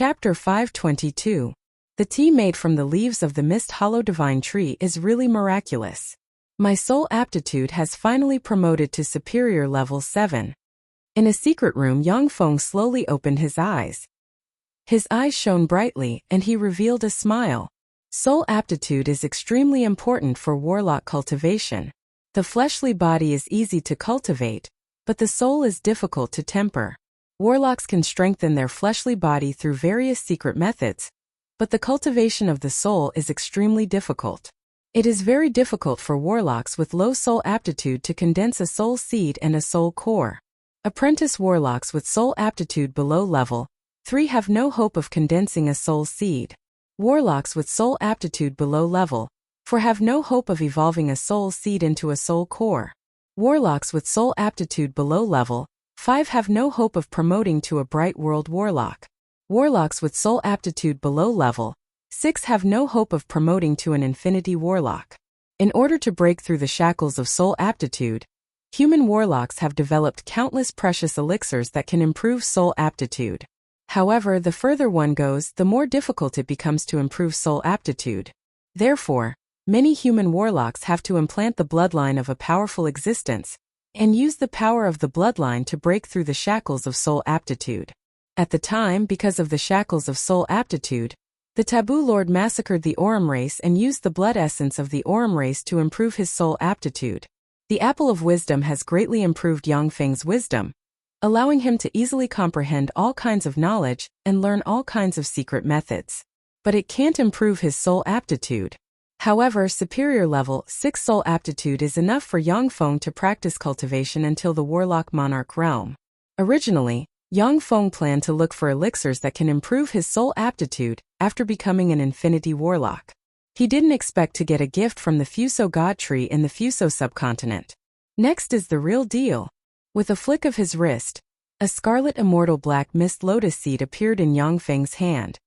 Chapter 522. The tea made from the leaves of the mist hollow divine tree is really miraculous. My soul aptitude has finally promoted to superior level 7. In a secret room, Yangfeng slowly opened his eyes. His eyes shone brightly, and he revealed a smile. Soul aptitude is extremely important for warlock cultivation. The fleshly body is easy to cultivate, but the soul is difficult to temper. Warlocks can strengthen their fleshly body through various secret methods, but the cultivation of the soul is extremely difficult. It is very difficult for warlocks with low soul aptitude to condense a soul seed and a soul core. Apprentice warlocks with soul aptitude below level 3 have no hope of condensing a soul seed. Warlocks with soul aptitude below level 4 have no hope of evolving a soul seed into a soul core. Warlocks with soul aptitude below level 5 have no hope of promoting to a bright world warlock. Warlocks with soul aptitude below level 6 have no hope of promoting to an infinity warlock. In order to break through the shackles of soul aptitude, human warlocks have developed countless precious elixirs that can improve soul aptitude. However, the further one goes, the more difficult it becomes to improve soul aptitude. Therefore, many human warlocks have to implant the bloodline of a powerful existence and use the power of the bloodline to break through the shackles of soul aptitude. At the time, because of the shackles of soul aptitude, the Taboo Lord massacred the Aurum race and used the blood essence of the Aurum race to improve his soul aptitude. The Apple of Wisdom has greatly improved Yangfeng's wisdom, allowing him to easily comprehend all kinds of knowledge and learn all kinds of secret methods. But it can't improve his soul aptitude. However, superior level 6 soul aptitude is enough for Yangfeng to practice cultivation until the Warlock Monarch realm. Originally, Yangfeng planned to look for elixirs that can improve his soul aptitude after becoming an infinity warlock. He didn't expect to get a gift from the Fuso god tree in the Fuso subcontinent. Next is the real deal. With a flick of his wrist, a scarlet immortal black mist lotus seed appeared in Yangfeng's hand.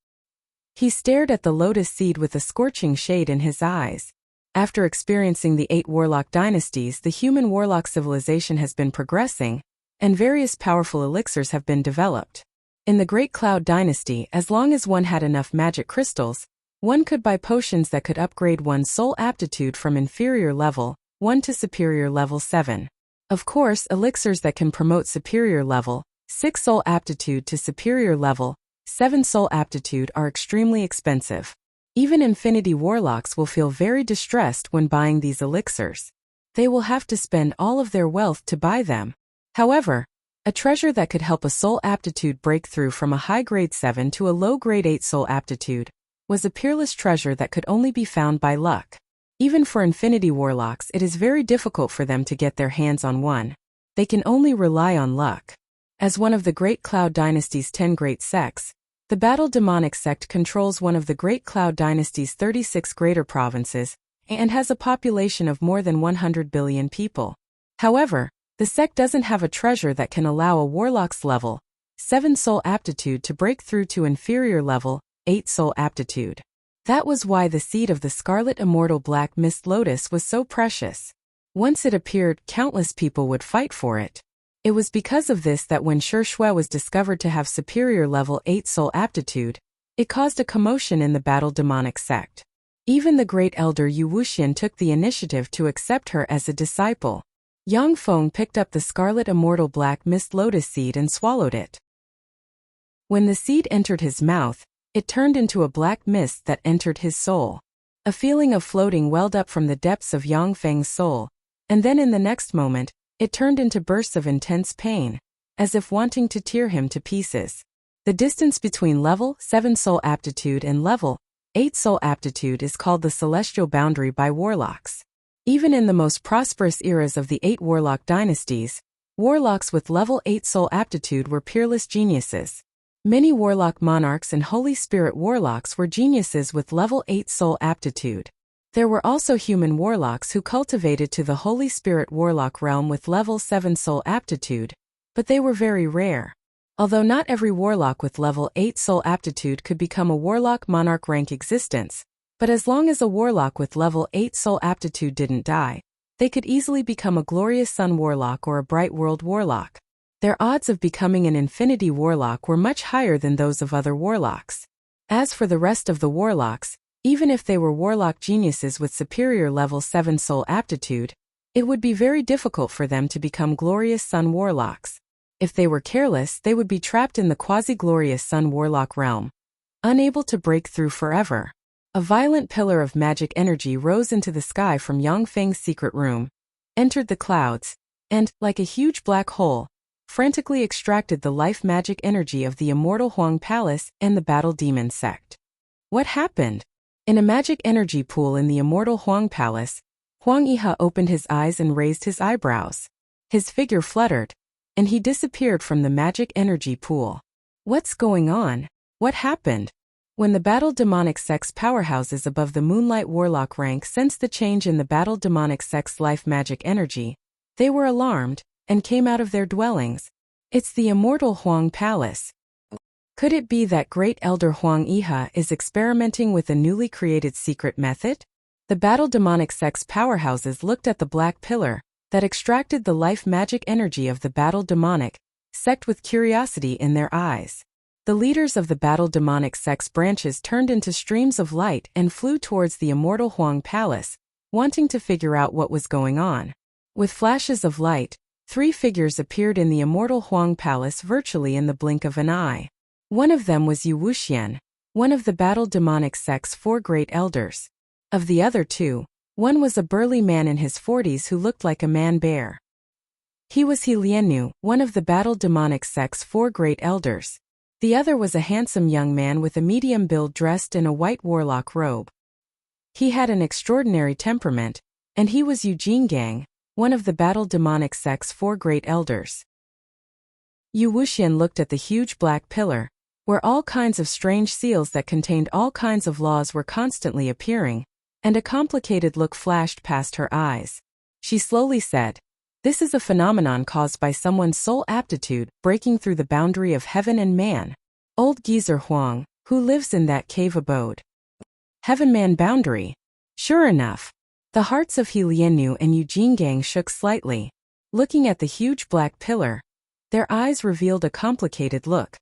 He stared at the lotus seed with a scorching shade in his eyes. After experiencing the 8 warlock dynasties, the human warlock civilization has been progressing, and various powerful elixirs have been developed. In the Great Cloud Dynasty, as long as one had enough magic crystals, one could buy potions that could upgrade one's soul aptitude from inferior level 1 to superior level 7. Of course, elixirs that can promote superior level 6 soul aptitude to superior level 7 soul aptitude are extremely expensive. Even infinity warlocks will feel very distressed when buying these elixirs. They will have to spend all of their wealth to buy them. However, a treasure that could help a soul aptitude break through from a high grade 7 to a low grade 8 soul aptitude was a peerless treasure that could only be found by luck. Even for infinity warlocks, it is very difficult for them to get their hands on one. They can only rely on luck. As one of the Great Cloud Dynasty's 10 great sects, the Battle Demonic sect controls one of the Great Cloud Dynasty's 36 greater provinces and has a population of more than 100 billion people. However, the sect doesn't have a treasure that can allow a warlock's level 7 soul aptitude to break through to inferior level 8 soul aptitude. That was why the seed of the scarlet immortal black mist lotus was so precious. Once it appeared, countless people would fight for it. It was because of this that when Shi Shui was discovered to have superior level 8 soul aptitude, it caused a commotion in the Battle Demonic sect. Even the great elder Wuxia took the initiative to accept her as a disciple. Yangfeng picked up the scarlet immortal black mist lotus seed and swallowed it. When the seed entered his mouth, it turned into a black mist that entered his soul. A feeling of floating welled up from the depths of Yangfeng's soul, and then in the next moment, it turned into bursts of intense pain, as if wanting to tear him to pieces. The distance between level 7 soul aptitude and level 8 soul aptitude is called the celestial boundary by warlocks. Even in the most prosperous eras of the 8 warlock dynasties, warlocks with level 8 soul aptitude were peerless geniuses. Many warlock monarchs and Holy Spirit warlocks were geniuses with level 8 soul aptitude. There were also human warlocks who cultivated to the Holy Spirit warlock realm with level 7 soul aptitude, but they were very rare. Although not every warlock with level 8 soul aptitude could become a warlock monarch rank existence, but as long as a warlock with level 8 soul aptitude didn't die, they could easily become a glorious sun warlock or a bright world warlock. Their odds of becoming an infinity warlock were much higher than those of other warlocks. As for the rest of the warlocks, even if they were warlock geniuses with superior level 7 soul aptitude, it would be very difficult for them to become glorious sun warlocks. If they were careless, they would be trapped in the quasi-glorious sun warlock realm, unable to break through forever. A violent pillar of magic energy rose into the sky from Yang Feng's secret room, entered the clouds, and, like a huge black hole, frantically extracted the life magic energy of the immortal Huang Palace and the Battle Demon sect. What happened? In a magic energy pool in the immortal Huang Palace, Huang Yihe opened his eyes and raised his eyebrows. His figure fluttered, and he disappeared from the magic energy pool. What's going on? What happened? When the Battle Demonic Sect's powerhouses above the Moonlight Warlock rank sensed the change in the Battle Demonic Sect's life magic energy, they were alarmed and came out of their dwellings. It's the immortal Huang Palace. Could it be that great elder Huang Yihe is experimenting with a newly created secret method? The Battle Demonic Sect's powerhouses looked at the black pillar that extracted the life magic energy of the Battle Demonic Sect with curiosity in their eyes. The leaders of the Battle Demonic Sect's branches turned into streams of light and flew towards the immortal Huang Palace, wanting to figure out what was going on. With flashes of light, 3 figures appeared in the immortal Huang Palace virtually in the blink of an eye. One of them was Wuxia, one of the Battle Demonic Sect's 4 great elders. Of the other 2, one was a burly man in his 40s who looked like a man-bear. He was He Liannu, one of the Battle Demonic Sect's 4 great elders. The other was a handsome young man with a medium build dressed in a white warlock robe. He had an extraordinary temperament, and he was Yu Jinggang, one of the Battle Demonic Sect's 4 great elders. Yu Wuxian looked at the huge black pillar, where all kinds of strange seals that contained all kinds of laws were constantly appearing, and a complicated look flashed past her eyes. She slowly said, "This is a phenomenon caused by someone's soul aptitude breaking through the boundary of heaven and man. Old geezer Huang, who lives in that cave abode. Heaven-man boundary." Sure enough, the hearts of He Liannu and Yu Jinggang shook slightly. Looking at the huge black pillar, their eyes revealed a complicated look.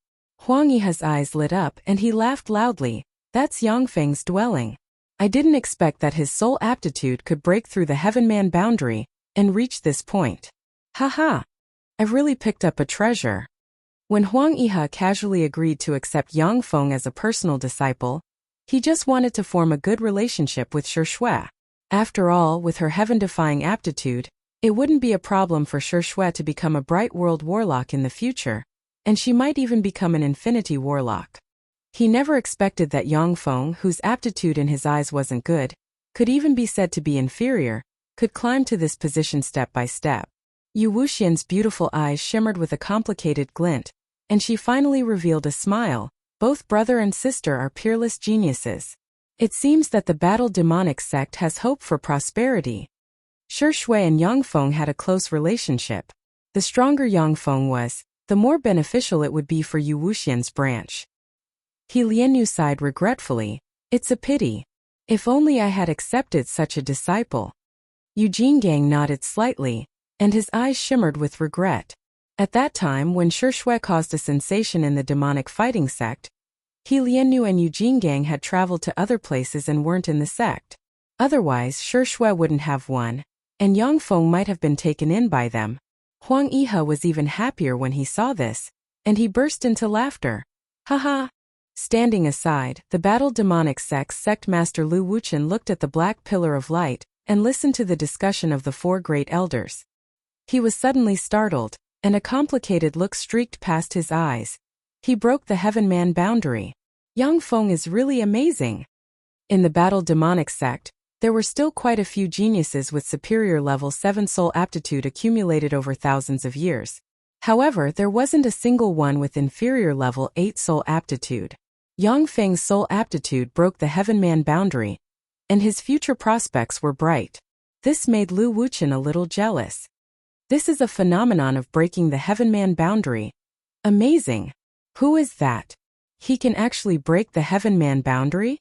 Huang Yihe's eyes lit up and he laughed loudly. "That's Yang Feng's dwelling. I didn't expect that his soul aptitude could break through the heaven-man boundary and reach this point. Haha, I've really picked up a treasure." When Huang Yihe casually agreed to accept Yang Feng as a personal disciple, he just wanted to form a good relationship with Shi Shui. After all, with her heaven-defying aptitude, it wouldn't be a problem for Shi Shui to become a bright world warlock in the future, and she might even become an infinity warlock. He never expected that Yang Feng, whose aptitude in his eyes wasn't good, could even be said to be inferior, could climb to this position step by step. Yu Wuxian's beautiful eyes shimmered with a complicated glint, and she finally revealed a smile. Both brother and sister are peerless geniuses. It seems that the Battle Demonic Sect has hope for prosperity. Shi Shui and Yang Feng had a close relationship. The stronger Yang Feng was, the more beneficial it would be for Yu Wuxian's branch. He Liannu sighed regretfully. "It's a pity. If only I had accepted such a disciple." Yu Jinggang nodded slightly, and his eyes shimmered with regret. At that time, when Shi Shui caused a sensation in the demonic fighting sect, He Liannu and Yu Jinggang had traveled to other places and weren't in the sect. Otherwise, Shi Shui wouldn't have won, and Yang Feng might have been taken in by them. Huang Yihe was even happier when he saw this, and he burst into laughter. Haha! Standing aside, the Battle Demonic Sect's sect master Lu Wuchen looked at the black pillar of light and listened to the discussion of the 4 great elders. He was suddenly startled, and a complicated look streaked past his eyes. He broke the heaven-man boundary. Yang Feng is really amazing. In the Battle Demonic Sect, there were still quite a few geniuses with superior level 7 soul aptitude accumulated over thousands of years. However, there wasn't a single one with inferior level 8 soul aptitude. Yang Feng's soul aptitude broke the heaven-man boundary, and his future prospects were bright. This made Lu Wuchen a little jealous. This is a phenomenon of breaking the heaven-man boundary. Amazing. Who is that? He can actually break the heaven-man boundary?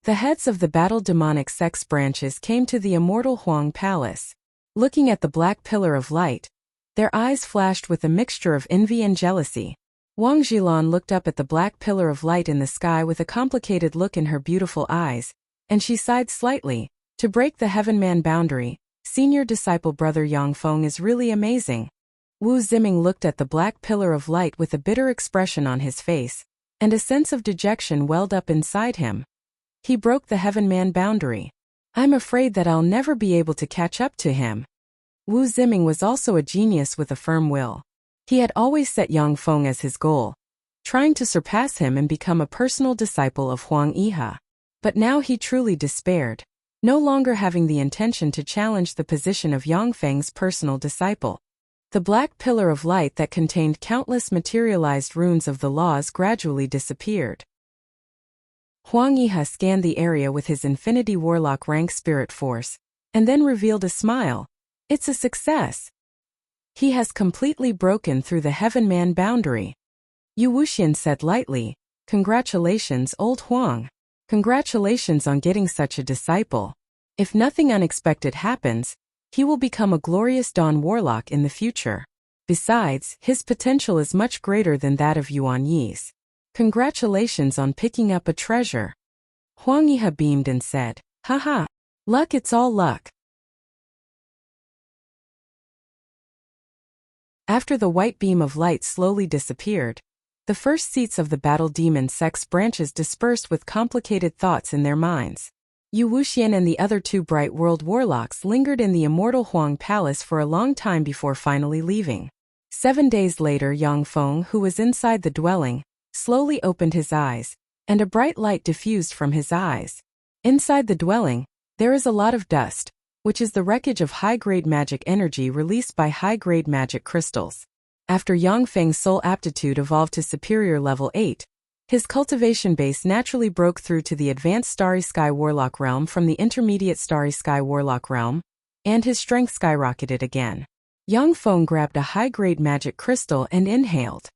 The heads of the Battle Demonic Sect's branches came to the immortal Huang Palace. Looking at the black pillar of light, Their eyes flashed with a mixture of envy and jealousy. Wang Zhilan looked up at the black pillar of light in the sky with a complicated look in her beautiful eyes, and she sighed slightly. To break the heaven-man boundary, senior disciple brother Yangfeng is really amazing. Wu Ziming looked at the black pillar of light with a bitter expression on his face, and a sense of dejection welled up inside him. He broke the heaven-man boundary. I'm afraid that I'll never be able to catch up to him. Wu Ziming was also a genius with a firm will. He had always set Yang Feng as his goal, trying to surpass him and become a personal disciple of Huang Yihe. But now he truly despaired, no longer having the intention to challenge the position of Yang Feng's personal disciple. The black pillar of light that contained countless materialized runes of the laws gradually disappeared. Huang Yihe scanned the area with his Infinity Warlock rank spirit force, and then revealed a smile. It's a success. He has completely broken through the heaven-man boundary. Yu Wuxian said lightly, Congratulations, old Huang. Congratulations on getting such a disciple. If nothing unexpected happens, he will become a glorious Dawn Warlock in the future. Besides, his potential is much greater than that of Yuan Yi's. Congratulations on picking up a treasure. Huang Yihe beamed and said, Haha. Luck, it's all luck. After the white beam of light slowly disappeared, the first seats of the battle demon sect's branches dispersed with complicated thoughts in their minds. Yu Wuxian and the other two Bright World Warlocks lingered in the immortal Huang Palace for a long time before finally leaving. 7 days later, Yang Feng, who was inside the dwelling, slowly opened his eyes, and a bright light diffused from his eyes. Inside the dwelling, there is a lot of dust, which is the wreckage of high-grade magic energy released by high-grade magic crystals. After Yang Feng's soul aptitude evolved to superior level 8, his cultivation base naturally broke through to the advanced Starry Sky Warlock realm from the intermediate Starry Sky Warlock realm, and his strength skyrocketed again. Yang Feng grabbed a high-grade magic crystal and inhaled.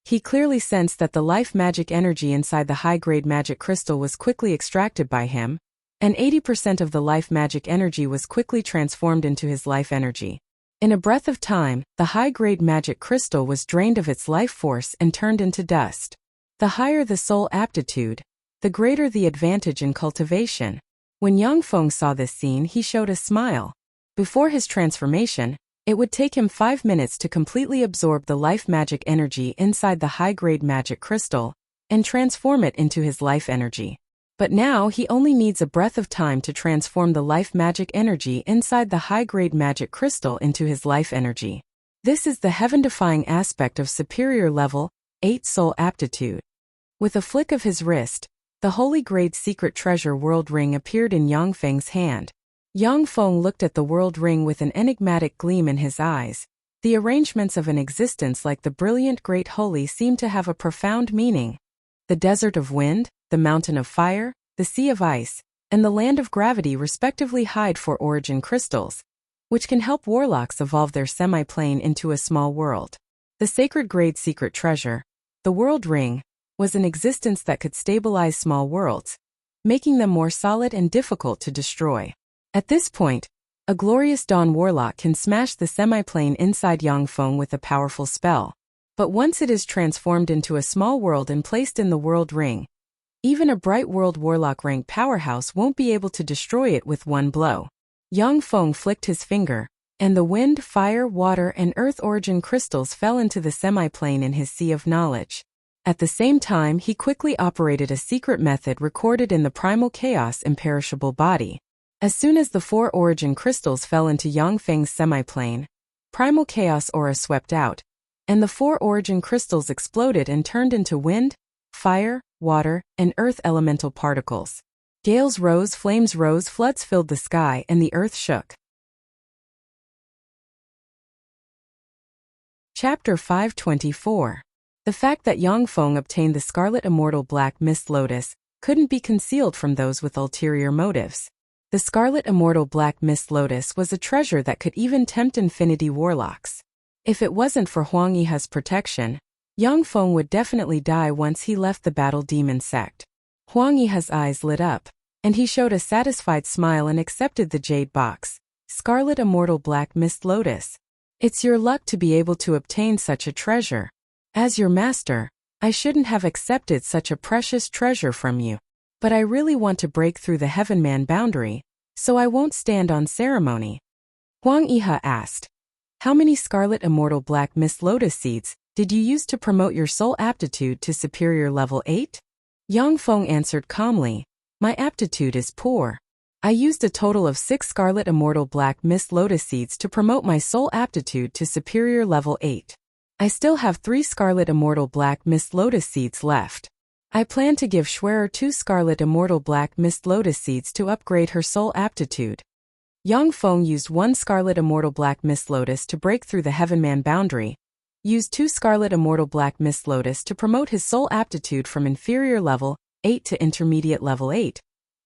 He clearly sensed that the life magic energy inside the high-grade magic crystal was quickly extracted by him, and 80% of the life magic energy was quickly transformed into his life energy. In a breath of time, the high-grade magic crystal was drained of its life force and turned into dust. The higher the soul aptitude, the greater the advantage in cultivation. When Yang Feng saw this scene, he showed a smile. Before his transformation, it would take him 5 minutes to completely absorb the life magic energy inside the high-grade magic crystal and transform it into his life energy. But now he only needs a breath of time to transform the life magic energy inside the high-grade magic crystal into his life energy. This is the heaven-defying aspect of superior level 8 soul aptitude. With a flick of his wrist, the holy grade secret treasure world ring appeared in Yang Feng's hand. Yang Feng looked at the world ring with an enigmatic gleam in his eyes. The arrangements of an existence like the brilliant great holy seemed to have a profound meaning. The desert of wind, the mountain of fire, the sea of ice, and the land of gravity respectively hide 4 origin crystals, which can help warlocks evolve their semi-plane into a small world. The sacred grade secret treasure, the world ring, was an existence that could stabilize small worlds, making them more solid and difficult to destroy. At this point, a glorious Dawn Warlock can smash the semi-plane inside Yang Feng with a powerful spell. But once it is transformed into a small world and placed in the world ring, even a Bright World Warlock rank powerhouse won't be able to destroy it with one blow. Yang Feng flicked his finger, and the wind, fire, water, and earth origin crystals fell into the semi-plane in his sea of knowledge. At the same time, he quickly operated a secret method recorded in the primal chaos imperishable body. As soon as the 4 origin crystals fell into Yang Feng's semi-plane, primal chaos aura swept out, and the 4 origin crystals exploded and turned into wind, fire, water, and earth elemental particles. Gales rose, flames rose, floods filled the sky, and the earth shook. Chapter 524. The fact that Yang Feng obtained the Scarlet Immortal Black Mist Lotus couldn't be concealed from those with ulterior motives. The Scarlet Immortal Black Mist Lotus was a treasure that could even tempt Infinity Warlocks. If it wasn't for Huang Yihe's protection, Yang Feng would definitely die once he left the Battle Demon sect. Huang Yihe's eyes lit up, and he showed a satisfied smile and accepted the jade box. Scarlet Immortal Black Mist Lotus. It's your luck to be able to obtain such a treasure. As your master, I shouldn't have accepted such a precious treasure from you. But I really want to break through the Heaven Man boundary, so I won't stand on ceremony. Huang Yihe asked, how many Scarlet Immortal Black Mist Lotus Seeds did you use to promote your soul aptitude to superior level 8? Yang Feng answered calmly, my aptitude is poor. I used a total of 6 Scarlet Immortal Black Mist Lotus Seeds to promote my soul aptitude to superior level 8. I still have 3 Scarlet Immortal Black Mist Lotus Seeds left. I plan to give Schwerer 2 Scarlet Immortal Black Mist Lotus Seeds to upgrade her soul aptitude. Yang Feng used 1 Scarlet Immortal Black Mist Lotus to break through the Heaven Man boundary, used 2 Scarlet Immortal Black Mist Lotus to promote his soul aptitude from inferior level 8 to intermediate level 8,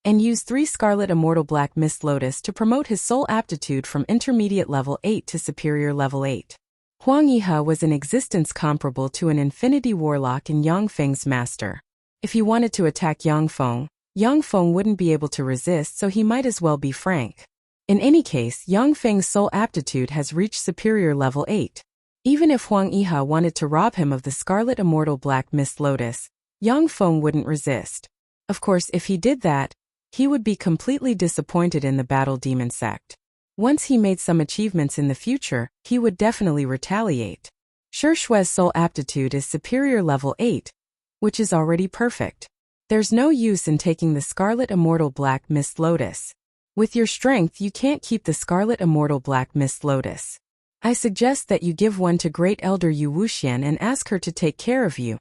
and used 3 Scarlet Immortal Black Mist Lotus to promote his soul aptitude from intermediate level 8 to superior level 8. Huang Yihe was in existence comparable to an Infinity Warlock in Yang Feng's master. If he wanted to attack Yang Feng wouldn't be able to resist, so he might as well be frank. In any case, Yang Feng's soul aptitude has reached superior level 8. Even if Huang Yihe wanted to rob him of the Scarlet Immortal Black Mist Lotus, Yang Feng wouldn't resist. Of course, if he did that, he would be completely disappointed in the Battle Demon sect. Once he made some achievements in the future, he would definitely retaliate. Shi Shui's soul aptitude is superior level 8, which is already perfect. There's no use in taking the Scarlet Immortal Black Mist Lotus. With your strength, you can't keep the Scarlet Immortal Black Mist Lotus. I suggest that you give one to Great Elder Yu Wuxian and ask her to take care of you.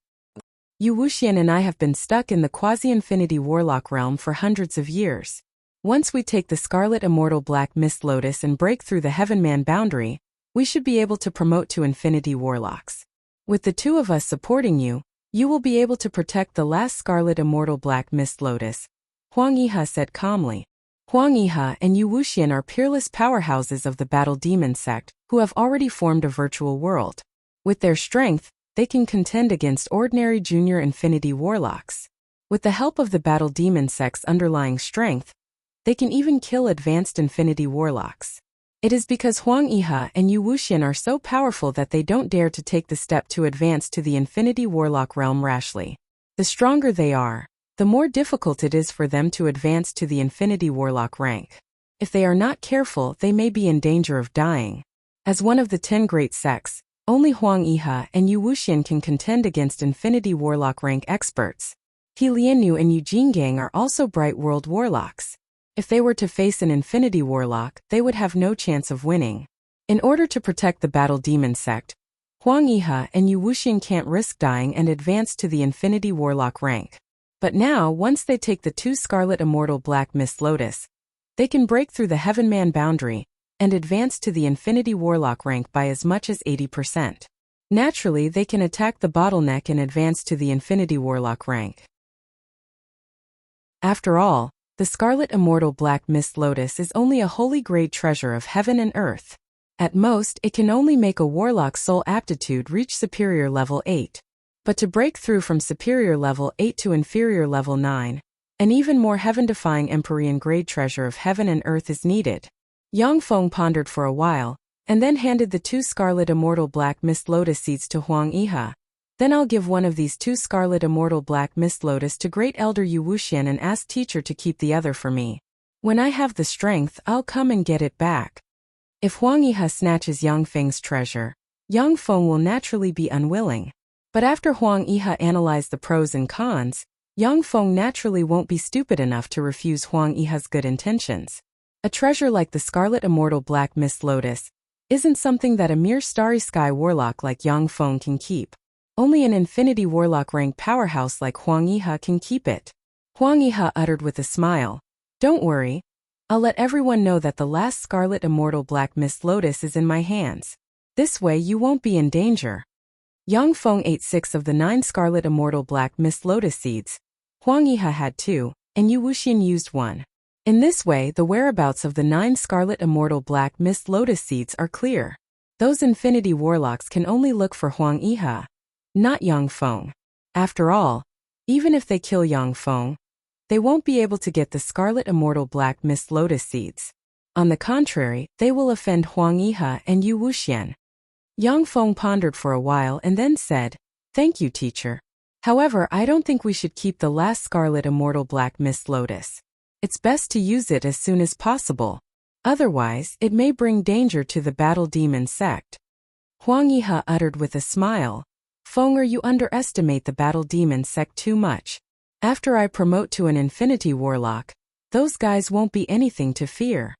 Yu Wuxian and I have been stuck in the quasi-infinity warlock realm for hundreds of years. Once we take the Scarlet Immortal Black Mist Lotus and break through the Heaven Man boundary, we should be able to promote to infinity warlocks. With the 2 of us supporting you, you will be able to protect the last Scarlet Immortal Black Mist Lotus, Huang Yihe said calmly. Huang Yihe and Yu Wuxian are peerless powerhouses of the Battle Demon sect, who have already formed a virtual world. With their strength, they can contend against ordinary junior infinity warlocks. With the help of the Battle Demon sect's underlying strength, they can even kill advanced infinity warlocks. It is because Huang Yihe and Yu Wuxian are so powerful that they don't dare to take the step to advance to the infinity warlock realm rashly. The stronger they are, the more difficult it is for them to advance to the infinity warlock rank. If they are not careful, they may be in danger of dying. As one of the 10 great sects, only Huang Yihe and Yu Wuxian can contend against infinity warlock rank experts. He Lianyu and Yu Jinggang are also bright world warlocks. If they were to face an infinity warlock, they would have no chance of winning. In order to protect the Battle Demon sect, Huang Yihe and Yu Wuxian can't risk dying and advance to the infinity warlock rank. But now, once they take the 2 Scarlet Immortal Black Mist Lotus, they can break through the Heaven Man boundary and advance to the Infinity Warlock rank by as much as 80%. Naturally, they can attack the bottleneck and advance to the Infinity Warlock rank. After all, the Scarlet Immortal Black Mist Lotus is only a holy grade treasure of heaven and earth. At most, it can only make a warlock's soul aptitude reach superior level 8. But to break through from superior level 8 to inferior level 9, an even more heaven-defying Empyrean grade treasure of heaven and earth is needed. Yang Feng pondered for a while, and then handed the 2 Scarlet Immortal Black Mist Lotus Seeds to Huang Yihe. Then I'll give one of these 2 Scarlet Immortal Black Mist Lotus to Great Elder Yu Wuxian and ask teacher to keep the other for me. When I have the strength, I'll come and get it back. If Huang Yihe snatches Yang Feng's treasure, Yang Feng will naturally be unwilling. But after Huang Yihe analyzed the pros and cons, Yang Feng naturally won't be stupid enough to refuse Huang Yihe's good intentions. A treasure like the Scarlet Immortal Black Mist Lotus isn't something that a mere Starry Sky warlock like Yang Feng can keep. Only an Infinity Warlock rank powerhouse like Huang Yihe can keep it. Huang Yihe uttered with a smile, "Don't worry. I'll let everyone know that the last Scarlet Immortal Black Mist Lotus is in my hands. This way you won't be in danger." Yang Feng ate 6 of the 9 Scarlet Immortal Black Mist Lotus Seeds. Huang Yihe had 2, and Yu Wuxian used 1. In this way, the whereabouts of the 9 Scarlet Immortal Black Mist Lotus Seeds are clear. Those Infinity Warlocks can only look for Huang Yihe, not Yang Feng. After all, even if they kill Yang Feng, they won't be able to get the Scarlet Immortal Black Mist Lotus Seeds. On the contrary, they will offend Huang Yihe and Yu Wuxian. Yang Feng pondered for a while and then said, "Thank you, teacher. However, I don't think we should keep the last Scarlet Immortal Black Mist Lotus. It's best to use it as soon as possible. Otherwise, it may bring danger to the Battle Demon sect." Huang Yihe uttered with a smile, "Fenger, you underestimate the Battle Demon sect too much. After I promote to an Infinity Warlock, those guys won't be anything to fear."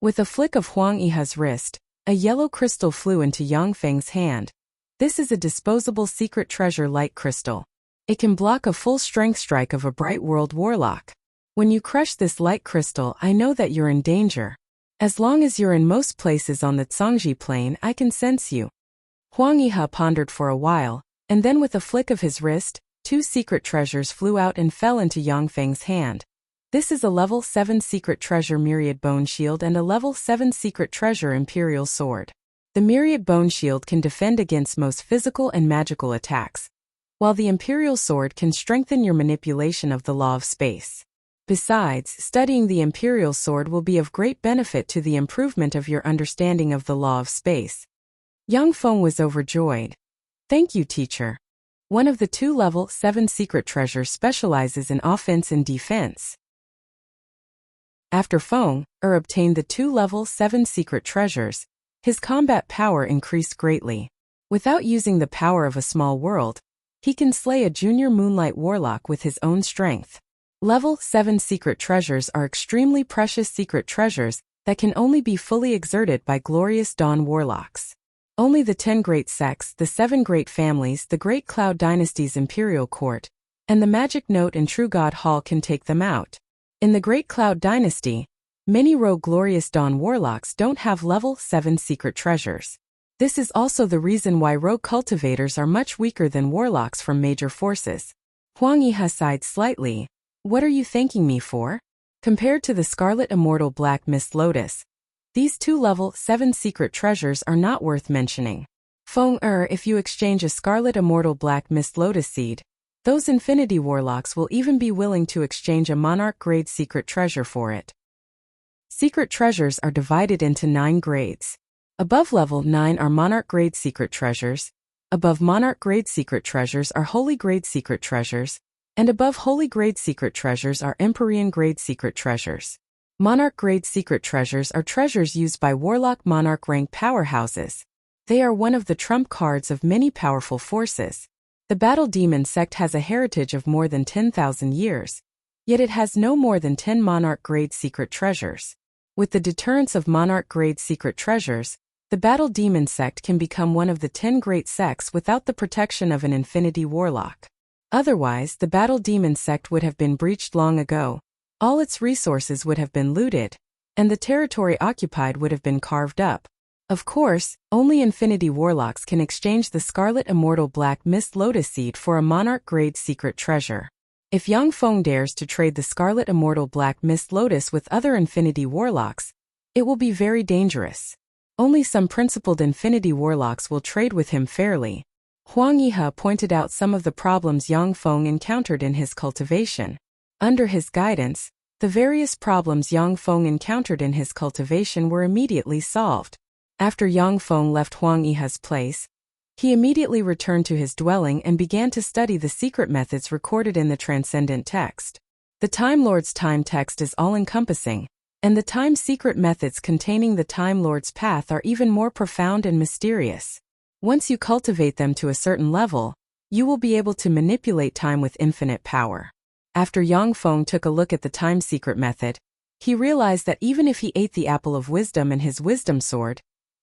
With a flick of Huang Yihe's wrist, a yellow crystal flew into Yang Feng's hand. This is a disposable secret treasure light crystal. It can block a full-strength strike of a Bright World Warlock. When you crush this light crystal, I know that you're in danger. As long as you're in most places on the Zhangji Plain, I can sense you. Huang Yihe pondered for a while, and then with a flick of his wrist, 2 secret treasures flew out and fell into Yang Feng's hand. This is a level 7 secret treasure Myriad Bone Shield and a level 7 secret treasure Imperial Sword. The Myriad Bone Shield can defend against most physical and magical attacks, while the Imperial Sword can strengthen your manipulation of the law of space. Besides, studying the Imperial Sword will be of great benefit to the improvement of your understanding of the law of space. Yang Feng was overjoyed. "Thank you, teacher." One of the 2 level 7 secret treasures specializes in offense and defense. After Fenger obtained the 2 level 7 secret treasures, his combat power increased greatly. Without using the power of a small world, he can slay a junior Moonlight Warlock with his own strength. Level 7 secret treasures are extremely precious secret treasures that can only be fully exerted by glorious Dawn Warlocks. Only the 10 great sects, the 7 great families, the Great Cloud Dynasty's Imperial Court, and the Magic Note and True God Hall can take them out. In the Great Cloud Dynasty, many rogue glorious Dawn Warlocks don't have level 7 secret treasures. This is also the reason why rogue cultivators are much weaker than warlocks from major forces. Huang Yihe sighed slightly. "What are you thanking me for? Compared to the Scarlet Immortal Black Mist Lotus, these 2 level 7 secret treasures are not worth mentioning. Fenger, if you exchange a Scarlet Immortal Black Mist Lotus seed, those Infinity Warlocks will even be willing to exchange a Monarch grade secret treasure for it." Secret treasures are divided into 9 grades. Above level 9 are Monarch grade secret treasures, above Monarch grade secret treasures are Holy grade secret treasures, and above Holy grade secret treasures are Empyrean grade secret treasures. Monarch grade secret treasures are treasures used by Warlock Monarch rank powerhouses. They are one of the trump cards of many powerful forces. The Battle Demon sect has a heritage of more than 10,000 years, yet it has no more than 10 Monarch grade secret treasures. With the deterrence of Monarch grade secret treasures, the Battle Demon sect can become one of the 10 great sects without the protection of an Infinity Warlock. Otherwise, the Battle Demon sect would have been breached long ago, all its resources would have been looted, and the territory occupied would have been carved up. Of course, only Infinity Warlocks can exchange the Scarlet Immortal Black Mist Lotus Seed for a Monarch grade secret treasure. If Yang Feng dares to trade the Scarlet Immortal Black Mist Lotus with other Infinity Warlocks, it will be very dangerous. Only some principled Infinity Warlocks will trade with him fairly. Huang Yihe pointed out some of the problems Yang Feng encountered in his cultivation. Under his guidance, the various problems Yang Feng encountered in his cultivation were immediately solved. After Yang Feng left Huang Yihe's place, he immediately returned to his dwelling and began to study the secret methods recorded in the Transcendent Text. The Time Lord's time text is all-encompassing, and the time secret methods containing the Time Lord's path are even more profound and mysterious. Once you cultivate them to a certain level, you will be able to manipulate time with infinite power. After Yang Feng took a look at the time secret method, he realized that even if he ate the apple of wisdom and his wisdom sword,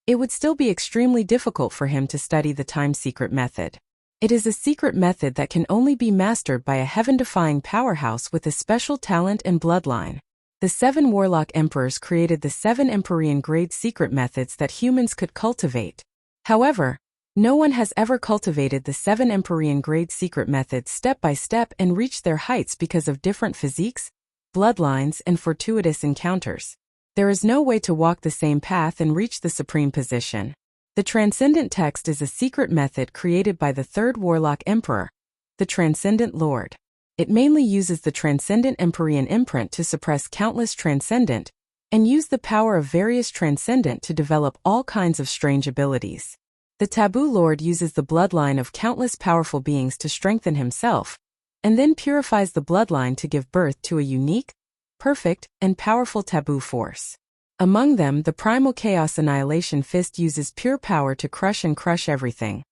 it would still be extremely difficult for him to study the time secret method. It is a secret method that can only be mastered by a heaven-defying powerhouse with a special talent and bloodline. The 7 Warlock Emperors created the 7 Empyrean grade secret methods that humans could cultivate. However, no one has ever cultivated the 7 Empyrean grade secret methods step by step and reached their heights because of different physiques, bloodlines, and fortuitous encounters. There is no way to walk the same path and reach the supreme position. The Transcendent Text is a secret method created by the 3rd Warlock Emperor, the Transcendent Lord. It mainly uses the Transcendent Empyrean imprint to suppress countless transcendent, and use the power of various transcendent to develop all kinds of strange abilities. The Taboo Lord uses the bloodline of countless powerful beings to strengthen himself, and then purifies the bloodline to give birth to a unique, perfect, and powerful taboo force. Among them, the Primal Chaos Annihilation Fist uses pure power to crush everything.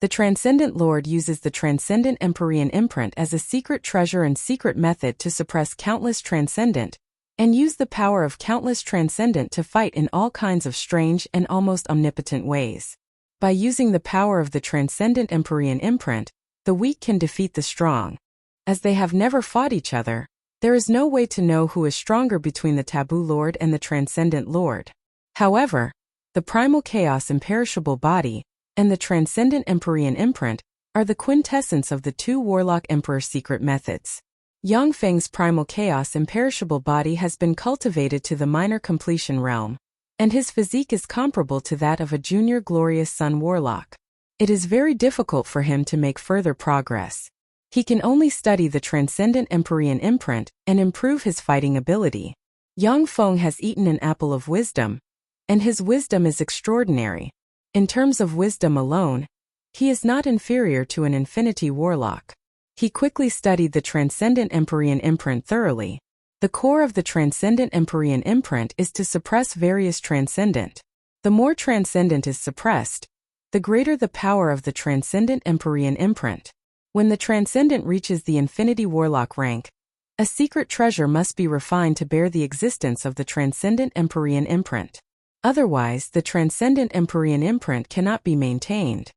The Transcendent Lord uses the Transcendent Empyrean Imprint as a secret treasure and secret method to suppress countless transcendent, and use the power of countless transcendent to fight in all kinds of strange and almost omnipotent ways. By using the power of the Transcendent Empyrean Imprint, the weak can defeat the strong. As they have never fought each other, there is no way to know who is stronger between the Taboo Lord and the Transcendent Lord. However, the Primal Chaos Imperishable Body and the Transcendent Empyrean Imprint are the quintessence of the two Warlock Emperor secret methods. Yang Feng's Primal Chaos Imperishable Body has been cultivated to the minor completion realm, and his physique is comparable to that of a junior Glorious Sun Warlock. It is very difficult for him to make further progress. He can only study the Transcendent Empyrean Imprint and improve his fighting ability. Yang Feng has eaten an apple of wisdom, and his wisdom is extraordinary. In terms of wisdom alone, he is not inferior to an Infinity Warlock. He quickly studied the Transcendent Empyrean Imprint thoroughly. The core of the Transcendent Empyrean Imprint is to suppress various transcendent. The more transcendent is suppressed, the greater the power of the Transcendent Empyrean Imprint. When the transcendent reaches the Infinity Warlock rank, a secret treasure must be refined to bear the existence of the Transcendent Empyrean Imprint. Otherwise, the Transcendent Empyrean Imprint cannot be maintained.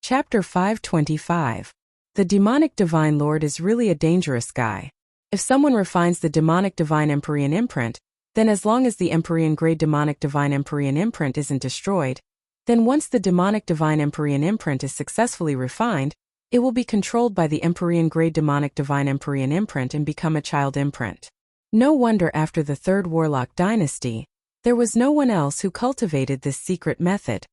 Chapter 525. The Demonic Divine Lord is really a dangerous guy. If someone refines the Demonic Divine Empyrean Imprint, then as long as the Empyrean Grade Demonic Divine Empyrean Imprint isn't destroyed, then once the Demonic Divine Empyrean Imprint is successfully refined, it will be controlled by the Empyrean Grade Demonic Divine Empyrean Imprint and become a child imprint. No wonder after the Third Warlock Dynasty, there was no one else who cultivated this secret method.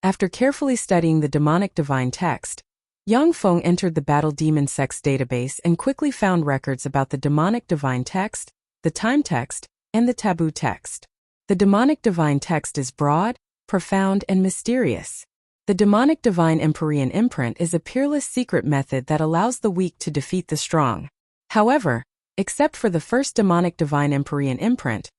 After carefully studying the Demonic Divine Text, Yang Feng entered the Battle Demon Sex database and quickly found records about the Demonic Divine Text, the Time Text, and the Taboo Text. The Demonic Divine Text is broad, profound, and mysterious. The Demonic Divine Empyrean Imprint is a peerless secret method that allows the weak to defeat the strong. However, except for the first Demonic Divine Empyrean Imprint,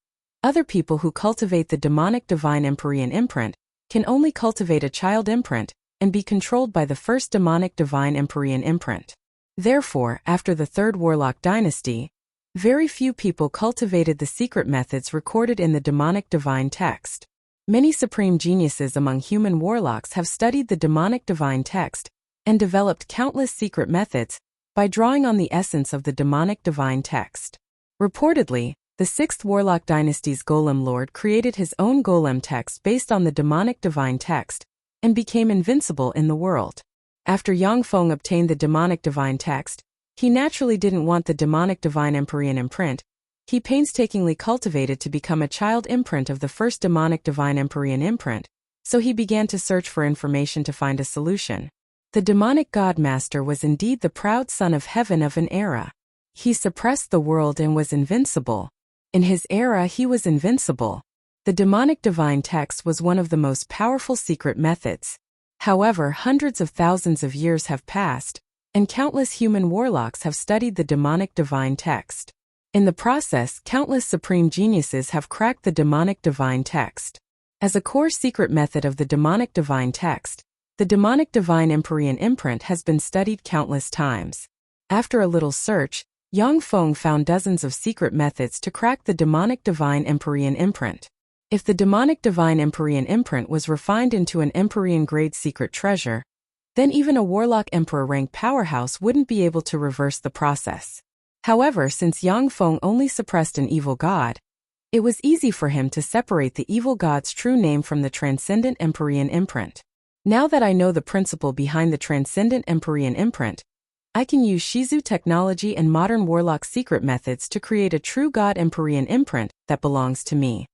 other people who cultivate the Demonic Divine Empyrean Imprint can only cultivate a child imprint and be controlled by the first Demonic Divine Empyrean Imprint. Therefore, after the Third Warlock Dynasty, very few people cultivated the secret methods recorded in the Demonic Divine Text. Many supreme geniuses among human warlocks have studied the Demonic Divine Text and developed countless secret methods by drawing on the essence of the Demonic Divine Text. Reportedly, the 6th Warlock Dynasty's Golem Lord created his own Golem text based on the Demonic Divine Text and became invincible in the world. After Yang Feng obtained the Demonic Divine Text, he naturally didn't want the Demonic Divine Empyrean Imprint. He painstakingly cultivated to become a child imprint of the first Demonic Divine Empyrean Imprint, so he began to search for information to find a solution. The Demonic God Master was indeed the proud son of heaven of an era. He suppressed the world and was invincible. In his era he was invincible. The Demonic Divine Text was one of the most powerful secret methods. However, hundreds of thousands of years have passed, and countless human warlocks have studied the Demonic Divine Text. In the process, countless supreme geniuses have cracked the Demonic Divine Text. As a core secret method of the Demonic Divine Text, the Demonic Divine Empyrean Imprint has been studied countless times. After a little search, Yang Feng found dozens of secret methods to crack the Demonic Divine Empyrean Imprint. If the Demonic Divine Empyrean Imprint was refined into an Empyrean grade secret treasure, then even a Warlock Emperor rank powerhouse wouldn't be able to reverse the process. However, since Yang Feng only suppressed an evil god, it was easy for him to separate the evil god's true name from the Transcendent Empyrean Imprint. Now that I know the principle behind the Transcendent Empyrean Imprint, I can use Shizu technology and modern warlock secret methods to create a true God Empyrean Imprint that belongs to me.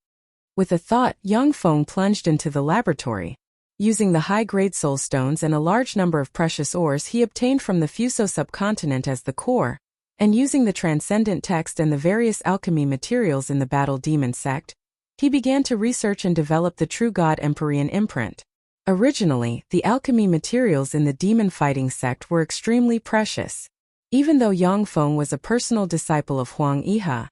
With a thought, Yang Feng plunged into the laboratory. Using the high-grade soul stones and a large number of precious ores he obtained from the Fuso subcontinent as the core, and using the transcendent text and the various alchemy materials in the Battle Demon sect, he began to research and develop the True God Empyrean imprint. Originally, the alchemy materials in the demon fighting sect were extremely precious. Even though Yang Feng was a personal disciple of Huang Yihe,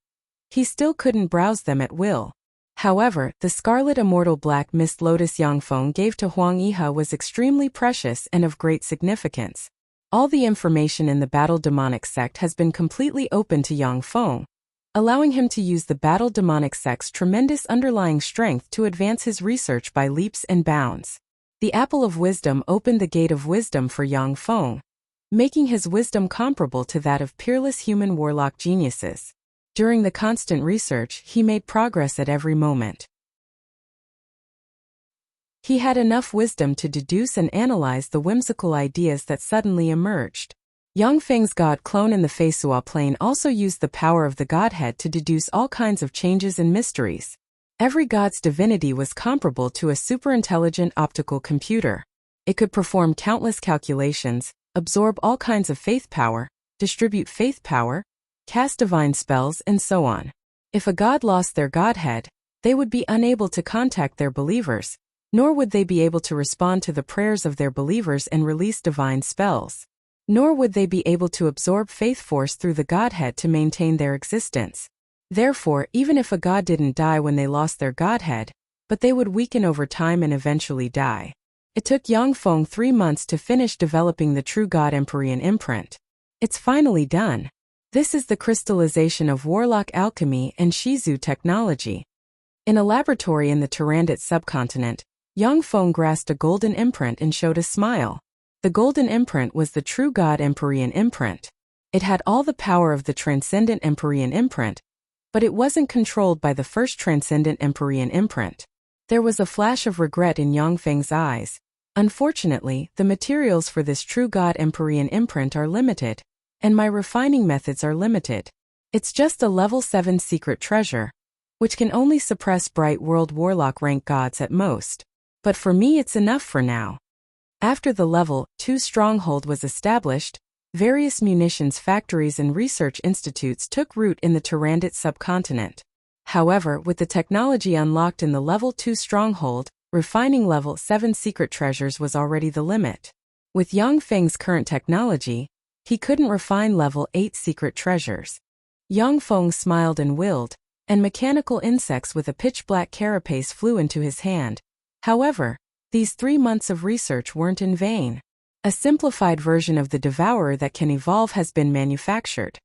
he still couldn't browse them at will. However, the Scarlet Immortal Black Mist Lotus Yang Feng gave to Huang Yihe was extremely precious and of great significance. All the information in the Battle Demonic sect has been completely open to Yang Feng, allowing him to use the Battle Demonic sect's tremendous underlying strength to advance his research by leaps and bounds. The Apple of Wisdom opened the gate of wisdom for Yang Feng, making his wisdom comparable to that of peerless human warlock geniuses. During the constant research, he made progress at every moment. He had enough wisdom to deduce and analyze the whimsical ideas that suddenly emerged. Yang Feng's god clone in the Feisua plane also used the power of the godhead to deduce all kinds of changes and mysteries. Every god's divinity was comparable to a superintelligent optical computer. It could perform countless calculations, absorb all kinds of faith power, distribute faith power, cast divine spells, and so on. If a god lost their godhead, they would be unable to contact their believers, nor would they be able to respond to the prayers of their believers and release divine spells. Nor would they be able to absorb faith force through the godhead to maintain their existence. Therefore, even if a god didn't die when they lost their godhead, but they would weaken over time and eventually die. It took Yang Feng 3 months to finish developing the True God Empyrean imprint. It's finally done. This is the crystallization of warlock alchemy and Shizu technology. In a laboratory in the Tyrannid subcontinent, Yang Feng grasped a golden imprint and showed a smile. The golden imprint was the True God Empyrean imprint. It had all the power of the Transcendent Empyrean imprint, but it wasn't controlled by the first Transcendent Empyrean imprint. There was a flash of regret in Yang Feng's eyes. Unfortunately, the materials for this True God Empyrean imprint are limited, and my refining methods are limited. It's just a level 7 secret treasure, which can only suppress bright world warlock rank gods at most. But for me it's enough for now. After the level 2 stronghold was established, various munitions factories and research institutes took root in the Tyrannid subcontinent. However, with the technology unlocked in the level 2 stronghold, refining level 7 secret treasures was already the limit. With Yang Feng's current technology, he couldn't refine level 8 secret treasures. Yang Feng smiled and willed, and mechanical insects with a pitch-black carapace flew into his hand. However, these 3 months of research weren't in vain. A simplified version of the devourer that can evolve has been manufactured.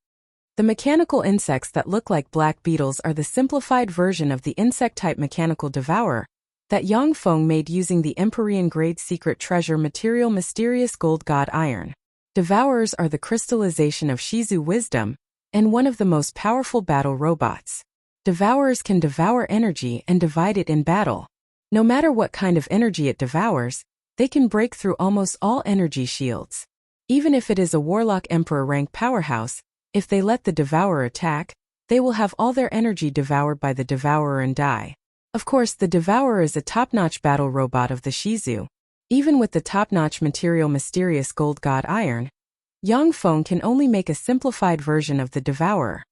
The mechanical insects that look like black beetles are the simplified version of the insect-type mechanical devourer that Yang Feng made using the Empyrean grade secret treasure material Mysterious Gold God Iron. Devourers are the crystallization of Shizu wisdom, and one of the most powerful battle robots. Devourers can devour energy and divide it in battle. No matter what kind of energy it devours, they can break through almost all energy shields. Even if it is a Warlock Emperor rank powerhouse, if they let the Devourer attack, they will have all their energy devoured by the Devourer and die. Of course, the Devourer is a top-notch battle robot of the Shizu. Even with the top-notch material Mysterious Gold God Iron, Yang Feng can only make a simplified version of the Devourer.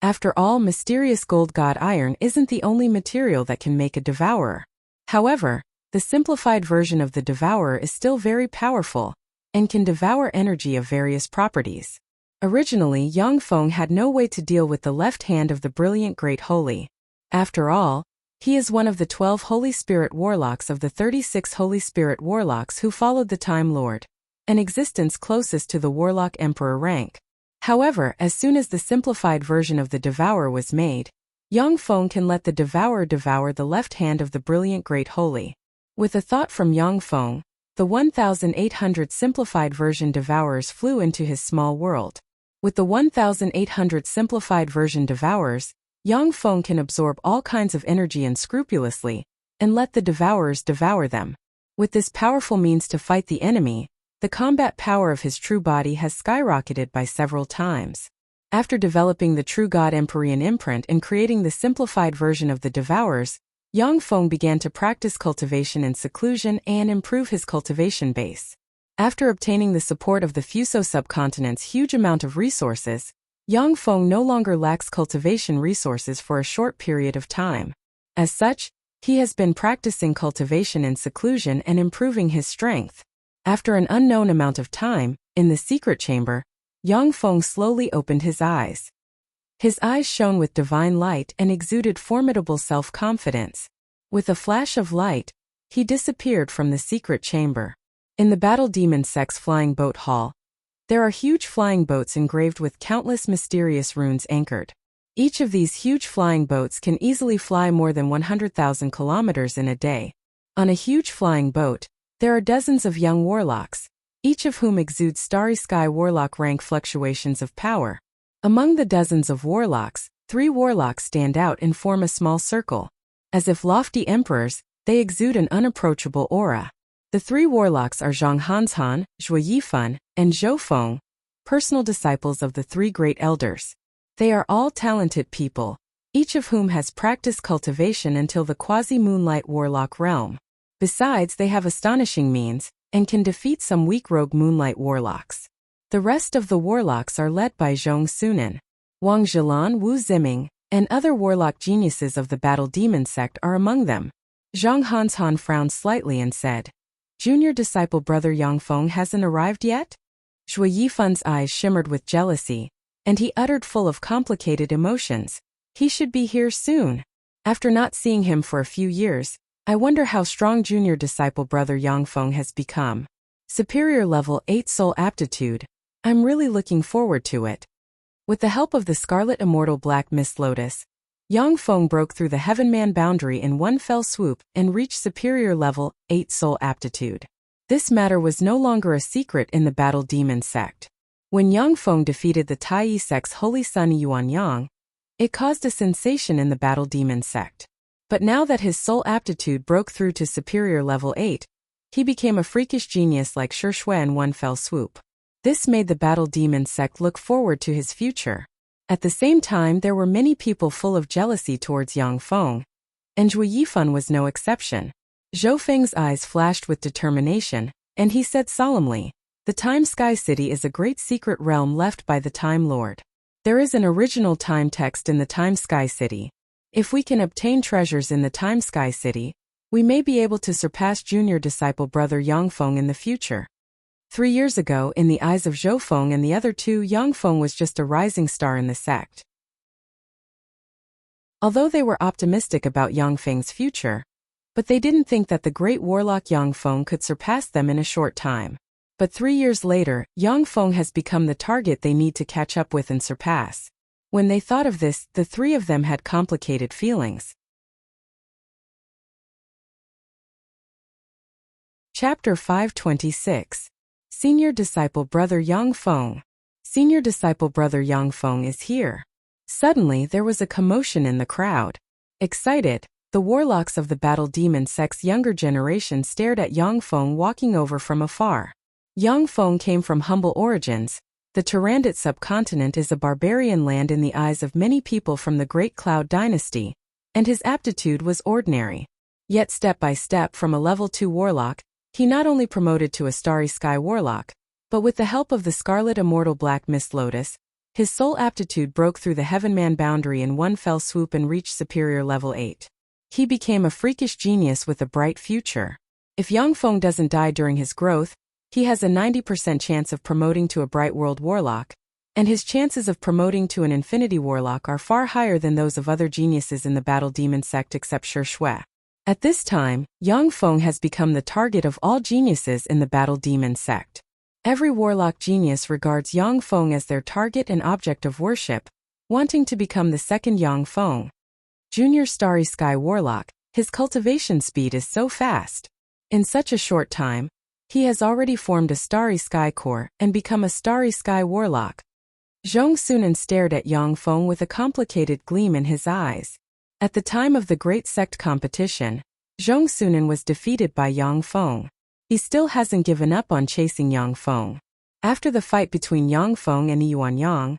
After all, Mysterious Gold God Iron isn't the only material that can make a Devourer. However, the simplified version of the Devourer is still very powerful, and can devour energy of various properties. Originally, Yang Feng had no way to deal with the left hand of the brilliant Great Holy. After all, he is one of the 12 Holy Spirit Warlocks of the 36 Holy Spirit Warlocks who followed the Time Lord, an existence closest to the Warlock Emperor rank. However, as soon as the simplified version of the Devourer was made, Yang Feng can let the Devourer devour the left hand of the brilliant Great Holy. With a thought from Yang Feng, the 1800 simplified version Devourers flew into his small world. With the 1800 simplified version Devourers, Yang Feng can absorb all kinds of energy unscrupulously, and let the Devourers devour them. With this powerful means to fight the enemy, the combat power of his true body has skyrocketed by several times. After developing the True God Empyrean imprint and creating the simplified version of the Devourers, Yang Feng began to practice cultivation in seclusion and improve his cultivation base. After obtaining the support of the Fuso subcontinent's huge amount of resources, Yang Feng no longer lacks cultivation resources for a short period of time. As such, he has been practicing cultivation in seclusion and improving his strength. After an unknown amount of time, in the secret chamber, Yang Feng slowly opened his eyes. His eyes shone with divine light and exuded formidable self-confidence. With a flash of light, he disappeared from the secret chamber. In the Battle Demon Sect's flying boat hall, there are huge flying boats engraved with countless mysterious runes anchored. Each of these huge flying boats can easily fly more than 100,000 kilometers in a day. On a huge flying boat, there are dozens of young warlocks, each of whom exudes starry sky warlock rank fluctuations of power. Among the dozens of warlocks, 3 warlocks stand out and form a small circle. As if lofty emperors, they exude an unapproachable aura. The 3 warlocks are Zhang Hanshan, Zhuo Yifan, and Zhou Feng, personal disciples of the 3 great elders. They are all talented people, each of whom has practiced cultivation until the quasi-moonlight warlock realm. Besides, they have astonishing means, and can defeat some weak rogue moonlight warlocks. The rest of the warlocks are led by Zhong Sunan, Wang Zhilan, Wu Ziming, and other warlock geniuses of the Battle Demon Sect are among them. Zhang Hanshan frowned slightly and said, "Junior disciple brother Yang Feng hasn't arrived yet?" Zhuo Yifan's eyes shimmered with jealousy, and he uttered full of complicated emotions, "He should be here soon. After not seeing him for a few years, I wonder how strong junior disciple brother Yang Feng has become. Superior level 8 soul aptitude. I'm really looking forward to it." With the help of the Scarlet Immortal Black Mist Lotus, Yang Feng broke through the Heavenman boundary in one fell swoop and reached superior level 8 soul aptitude. This matter was no longer a secret in the Battle Demon Sect. When Yang Feng defeated the Tai Sect's Holy Son Yuan Yang, it caused a sensation in the Battle Demon Sect. But now that his soul aptitude broke through to superior level 8, he became a freakish genius like Shi Shui in one fell swoop. This made the Battle Demon Sect look forward to his future. At the same time, there were many people full of jealousy towards Yang Feng, and Zhuo Yifan was no exception. Zhou Feng's eyes flashed with determination, and he said solemnly, "The Time Sky City is a great secret realm left by the Time Lord. There is an original time text in the Time Sky City. If we can obtain treasures in the Time Sky City, we may be able to surpass junior disciple brother Yang Feng in the future." 3 years ago, in the eyes of Zhou Feng and the other 2, Yang Feng was just a rising star in the sect. Although they were optimistic about Yang Feng's future, but they didn't think that the great warlock Yang Feng could surpass them in a short time. But 3 years later, Yang Feng has become the target they need to catch up with and surpass. When they thought of this, the 3 of them had complicated feelings. Chapter 526. Senior Disciple Brother Yang Feng. Senior Disciple Brother Yang Feng is here. Suddenly, there was a commotion in the crowd. Excited, the warlocks of the Battle Demon Sect's younger generation stared at Yang Feng walking over from afar. Yang Feng came from humble origins. The Tyrannid subcontinent is a barbarian land in the eyes of many people from the Great Cloud Dynasty, and his aptitude was ordinary. Yet step by step from a level 2 warlock, he not only promoted to a Starry Sky warlock, but with the help of the Scarlet Immortal Black Mist Lotus, his soul aptitude broke through the Heavenman boundary in one fell swoop and reached superior level 8. He became a freakish genius with a bright future. If Yang Feng doesn't die during his growth, he has a 90% chance of promoting to a Bright World Warlock, and his chances of promoting to an Infinity Warlock are far higher than those of other geniuses in the Battle Demon Sect except Shi Shui. At this time, Yang Feng has become the target of all geniuses in the Battle Demon Sect. Every warlock genius regards Yang Feng as their target and object of worship, wanting to become the second Yang Feng. Junior Starry Sky Warlock, his cultivation speed is so fast. In such a short time, he has already formed a Starry Sky core and become a Starry Sky Warlock. Zhong Sunan stared at Yang Feng with a complicated gleam in his eyes. At the time of the Great Sect competition, Zhong Sunan was defeated by Yang Feng. He still hasn't given up on chasing Yang Feng. After the fight between Yang Feng and Yuan Yang,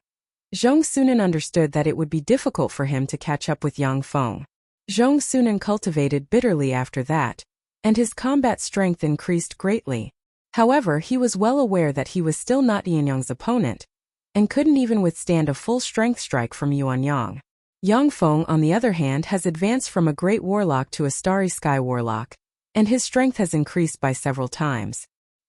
Zhong Sunan understood that it would be difficult for him to catch up with Yang Feng. Zhong Sunan cultivated bitterly after that, and his combat strength increased greatly. However, he was well aware that he was still not Yuanyang's opponent, and couldn't even withstand a full-strength strike from Yuanyang. Yang Feng, on the other hand, has advanced from a great warlock to a starry sky warlock, and his strength has increased by several times.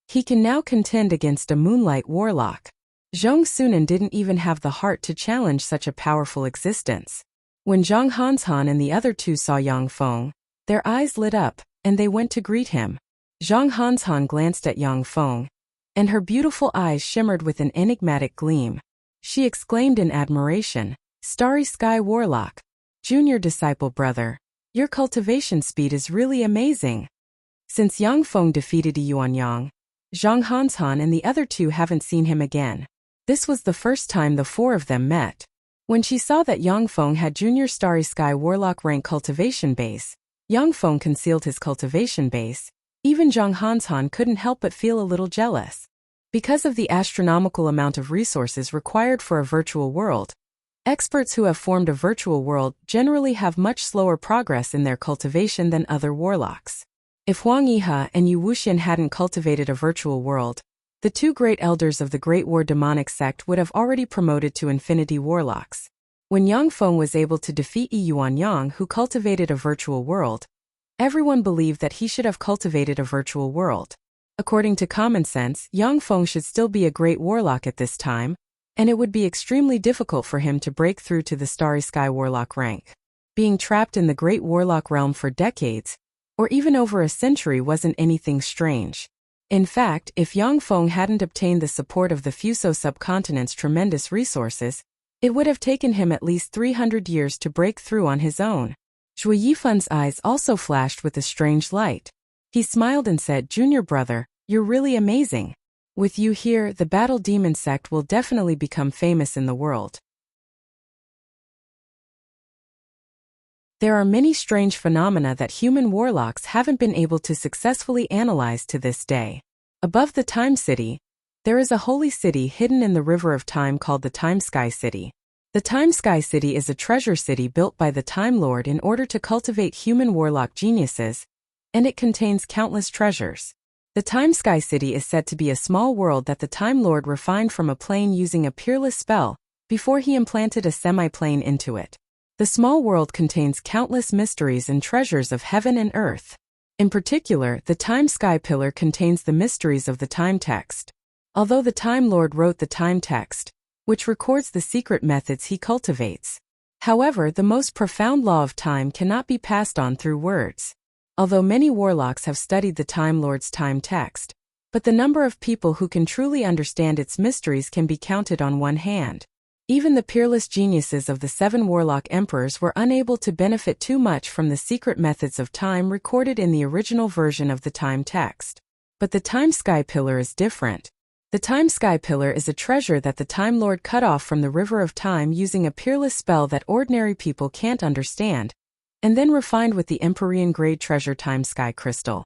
He can now contend against a moonlight warlock. Zhang Sunan didn't even have the heart to challenge such a powerful existence. When Zhang Hanshan and the other two saw Yang Feng, their eyes lit up, and they went to greet him. Zhang Hanshan glanced at Yang Feng, and her beautiful eyes shimmered with an enigmatic gleam. She exclaimed in admiration, "Starry Sky Warlock, junior disciple brother, your cultivation speed is really amazing." Since Yang Feng defeated Yuanyang, Zhang Hanshan and the other two haven't seen him again. This was the first time the four of them met. When she saw that Yang Feng had junior Starry Sky Warlock rank cultivation base, Yang Feng concealed his cultivation base. Even Zhang Hanshan couldn't help but feel a little jealous. Because of the astronomical amount of resources required for a virtual world, experts who have formed a virtual world generally have much slower progress in their cultivation than other warlocks. If Huang Yihe and Yu Wuxian hadn't cultivated a virtual world, the two great elders of the Great War demonic sect would have already promoted to infinity warlocks. When Yang Feng was able to defeat Yuanyang, who cultivated a virtual world, everyone believed that he should have cultivated a virtual world. According to common sense, Yang Feng should still be a great warlock at this time, and it would be extremely difficult for him to break through to the Starry Sky Warlock rank. Being trapped in the Great Warlock realm for decades, or even over a century, wasn't anything strange. In fact, if Yang Feng hadn't obtained the support of the Fuso subcontinent's tremendous resources, it would have taken him at least 300 years to break through on his own. Zhui Yifan's eyes also flashed with a strange light. He smiled and said, "Junior brother, you're really amazing. With you here, the Battle Demon sect will definitely become famous in the world." There are many strange phenomena that human warlocks haven't been able to successfully analyze to this day. Above the Time City, there is a holy city hidden in the river of time called the Time Sky City. The Time Sky City is a treasure city built by the Time Lord in order to cultivate human warlock geniuses, and it contains countless treasures. The Time Sky City is said to be a small world that the Time Lord refined from a plane using a peerless spell before he implanted a semi-plane into it. The small world contains countless mysteries and treasures of heaven and earth. In particular, the Time Sky Pillar contains the mysteries of the time text. Although the Time Lord wrote the time text, which records the secret methods he cultivates. However, the most profound law of time cannot be passed on through words. Although many warlocks have studied the Time Lord's time text, but the number of people who can truly understand its mysteries can be counted on one hand. Even the peerless geniuses of the 7 warlock emperors were unable to benefit too much from the secret methods of time recorded in the original version of the time text. But the Time Sky Pillar is different. The Time Sky Pillar is a treasure that the Time Lord cut off from the river of time using a peerless spell that ordinary people can't understand, and then refined with the Empyrean grade treasure Time Sky Crystal.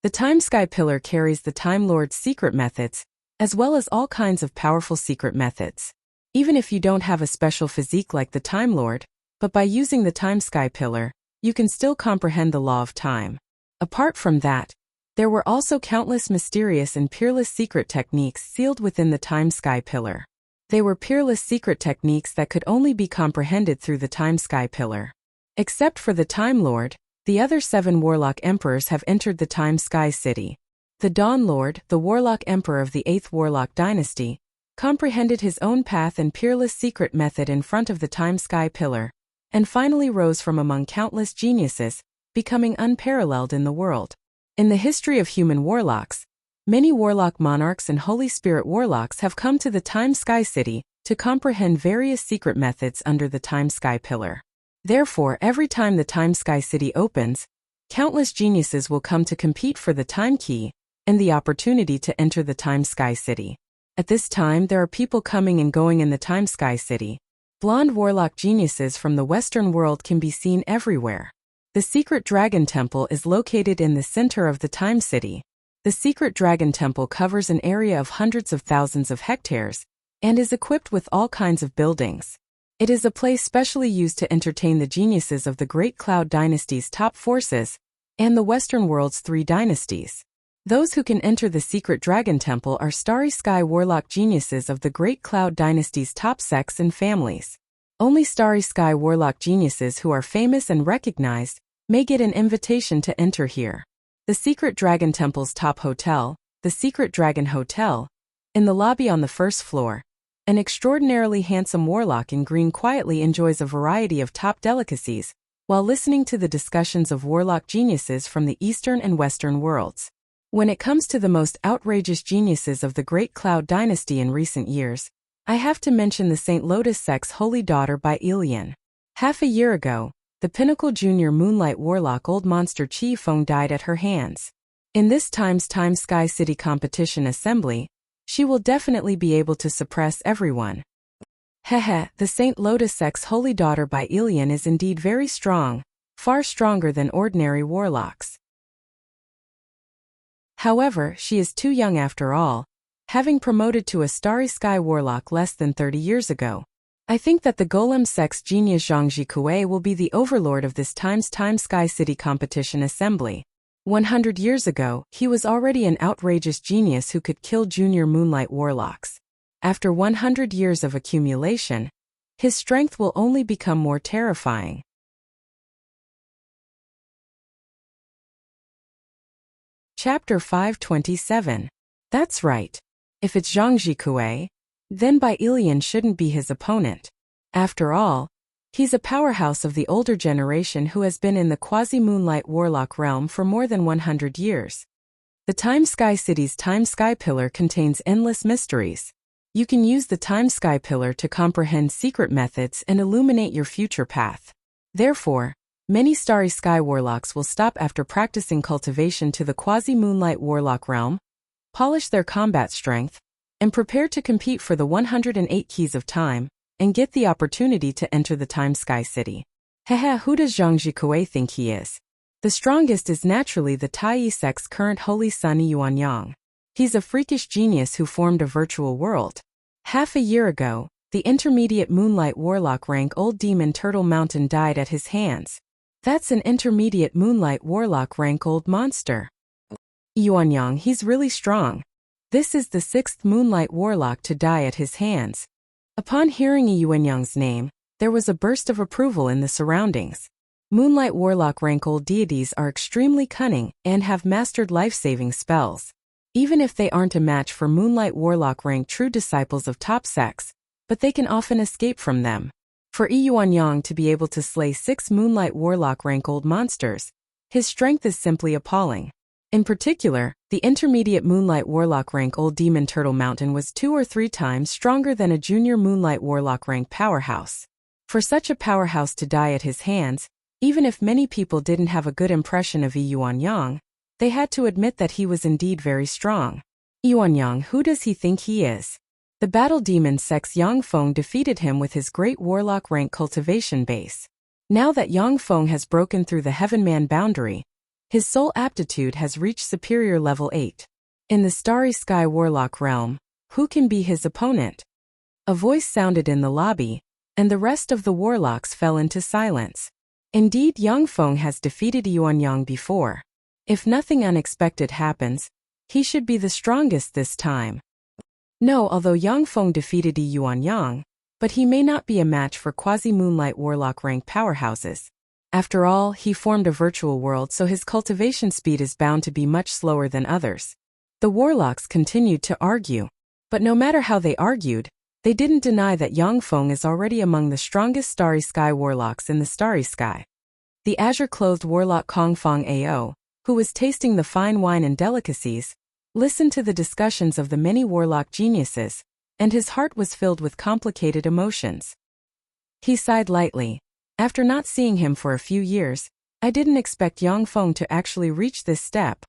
The Time Sky Pillar carries the Time Lord's secret methods, as well as all kinds of powerful secret methods. Even if you don't have a special physique like the Time Lord, but by using the Time Sky Pillar, you can still comprehend the law of time. Apart from that, there were also countless mysterious and peerless secret techniques sealed within the Time Sky Pillar. They were peerless secret techniques that could only be comprehended through the Time Sky Pillar. Except for the Time Lord, the other 7 warlock emperors have entered the Time Sky City. The Dawn Lord, the warlock emperor of the 8th warlock dynasty, comprehended his own path and peerless secret method in front of the Time Sky Pillar, and finally rose from among countless geniuses, becoming unparalleled in the world. In the history of human warlocks, many warlock monarchs and Holy Spirit warlocks have come to the Time Sky City to comprehend various secret methods under the Time Sky Pillar. Therefore, every time the Time Sky City opens, countless geniuses will come to compete for the Time Key and the opportunity to enter the Time Sky City. At this time, there are people coming and going in the Time Sky City. Blonde warlock geniuses from the Western world can be seen everywhere. The Secret Dragon Temple is located in the center of the Time City. The Secret Dragon Temple covers an area of hundreds of thousands of hectares and is equipped with all kinds of buildings. It is a place specially used to entertain the geniuses of the Great Cloud Dynasty's top forces and the Western world's 3 dynasties. Those who can enter the secret dragon temple are starry sky warlock geniuses of the Great Cloud Dynasty's top sects and families. Only starry sky warlock geniuses who are famous and recognized may get an invitation to enter here. The Secret Dragon Temple's top hotel, the Secret Dragon Hotel, in the lobby on the first floor, an extraordinarily handsome warlock in green quietly enjoys a variety of top delicacies while listening to the discussions of warlock geniuses from the Eastern and Western worlds. When it comes to the most outrageous geniuses of the Great Cloud Dynasty in recent years, I have to mention the St. Lotus Sect's holy daughter by Ilian. Half a year ago, the Pinnacle Junior Moonlight Warlock Old Monster Chi Feng died at her hands. In this time's Time Sky City competition assembly, she will definitely be able to suppress everyone. Hehe, the St. Lotus Sect's holy daughter by Ilian is indeed very strong, far stronger than ordinary warlocks. However, she is too young after all, having promoted to a starry sky warlock less than 30 years ago. I think that the Golem Sect's genius Zhangji Kuei will be the overlord of this time's Time Sky City competition assembly. 100 years ago, he was already an outrageous genius who could kill junior moonlight warlocks. After 100 years of accumulation, his strength will only become more terrifying. Chapter 527. That's right. If it's Zhangji Kuei, then Bai Ilian shouldn't be his opponent. After all, he's a powerhouse of the older generation who has been in the quasi-moonlight warlock realm for more than 100 years. The Time Sky City's Time Sky Pillar contains endless mysteries. You can use the Time Sky Pillar to comprehend secret methods and illuminate your future path. Therefore, many starry sky warlocks will stop after practicing cultivation to the quasi-moonlight warlock realm, polish their combat strength, and prepare to compete for the 108 Keys of Time, and get the opportunity to enter the Time Sky City. Hehe, who does Zhangji Kuei think he is? The strongest is naturally the Taiyi Sect's current holy son Yuanyang. He's a freakish genius who formed a virtual world. Half a year ago, the intermediate moonlight warlock rank Old Demon Turtle Mountain died at his hands. That's an intermediate moonlight warlock rank old monster. Yuanyang, he's really strong. This is the 6th moonlight warlock to die at his hands. Upon hearing Yuanyang's name, there was a burst of approval in the surroundings. Moonlight warlock rank old deities are extremely cunning and have mastered life-saving spells. Even if they aren't a match for moonlight warlock rank true disciples of top sects, but they can often escape from them. For Yuanyang to be able to slay 6 moonlight warlock rank old monsters, his strength is simply appalling. In particular, the intermediate moonlight warlock rank Old Demon Turtle Mountain was 2 or 3 times stronger than a junior moonlight warlock rank powerhouse. For such a powerhouse to die at his hands, even if many people didn't have a good impression of Yuanyang, they had to admit that he was indeed very strong. Yuanyang, who does he think he is? The Battle Demon Sect's Yang Feng defeated him with his great warlock rank cultivation base. Now that Yang Feng has broken through the Heavenman boundary, his soul aptitude has reached superior level 8. In the starry sky warlock realm, who can be his opponent? A voice sounded in the lobby, and the rest of the warlocks fell into silence. Indeed, Yang Feng has defeated Yuanyang before. If nothing unexpected happens, he should be the strongest this time. No, although Yang Feng defeated Yuanyang, but he may not be a match for quasi-moonlight warlock rank powerhouses. After all, he formed a virtual world, so his cultivation speed is bound to be much slower than others. The warlocks continued to argue, but no matter how they argued, they didn't deny that Yang Feng is already among the strongest starry sky warlocks in the starry sky. The azure-clothed warlock Kong Fong Ao, who was tasting the fine wine and delicacies, listened to the discussions of the many warlock geniuses, and his heart was filled with complicated emotions. He sighed lightly. After not seeing him for a few years, I didn't expect Yang Feng to actually reach this step.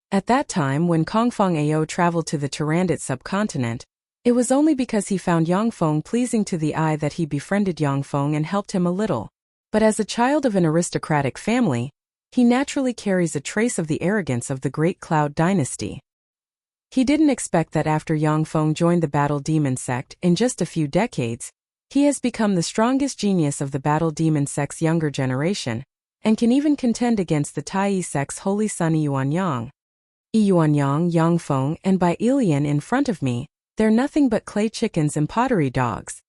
At that time when Kong Fong Ao traveled to the Tyrannid subcontinent, it was only because he found Yang Feng pleasing to the eye that he befriended Yang Feng and helped him a little. But as a child of an aristocratic family, he naturally carries a trace of the arrogance of the Great Cloud Dynasty. He didn't expect that after Yang Feng joined the Battle Demon Sect in just a few decades, he has become the strongest genius of the Battle Demon Sect's younger generation, and can even contend against the Taiyi Sect's holy son Yuanyang. Yuanyang, Yangfeng, and Bai Ilian in front of me, they're nothing but clay chickens and pottery dogs.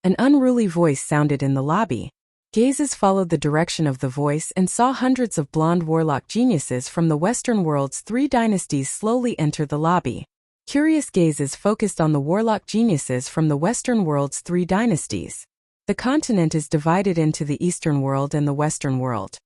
An unruly voice sounded in the lobby. Gazes followed the direction of the voice and saw hundreds of blonde warlock geniuses from the Western world's 3 dynasties slowly enter the lobby. Curious gazes focused on the warlock geniuses from the Western world's 3 dynasties. The continent is divided into the Eastern world and the Western world.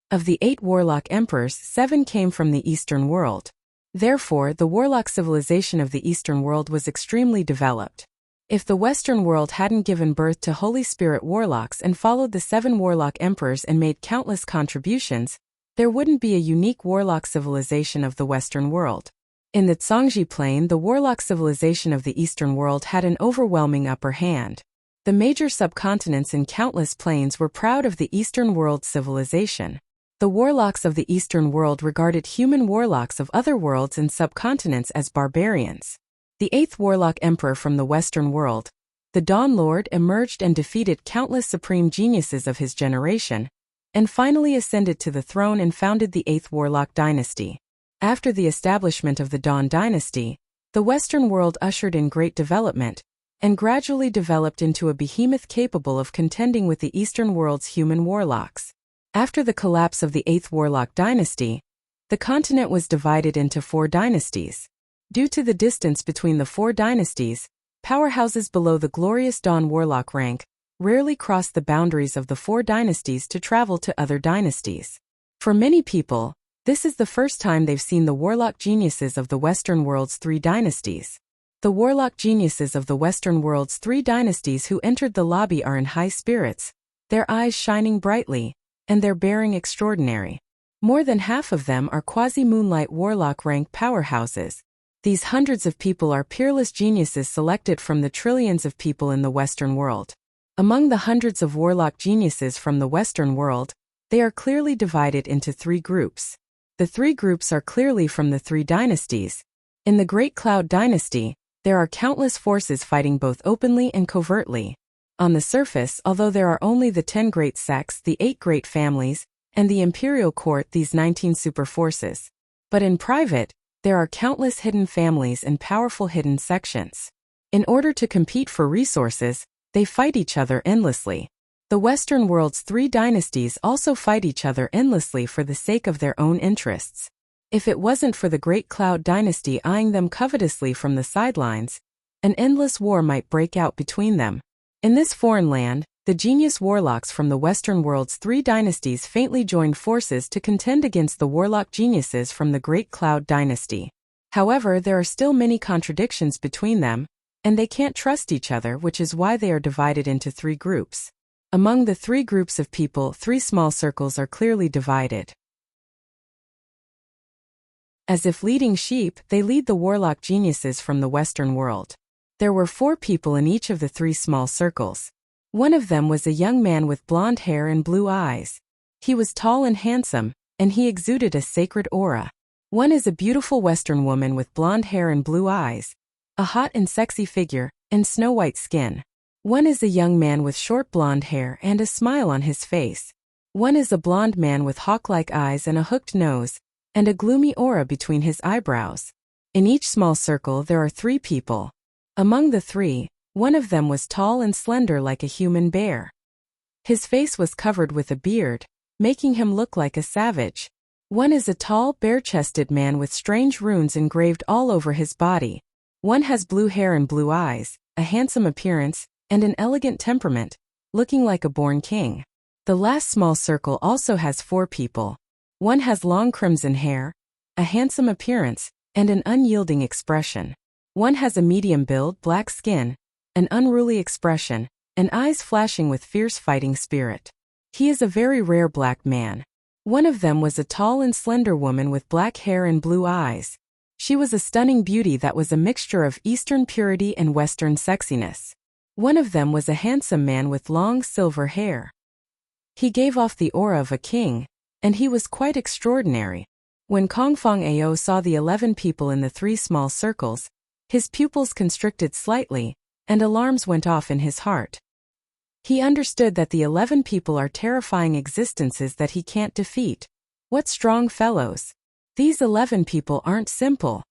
Of the 8 warlock emperors, 7 came from the Eastern world. Therefore, the warlock civilization of the Eastern world was extremely developed. If the Western world hadn't given birth to Holy Spirit warlocks and followed the 7 warlock emperors and made countless contributions, there wouldn't be a unique warlock civilization of the Western world. In the Zhangji Plain, the warlock civilization of the Eastern world had an overwhelming upper hand. The major subcontinents in countless plains were proud of the Eastern world civilization. The warlocks of the Eastern world regarded human warlocks of other worlds and subcontinents as barbarians. The 8th warlock emperor from the Western world, the Dawn Lord, emerged and defeated countless supreme geniuses of his generation, and finally ascended to the throne and founded the 8th warlock dynasty. After the establishment of the Dawn dynasty, the Western world ushered in great development, and gradually developed into a behemoth capable of contending with the Eastern world's human warlocks. After the collapse of the 8th warlock dynasty, the continent was divided into 4 dynasties. Due to the distance between the 4 dynasties, powerhouses below the glorious Dawn warlock rank rarely crossed the boundaries of the 4 dynasties to travel to other dynasties. For many people, this is the first time they've seen the warlock geniuses of the Western world's 3 dynasties. The warlock geniuses of the Western world's 3 dynasties who entered the lobby are in high spirits, their eyes shining brightly, and their bearing extraordinary. More than half of them are quasi-moonlight warlock rank powerhouses. These hundreds of people are peerless geniuses selected from the trillions of people in the Western world. Among the hundreds of warlock geniuses from the Western world, they are clearly divided into 3 groups. The 3 groups are clearly from the 3 dynasties. In the Great Cloud Dynasty, there are countless forces fighting both openly and covertly. On the surface, although there are only the 10 great sects, the 8 great families, and the imperial court, these 19 super forces. But in private, there are countless hidden families and powerful hidden sections. In order to compete for resources, they fight each other endlessly. The Western world's 3 dynasties also fight each other endlessly for the sake of their own interests. If it wasn't for the Great Cloud Dynasty eyeing them covetously from the sidelines, an endless war might break out between them. In this foreign land, the genius warlocks from the Western world's 3 dynasties faintly joined forces to contend against the warlock geniuses from the Great Cloud Dynasty. However, there are still many contradictions between them, and they can't trust each other, which is why they are divided into 3 groups. Among the 3 groups of people, 3 small circles are clearly divided. As if leading sheep, they lead the warlock geniuses from the Western world. There were 4 people in each of the 3 small circles. One of them was a young man with blonde hair and blue eyes. He was tall and handsome, and he exuded a sacred aura. One is a beautiful Western woman with blonde hair and blue eyes, a hot and sexy figure, and snow-white skin. One is a young man with short blonde hair and a smile on his face. One is a blonde man with hawk-like eyes and a hooked nose, and a gloomy aura between his eyebrows. In each small circle there are 3 people. Among the 3, one of them was tall and slender like a human bear. His face was covered with a beard, making him look like a savage. One is a tall, bare-chested man with strange runes engraved all over his body. One has blue hair and blue eyes, a handsome appearance, and an elegant temperament, looking like a born king. The last small circle also has 4 people. One has long crimson hair, a handsome appearance, and an unyielding expression. One has a medium build, black skin, an unruly expression, and eyes flashing with fierce fighting spirit. He is a very rare black man. One of them was a tall and slender woman with black hair and blue eyes. She was a stunning beauty that was a mixture of Eastern purity and Western sexiness. One of them was a handsome man with long silver hair. He gave off the aura of a king, and he was quite extraordinary. When Kongfang Ao saw the 11 people in the 3 small circles, his pupils constricted slightly, and alarms went off in his heart. He understood that the 11 people are terrifying existences that he can't defeat. What strong fellows! These 11 people aren't simple.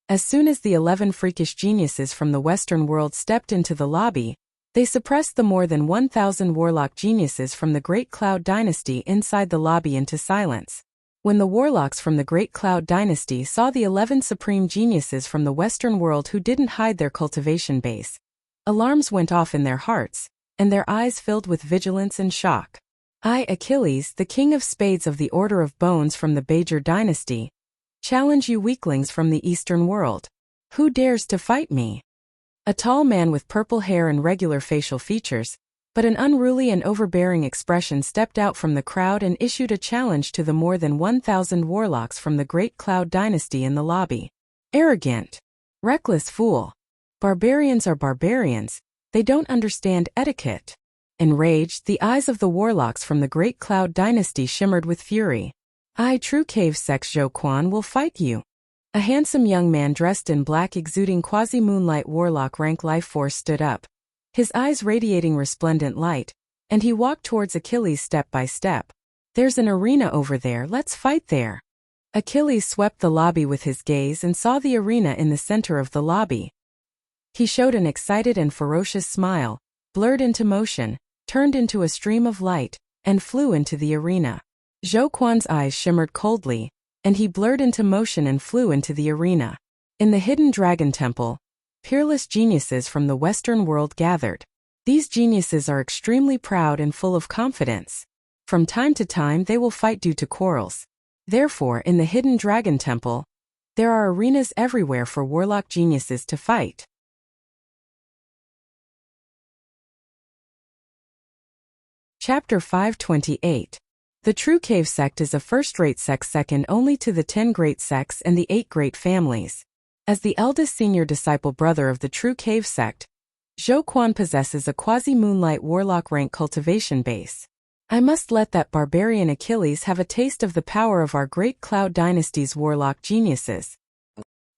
As soon as the 11 freakish geniuses from the Western world stepped into the lobby, they suppressed the more than 1,000 warlock geniuses from the Great Cloud Dynasty inside the lobby into silence. When the warlocks from the Great Cloud Dynasty saw the 11 supreme geniuses from the Western world who didn't hide their cultivation base, alarms went off in their hearts, and their eyes filled with vigilance and shock. I, Achilles, the king of spades of the Order of Bones from the Bajor Dynasty, challenge you weaklings from the Eastern world. Who dares to fight me? A tall man with purple hair and regular facial features, but an unruly and overbearing expression stepped out from the crowd and issued a challenge to the more than 1,000 warlocks from the Great Cloud Dynasty in the lobby. Arrogant, reckless fool. Barbarians are barbarians, they don't understand etiquette. Enraged, the eyes of the warlocks from the Great Cloud Dynasty shimmered with fury. I, true cave sex Zhou Quan, will fight you. A handsome young man dressed in black exuding quasi-moonlight warlock rank life force stood up, his eyes radiating resplendent light, and he walked towards Achilles step by step. There's an arena over there, let's fight there. Achilles swept the lobby with his gaze and saw the arena in the center of the lobby. He showed an excited and ferocious smile, blurred into motion, turned into a stream of light, and flew into the arena. Zhou Quan's eyes shimmered coldly, and he blurred into motion and flew into the arena. In the hidden dragon temple, peerless geniuses from the Western world gathered. These geniuses are extremely proud and full of confidence. From time to time they will fight due to quarrels. Therefore, in the hidden dragon temple, there are arenas everywhere for warlock geniuses to fight. Chapter 528. The true cave sect is a first-rate sect second only to the 10 great sects and the 8 great families. As the eldest senior disciple brother of the true cave sect, Zhou Quan possesses a quasi-moonlight warlock rank cultivation base. I must let that barbarian Achilles have a taste of the power of our Great Cloud Dynasty's warlock geniuses.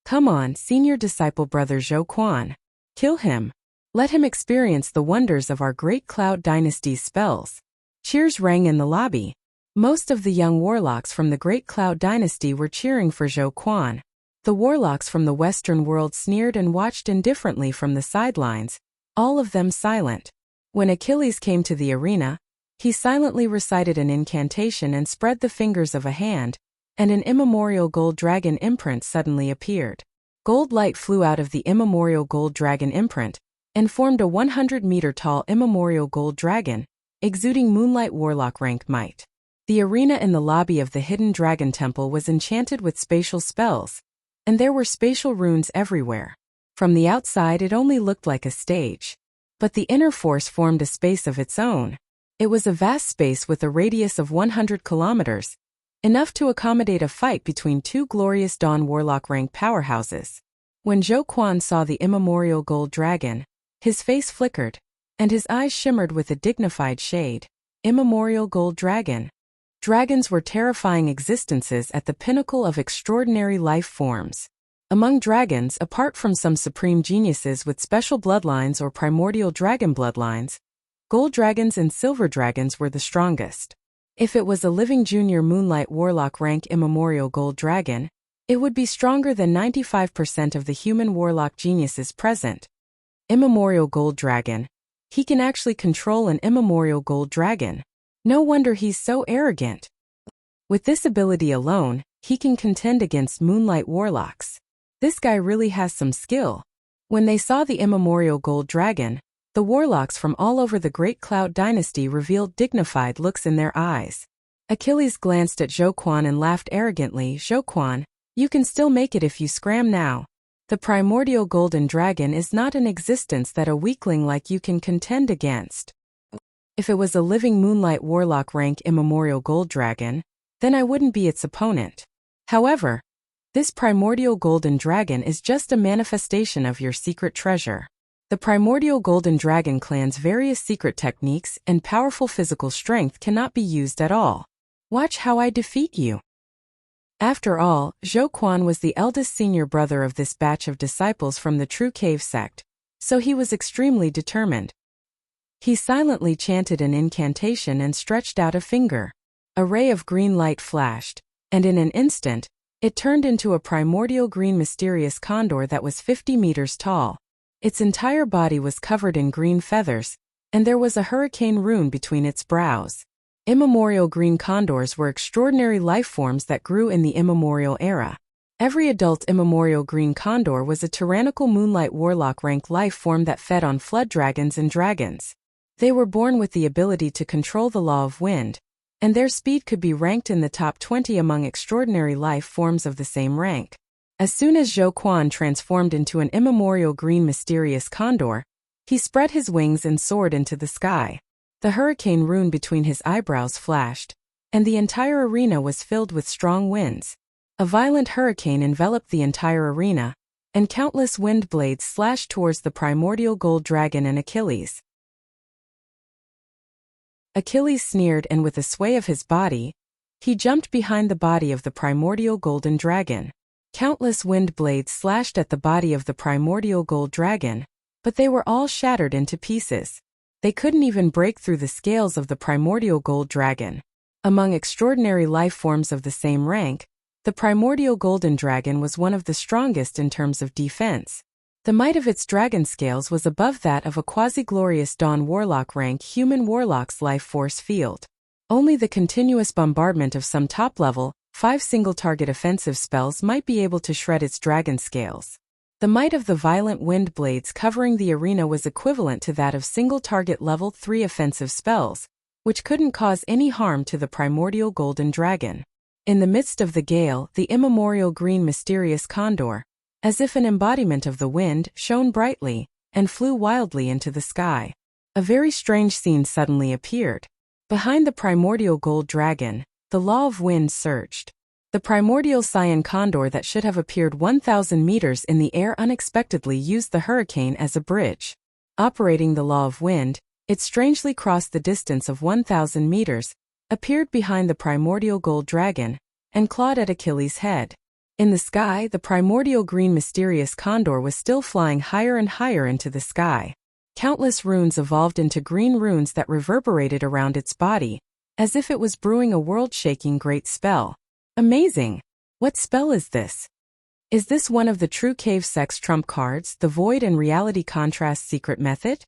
Come on, senior disciple brother Zhou Quan. Kill him. Let him experience the wonders of our Great Cloud Dynasty's spells. Cheers rang in the lobby. Most of the young warlocks from the Great Cloud Dynasty were cheering for Zhou Quan. The warlocks from the Western world sneered and watched indifferently from the sidelines, all of them silent. When Achilles came to the arena, he silently recited an incantation and spread the fingers of a hand, and an immemorial gold dragon imprint suddenly appeared. Gold light flew out of the immemorial gold dragon imprint, and formed a 100-meter-tall immemorial gold dragon, exuding moonlight warlock rank might. The arena in the lobby of the hidden dragon temple was enchanted with spatial spells, and there were spatial runes everywhere. From the outside it only looked like a stage. But the inner force formed a space of its own. It was a vast space with a radius of 100 kilometers, enough to accommodate a fight between 2 glorious Dawn warlock rank powerhouses. When Zhou Quan saw the immemorial gold dragon, his face flickered, and his eyes shimmered with a dignified shade. Immemorial gold dragon. Dragons were terrifying existences at the pinnacle of extraordinary life forms. Among dragons, apart from some supreme geniuses with special bloodlines or primordial dragon bloodlines, gold dragons and silver dragons were the strongest. If it was a living junior moonlight warlock rank immemorial gold dragon, it would be stronger than 95% of the human warlock geniuses present. Immemorial gold dragon. He can actually control an immemorial gold dragon. No wonder he's so arrogant. With this ability alone, he can contend against moonlight warlocks. This guy really has some skill. When they saw the immemorial gold dragon, the warlocks from all over the Great Cloud Dynasty revealed dignified looks in their eyes. Achilles glanced at Zhou Quan and laughed arrogantly. Zhou Quan, you can still make it if you scram now. The primordial golden dragon is not an existence that a weakling like you can contend against. If it was a living moonlight warlock rank immemorial gold dragon, then I wouldn't be its opponent. However, this primordial golden dragon is just a manifestation of your secret treasure. The primordial golden dragon clan's various secret techniques and powerful physical strength cannot be used at all. Watch how I defeat you. After all, Zhou Quan was the eldest senior brother of this batch of disciples from the true cave sect, so he was extremely determined. He silently chanted an incantation and stretched out a finger. A ray of green light flashed, and in an instant, it turned into a primordial green mysterious condor that was 50 meters tall. Its entire body was covered in green feathers, and there was a hurricane rune between its brows. Immemorial green condors were extraordinary life forms that grew in the immemorial era. Every adult immemorial green condor was a tyrannical moonlight warlock rank life form that fed on flood dragons and dragons. They were born with the ability to control the law of wind, and their speed could be ranked in the top 20 among extraordinary life forms of the same rank. As soon as Zhou Quan transformed into an immemorial green mysterious condor, he spread his wings and soared into the sky. The hurricane rune between his eyebrows flashed, and the entire arena was filled with strong winds. A violent hurricane enveloped the entire arena, and countless wind blades slashed towards the primordial gold dragon and Achilles. Achilles sneered, and with a sway of his body, he jumped behind the body of the primordial golden dragon. Countless wind blades slashed at the body of the primordial gold dragon, but they were all shattered into pieces. They couldn't even break through the scales of the primordial gold dragon. Among extraordinary life forms of the same rank, the primordial golden dragon was one of the strongest in terms of defense. The might of its dragon scales was above that of a quasi-glorious dawn warlock rank human warlock's life force field. Only the continuous bombardment of some top-level, 5 single-target offensive spells might be able to shred its dragon scales. The might of the violent wind blades covering the arena was equivalent to that of single-target level 3 offensive spells, which couldn't cause any harm to the primordial golden dragon. In the midst of the gale, the immemorial green mysterious condor, as if an embodiment of the wind, shone brightly, and flew wildly into the sky. A very strange scene suddenly appeared. Behind the primordial gold dragon, the law of wind surged. The primordial cyan condor that should have appeared 1,000 meters in the air unexpectedly used the hurricane as a bridge. Operating the law of wind, it strangely crossed the distance of 1,000 meters, appeared behind the primordial gold dragon, and clawed at Achilles' head. In the sky, the primordial green mysterious condor was still flying higher and higher into the sky. Countless runes evolved into green runes that reverberated around its body, as if it was brewing a world-shaking great spell. Amazing! What spell is this? Is this one of the true cave sect's trump cards, the void and reality contrast secret method?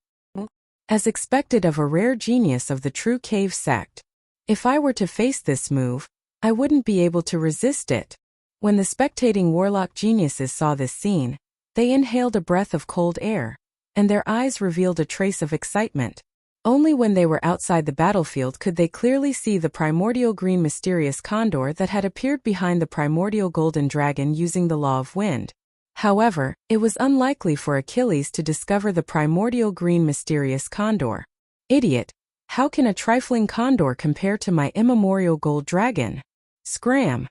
As expected of a rare genius of the true cave sect, if I were to face this move, I wouldn't be able to resist it. When the spectating warlock geniuses saw this scene, they inhaled a breath of cold air, and their eyes revealed a trace of excitement. Only when they were outside the battlefield could they clearly see the primordial green mysterious condor that had appeared behind the primordial golden dragon using the law of wind. However, it was unlikely for Achilles to discover the primordial green mysterious condor. Idiot! How can a trifling condor compare to my immemorial gold dragon? Scram!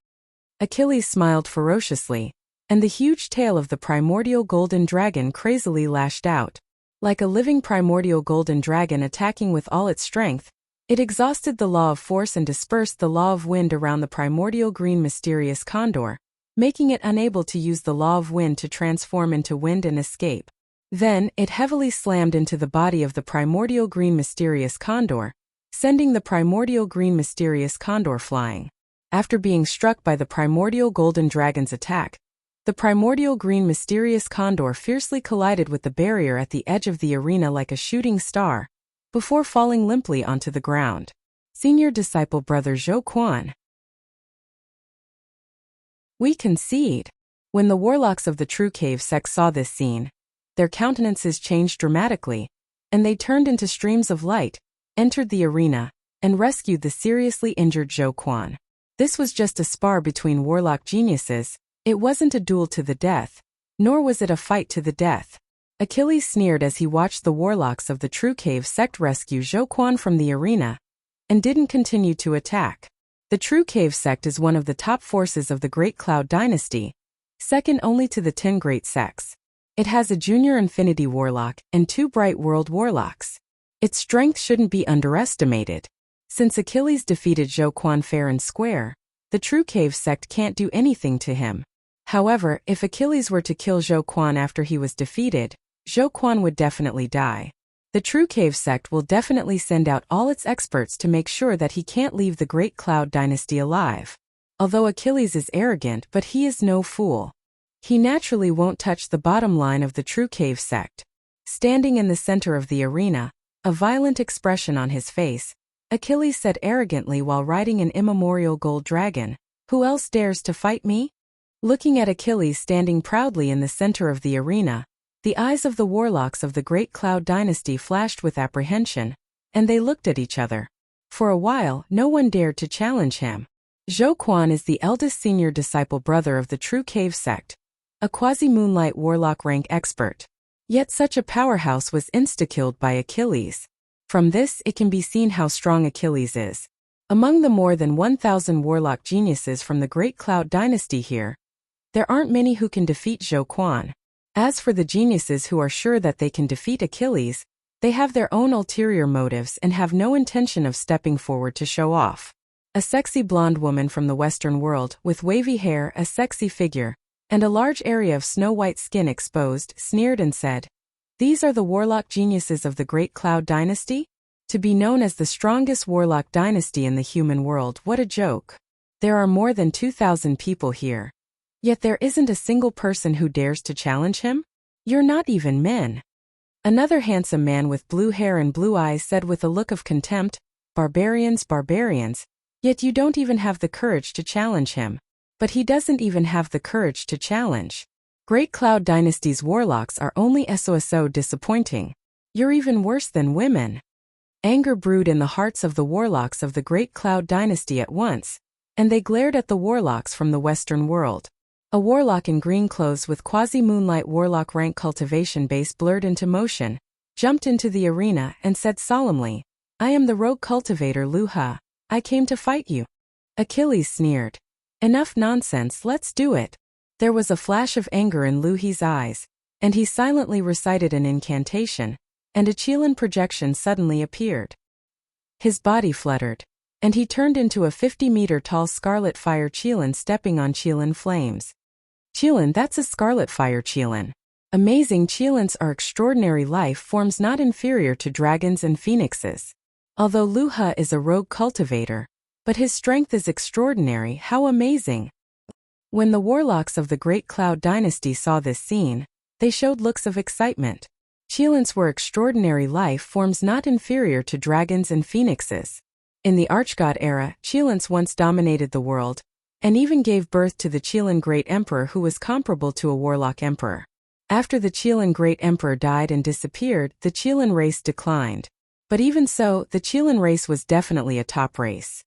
Achilles smiled ferociously, and the huge tail of the primordial golden dragon crazily lashed out. Like a living primordial golden dragon attacking with all its strength, it exhausted the law of force and dispersed the law of wind around the primordial green mysterious condor, making it unable to use the law of wind to transform into wind and escape. Then, it heavily slammed into the body of the primordial green mysterious condor, sending the primordial green mysterious condor flying. After being struck by the primordial golden dragon's attack, the primordial green mysterious condor fiercely collided with the barrier at the edge of the arena like a shooting star, before falling limply onto the ground. Senior disciple brother Zhou Quan. We concede. When the warlocks of the true cave sect saw this scene, their countenances changed dramatically, and they turned into streams of light, entered the arena, and rescued the seriously injured Zhou Quan. This was just a spar between warlock geniuses. It wasn't a duel to the death, nor was it a fight to the death. Achilles sneered as he watched the warlocks of the true cave sect rescue Zhou Quan from the arena, and didn't continue to attack. The true cave sect is one of the top forces of the Great Cloud Dynasty, second only to the 10 great sects. It has a junior infinity warlock and 2 bright world warlocks. Its strength shouldn't be underestimated. Since Achilles defeated Zhou Quan fair and square, the true cave sect can't do anything to him. However, if Achilles were to kill Zhou Quan after he was defeated, Zhou Quan would definitely die. The True Cave sect will definitely send out all its experts to make sure that he can't leave the Great Cloud dynasty alive. Although Achilles is arrogant, but he is no fool. He naturally won't touch the bottom line of the True Cave sect. Standing in the center of the arena, a violent expression on his face, Achilles said arrogantly while riding an immemorial gold dragon, "Who else dares to fight me?" Looking at Achilles standing proudly in the center of the arena, the eyes of the warlocks of the Great Cloud dynasty flashed with apprehension, and they looked at each other. For a while, no one dared to challenge him. Zhou Quan is the eldest senior disciple brother of the True Cave sect, a quasi-moonlight warlock rank expert. Yet such a powerhouse was insta-killed by Achilles. From this, it can be seen how strong Achilles is. Among the more than 1,000 warlock geniuses from the Great Cloud dynasty here, there aren't many who can defeat Zhou Quan. As for the geniuses who are sure that they can defeat Achilles, they have their own ulterior motives and have no intention of stepping forward to show off. A sexy blonde woman from the Western world, with wavy hair, a sexy figure, and a large area of snow-white skin exposed, sneered and said, "These are the warlock geniuses of the Great Cloud dynasty? To be known as the strongest warlock dynasty in the human world, what a joke. There are more than 2,000 people here. Yet there isn't a single person who dares to challenge him? You're not even men." Another handsome man with blue hair and blue eyes said with a look of contempt, "Barbarians, barbarians, yet you don't even have the courage to challenge him." But he doesn't even have the courage to challenge. Great Cloud Dynasty's warlocks are only so disappointing. You're even worse than women. Anger brewed in the hearts of the warlocks of the Great Cloud Dynasty at once, and they glared at the warlocks from the Western world. A warlock in green clothes with quasi-moonlight warlock rank cultivation base blurred into motion, jumped into the arena and said solemnly, "I am the rogue cultivator Lu He. I came to fight you." Achilles sneered. "Enough nonsense, let's do it." There was a flash of anger in Lu He's eyes, and he silently recited an incantation, and a Qilin projection suddenly appeared. His body fluttered, and he turned into a 50-meter-tall scarlet fire Qilin stepping on Qilin flames. Qilin, that's a scarlet fire Qilin. Amazing, Qilins are extraordinary life forms not inferior to dragons and phoenixes. Although Lu He is a rogue cultivator, but his strength is extraordinary, how amazing. When the warlocks of the Great Cloud dynasty saw this scene, they showed looks of excitement. Qilins were extraordinary life forms not inferior to dragons and phoenixes. In the Archgod era, Qilins once dominated the world, and even gave birth to the Qilin Great Emperor who was comparable to a warlock emperor. After the Qilin Great Emperor died and disappeared, the Qilin race declined. But even so, the Qilin race was definitely a top race.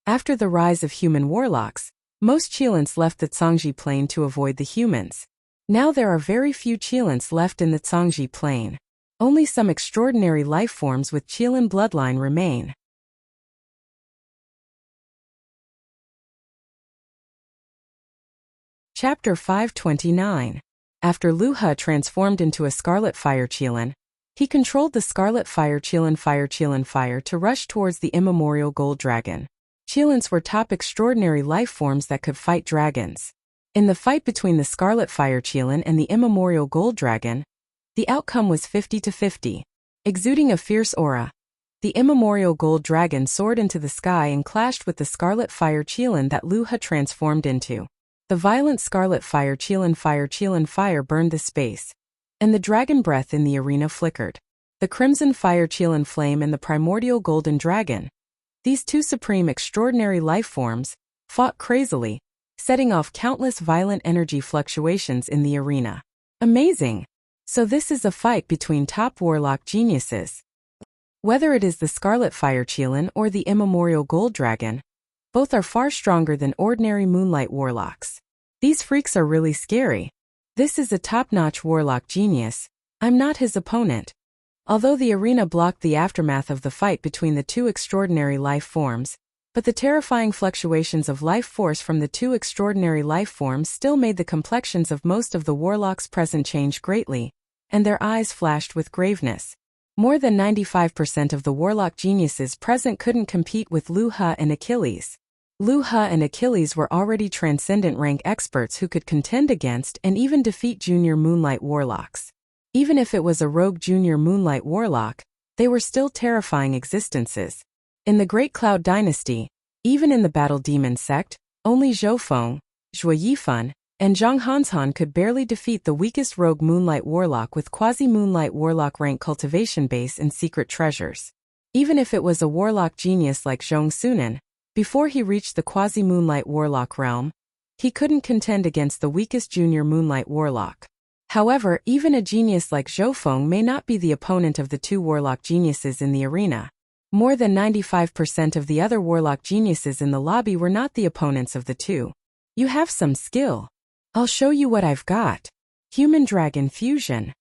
After the rise of human warlocks, most Qilins left the Zhangji Plain to avoid the humans. Now there are very few Qilins left in the Zhangji Plain. Only some extraordinary life forms with Qilin bloodline remain. Chapter 529. After Lu He transformed into a scarlet fire Qilin, he controlled the scarlet fire Qilin fire to rush towards the immemorial gold dragon. Qilins were top extraordinary life forms that could fight dragons. In the fight between the scarlet fire Qilin and the immemorial gold dragon, the outcome was 50-50. Exuding a fierce aura, the immemorial gold dragon soared into the sky and clashed with the scarlet fire Qilin that Lu He transformed into. The violent scarlet fire Qilin burned the space, and the dragon breath in the arena flickered. The crimson fire Qilin flame and the primordial golden dragon, these two supreme extraordinary life forms, fought crazily, setting off countless violent energy fluctuations in the arena. Amazing! So this is a fight between top warlock geniuses. Whether it is the scarlet fire Qilin or the immemorial gold dragon, both are far stronger than ordinary moonlight warlocks. These freaks are really scary. This is a top-notch warlock genius. I'm not his opponent. Although the arena blocked the aftermath of the fight between the two extraordinary life forms, but the terrifying fluctuations of life force from the two extraordinary life forms still made the complexions of most of the warlocks present change greatly, and their eyes flashed with graveness. More than 95% of the warlock geniuses present couldn't compete with Lu He and Achilles. Lu He and Achilles were already transcendent rank experts who could contend against and even defeat junior moonlight warlocks. Even if it was a rogue junior moonlight warlock, they were still terrifying existences. In the Great Cloud Dynasty, even in the Battle Demon sect, only Zhou Feng, Zhuo Yifan, and Zhang Hanshan could barely defeat the weakest rogue moonlight warlock with quasi-moonlight warlock rank cultivation base and secret treasures. Even if it was a warlock genius like Zhong Sunan, before he reached the quasi-moonlight warlock realm, he couldn't contend against the weakest junior moonlight warlock. However, even a genius like Zhou Feng may not be the opponent of the two warlock geniuses in the arena. More than 95% of the other warlock geniuses in the lobby were not the opponents of the two. You have some skill. I'll show you what I've got. Human-dragon fusion.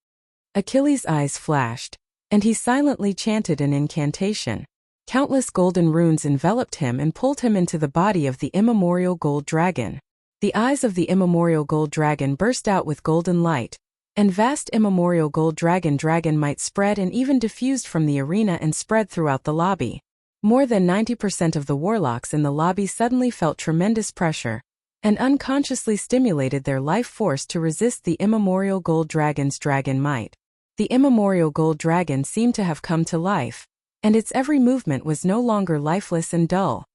Achilles' eyes flashed, and he silently chanted an incantation. Countless golden runes enveloped him and pulled him into the body of the immemorial gold dragon. The eyes of the immemorial gold dragon burst out with golden light, and vast immemorial gold dragon might spread and even diffused from the arena and spread throughout the lobby. More than 90% of the warlocks in the lobby suddenly felt tremendous pressure, and unconsciously stimulated their life force to resist the immemorial gold dragon's dragon might. The immemorial gold dragon seemed to have come to life, and its every movement was no longer lifeless and dull.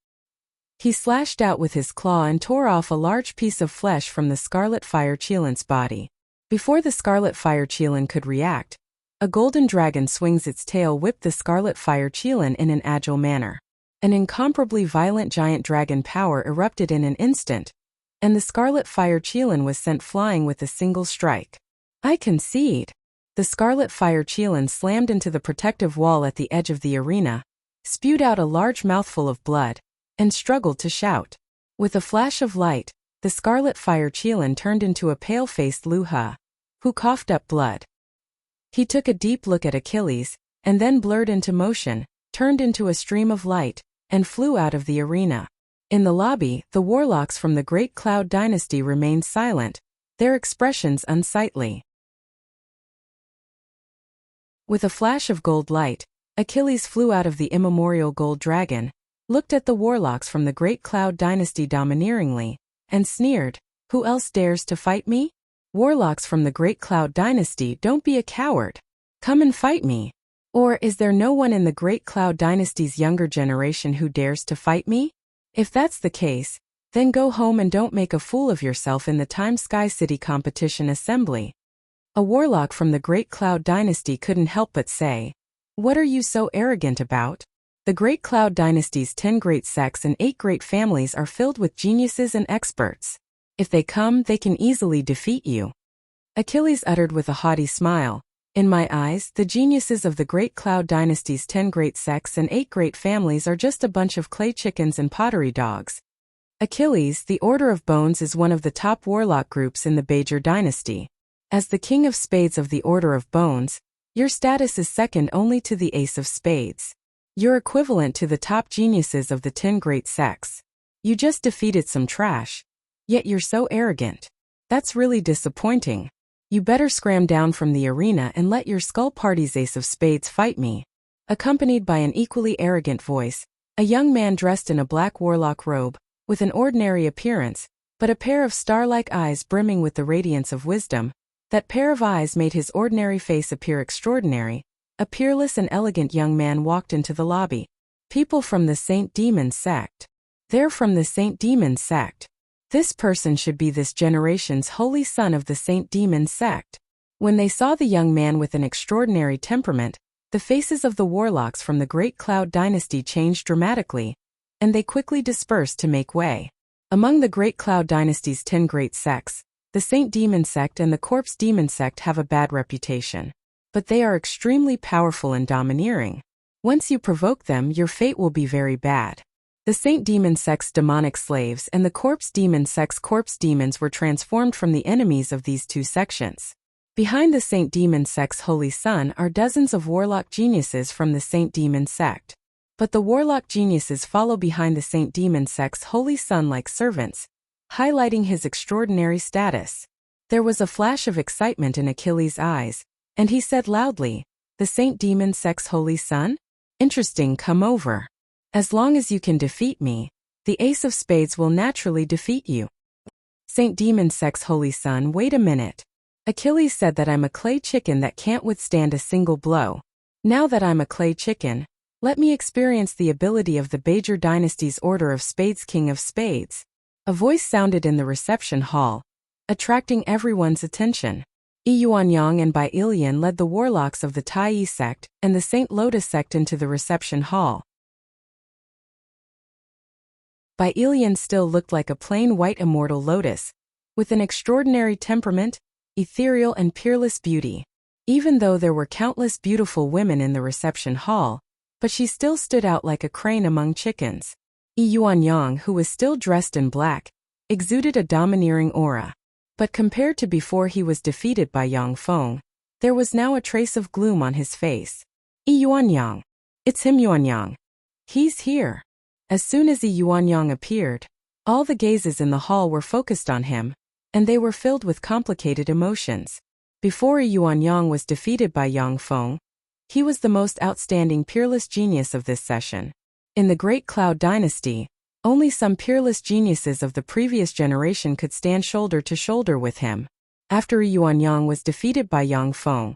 He slashed out with his claw and tore off a large piece of flesh from the Scarlet Fire Cheelan's body. Before the Scarlet Fire Cheelan could react, a golden dragon swings its tail whipped the Scarlet Fire Cheelan in an agile manner. An incomparably violent giant dragon power erupted in an instant, and the Scarlet Fire Cheelan was sent flying with a single strike. I concede. The Scarlet Fire Cheelan slammed into the protective wall at the edge of the arena, spewed out a large mouthful of blood, and struggled to shout. With a flash of light, the Scarlet Fire Cheelan turned into a pale-faced Lu He, who coughed up blood. He took a deep look at Achilles, and then blurred into motion, turned into a stream of light, and flew out of the arena. In the lobby, the warlocks from the Great Cloud Dynasty remained silent, their expressions unsightly. With a flash of gold light, Achilles flew out of the immemorial gold dragon, looked at the warlocks from the Great Cloud Dynasty domineeringly, and sneered, "Who else dares to fight me? Warlocks from the Great Cloud Dynasty, don't be a coward. Come and fight me. Or is there no one in the Great Cloud Dynasty's younger generation who dares to fight me? If that's the case, then go home and don't make a fool of yourself in the Time Sky City competition assembly." A warlock from the Great Cloud Dynasty couldn't help but say, "What are you so arrogant about? The Great Cloud Dynasty's 10 great sects and 8 great families are filled with geniuses and experts. If they come, they can easily defeat you." Achilles uttered with a haughty smile, "In my eyes, the geniuses of the Great Cloud Dynasty's 10 great sects and 8 great families are just a bunch of clay chickens and pottery dogs." Achilles, the Order of Bones is one of the top warlock groups in the Bajor Dynasty. As the King of Spades of the Order of Bones, your status is second only to the Ace of Spades. You're equivalent to the top geniuses of the 10 great sects. You just defeated some trash. Yet you're so arrogant. That's really disappointing. You better scram down from the arena and let your Skull Party's Ace of Spades fight me. Accompanied by an equally arrogant voice, a young man dressed in a black warlock robe, with an ordinary appearance, but a pair of star-like eyes brimming with the radiance of wisdom. That pair of eyes made his ordinary face appear extraordinary. A peerless and elegant young man walked into the lobby. "People from the Saint Demon sect. They're from the Saint Demon sect. This person should be this generation's holy son of the Saint Demon sect." When they saw the young man with an extraordinary temperament, the faces of the warlocks from the Great Cloud Dynasty changed dramatically, and they quickly dispersed to make way. Among the Great Cloud Dynasty's 10 great sects, the Saint Demon sect and the Corpse Demon sect have a bad reputation. But they are extremely powerful and domineering. Once you provoke them, your fate will be very bad. The Saint Demon sect's demonic slaves and the Corpse Demon sect's corpse demons were transformed from the enemies of these two sections. Behind the Saint Demon sect's holy son are dozens of warlock geniuses from the Saint Demon sect. But the warlock geniuses follow behind the Saint Demon sect's holy son like servants, highlighting his extraordinary status. There was a flash of excitement in Achilles' eyes, and he said loudly, "The Saint Demon sect's holy son? Interesting, come over. As long as you can defeat me, the Ace of Spades will naturally defeat you." "Saint Demon sect's holy son, wait a minute." Achilles said that I'm a clay chicken that can't withstand a single blow. Now that I'm a clay chicken, let me experience the ability of the Bajor dynasty's Order of Spades King of Spades. A voice sounded in the reception hall, attracting everyone's attention. Yuanyang and Bai Ilian led the warlocks of the Tai sect and the Saint Lotus sect into the reception hall. Bai Ilian still looked like a plain white immortal lotus, with an extraordinary temperament, ethereal and peerless beauty. Even though there were countless beautiful women in the reception hall, but she still stood out like a crane among chickens. Yuanyang, who was still dressed in black, exuded a domineering aura. But compared to before he was defeated by Yang Feng, there was now a trace of gloom on his face. Yuanyang. It's him, Yuanyang. He's here. As soon as Yuanyang appeared, all the gazes in the hall were focused on him, and they were filled with complicated emotions. Before Yuanyang was defeated by Yang Feng, he was the most outstanding peerless genius of this session. In the Great Cloud Dynasty, only some peerless geniuses of the previous generation could stand shoulder to shoulder with him. After Yuanyang was defeated by Yang Feng,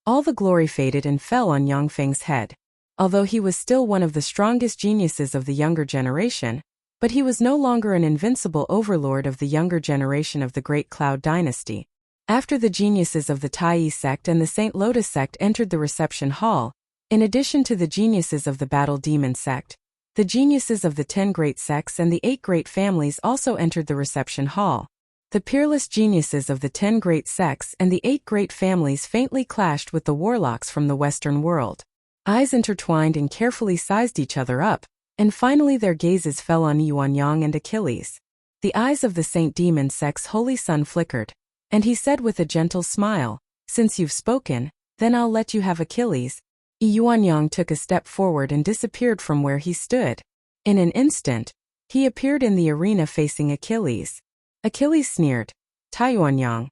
all the glory faded and fell on Yang Feng's head. Although he was still one of the strongest geniuses of the younger generation, but he was no longer an invincible overlord of the younger generation of the Great Cloud Dynasty. After the geniuses of the Tai sect and the Saint Lotus sect entered the reception hall, in addition to the geniuses of the Battle Demon sect, the geniuses of the 10 great sects and the 8 great families also entered the reception hall. The peerless geniuses of the 10 great sects and the 8 great families faintly clashed with the warlocks from the Western world. Eyes intertwined and carefully sized each other up, and finally their gazes fell on Yuanyang and Achilles. The eyes of the Saint Demon sect's holy son flickered, and he said with a gentle smile, "Since you've spoken, then I'll let you have Achilles." Yuanyang took a step forward and disappeared from where he stood. In an instant, he appeared in the arena facing Achilles. Achilles sneered, "Tai Yuanyang,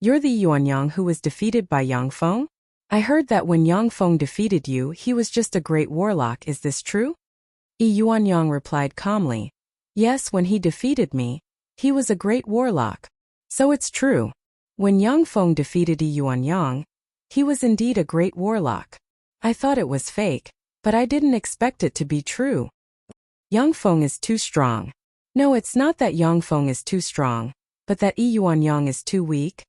you're the Yuanyang who was defeated by Yang Feng? I heard that when Yang Feng defeated you, he was just a great warlock, is this true?" Yuanyang replied calmly, "Yes, when he defeated me, he was a great warlock. So it's true. When Yang Feng defeated Yuanyang, he was indeed a great warlock. I thought it was fake, but I didn't expect it to be true. Yang Feng is too strong. No, it's not that Yang Feng is too strong, but that Yuanyang is too weak."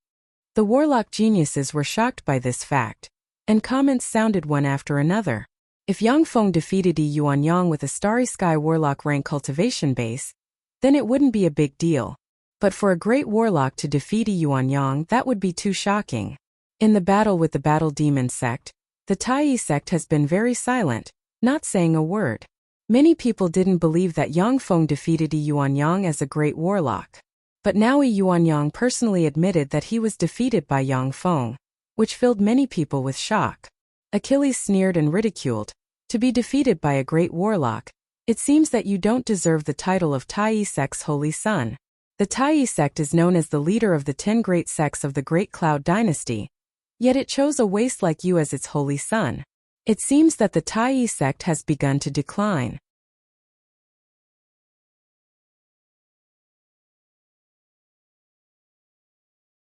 The warlock geniuses were shocked by this fact, and comments sounded one after another. If Yang Feng defeated Yuanyang with a Starry Sky warlock rank cultivation base, then it wouldn't be a big deal. But for a great warlock to defeat Yuanyang, that would be too shocking. In the battle with the Battle Demon sect, the Tai sect has been very silent, not saying a word. Many people didn't believe that Yang Feng defeated Yuanyang as a great warlock. But now Yuanyang personally admitted that he was defeated by Yang Feng, which filled many people with shock. Achilles sneered and ridiculed, "To be defeated by a great warlock, it seems that you don't deserve the title of Tai sect's holy son." The Tai sect is known as the leader of the 10 great sects of the Great Cloud Dynasty, yet it chose a waste like you as its holy son. It seems that the Tai sect has begun to decline.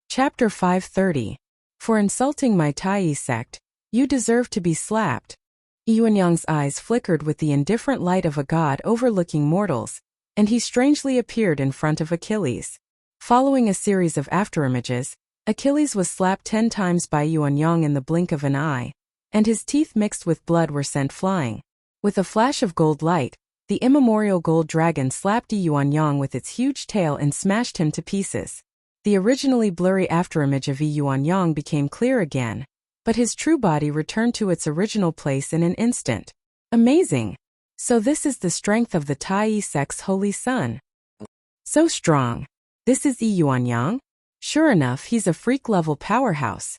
Chapter 530. For insulting my Tai sect, you deserve to be slapped. Yuanyang's eyes flickered with the indifferent light of a god overlooking mortals, and he strangely appeared in front of Achilles. Following a series of afterimages, Achilles was slapped 10 times by Yuanyang in the blink of an eye, and his teeth mixed with blood were sent flying. With a flash of gold light, the immemorial gold dragon slapped Yuanyang with its huge tail and smashed him to pieces. The originally blurry afterimage of Yuanyang became clear again, but his true body returned to its original place in an instant. Amazing! So this is the strength of the Tai sect's holy son. So strong. This is Yuanyang? Sure enough, he's a freak-level powerhouse.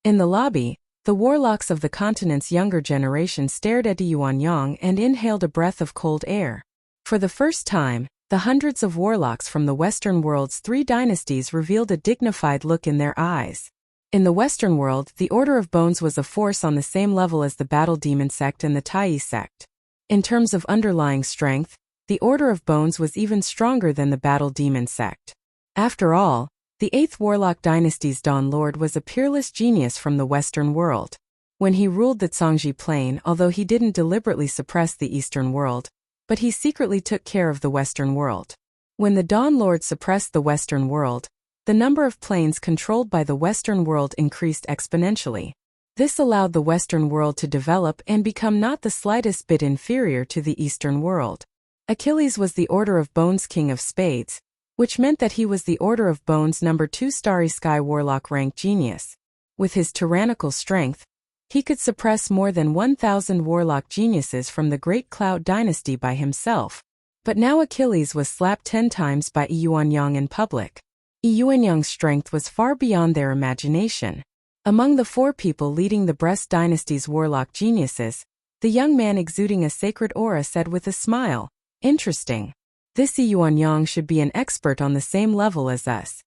In the lobby, the warlocks of the continent's younger generation stared at Yuanyang and inhaled a breath of cold air. For the first time, the hundreds of warlocks from the Western world's 3 dynasties revealed a dignified look in their eyes. In the Western world, the Order of Bones was a force on the same level as the Battle Demon sect and the Tai sect. In terms of underlying strength, the Order of Bones was even stronger than the Battle Demon sect. After all, The 8th Warlock dynasty's Dawn Lord was a peerless genius from the Western world. When he ruled the Zhangji Plain, although he didn't deliberately suppress the Eastern world, but he secretly took care of the Western world. When the Dawn Lord suppressed the Western world, the number of planes controlled by the Western world increased exponentially. This allowed the Western world to develop and become not the slightest bit inferior to the Eastern world. Achilles was the Order of Bones King of Spades, which meant that he was the Order of Bones number 2 Starry Sky Warlock rank genius. With his tyrannical strength, he could suppress more than 1,000 warlock geniuses from the Great Cloud dynasty by himself. But now Achilles was slapped 10 times by Yuanyang in public. Yuanyang's strength was far beyond their imagination. Among the 4 people leading the Breast dynasty's warlock geniuses, the young man exuding a sacred aura said with a smile, "Interesting. This Yuanyang should be an expert on the same level as us."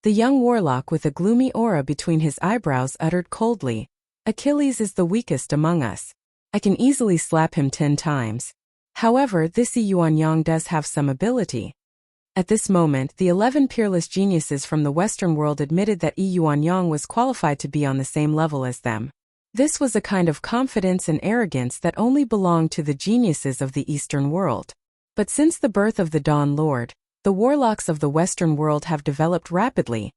The young warlock with a gloomy aura between his eyebrows uttered coldly, "Achilles is the weakest among us. I can easily slap him 10 times. However, this Yuanyang does have some ability." At this moment, the 11 peerless geniuses from the Western world admitted that Yuanyang was qualified to be on the same level as them. This was a kind of confidence and arrogance that only belonged to the geniuses of the Eastern world. But since the birth of the Dawn Lord, the warlocks of the Western world have developed rapidly,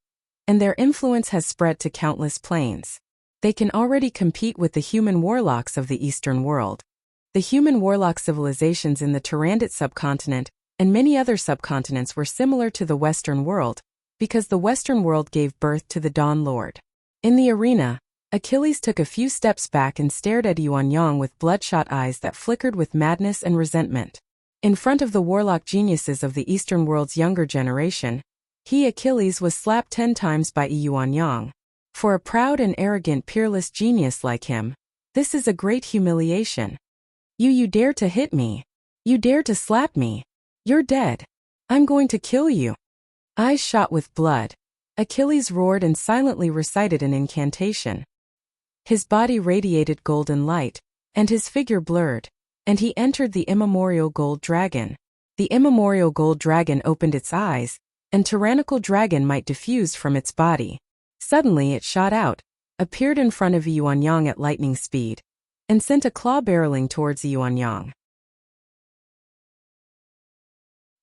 and their influence has spread to countless planes. They can already compete with the human warlocks of the Eastern world. The human warlock civilizations in the Turandot subcontinent and many other subcontinents were similar to the Western world, because the Western world gave birth to the Dawn Lord. In the arena, Achilles took a few steps back and stared at Yuanyang with bloodshot eyes that flickered with madness and resentment. In front of the warlock geniuses of the Eastern world's younger generation, he, Achilles, was slapped 10 times by Yuanyang. For a proud and arrogant peerless genius like him, this is a great humiliation. You dare to hit me. You dare to slap me. You're dead. I'm going to kill you." Eyes shot with blood, Achilles roared and silently recited an incantation. His body radiated golden light, and his figure blurred, and he entered the immemorial gold dragon. The immemorial gold dragon opened its eyes, and tyrannical dragon might diffused from its body. Suddenly it shot out, appeared in front of Yuanyang at lightning speed, and sent a claw barreling towards Yuanyang.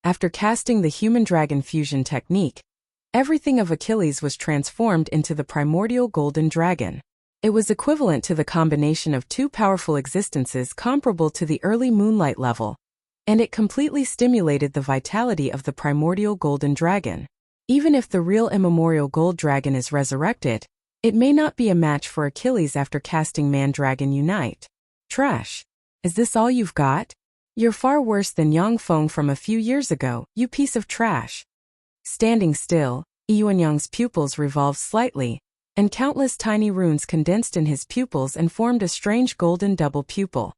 After casting the human dragon fusion technique, everything of Achilles was transformed into the primordial golden dragon. It was equivalent to the combination of 2 powerful existences comparable to the early moonlight level, and it completely stimulated the vitality of the primordial golden dragon. Even if the real immemorial gold dragon is resurrected, it may not be a match for Achilles after casting Man-Dragon Unite. Trash. Is this all you've got? You're far worse than Yang Feng from a few years ago, you piece of trash. Standing still, Yuanyang's pupils revolved slightly, and countless tiny runes condensed in his pupils and formed a strange golden double pupil.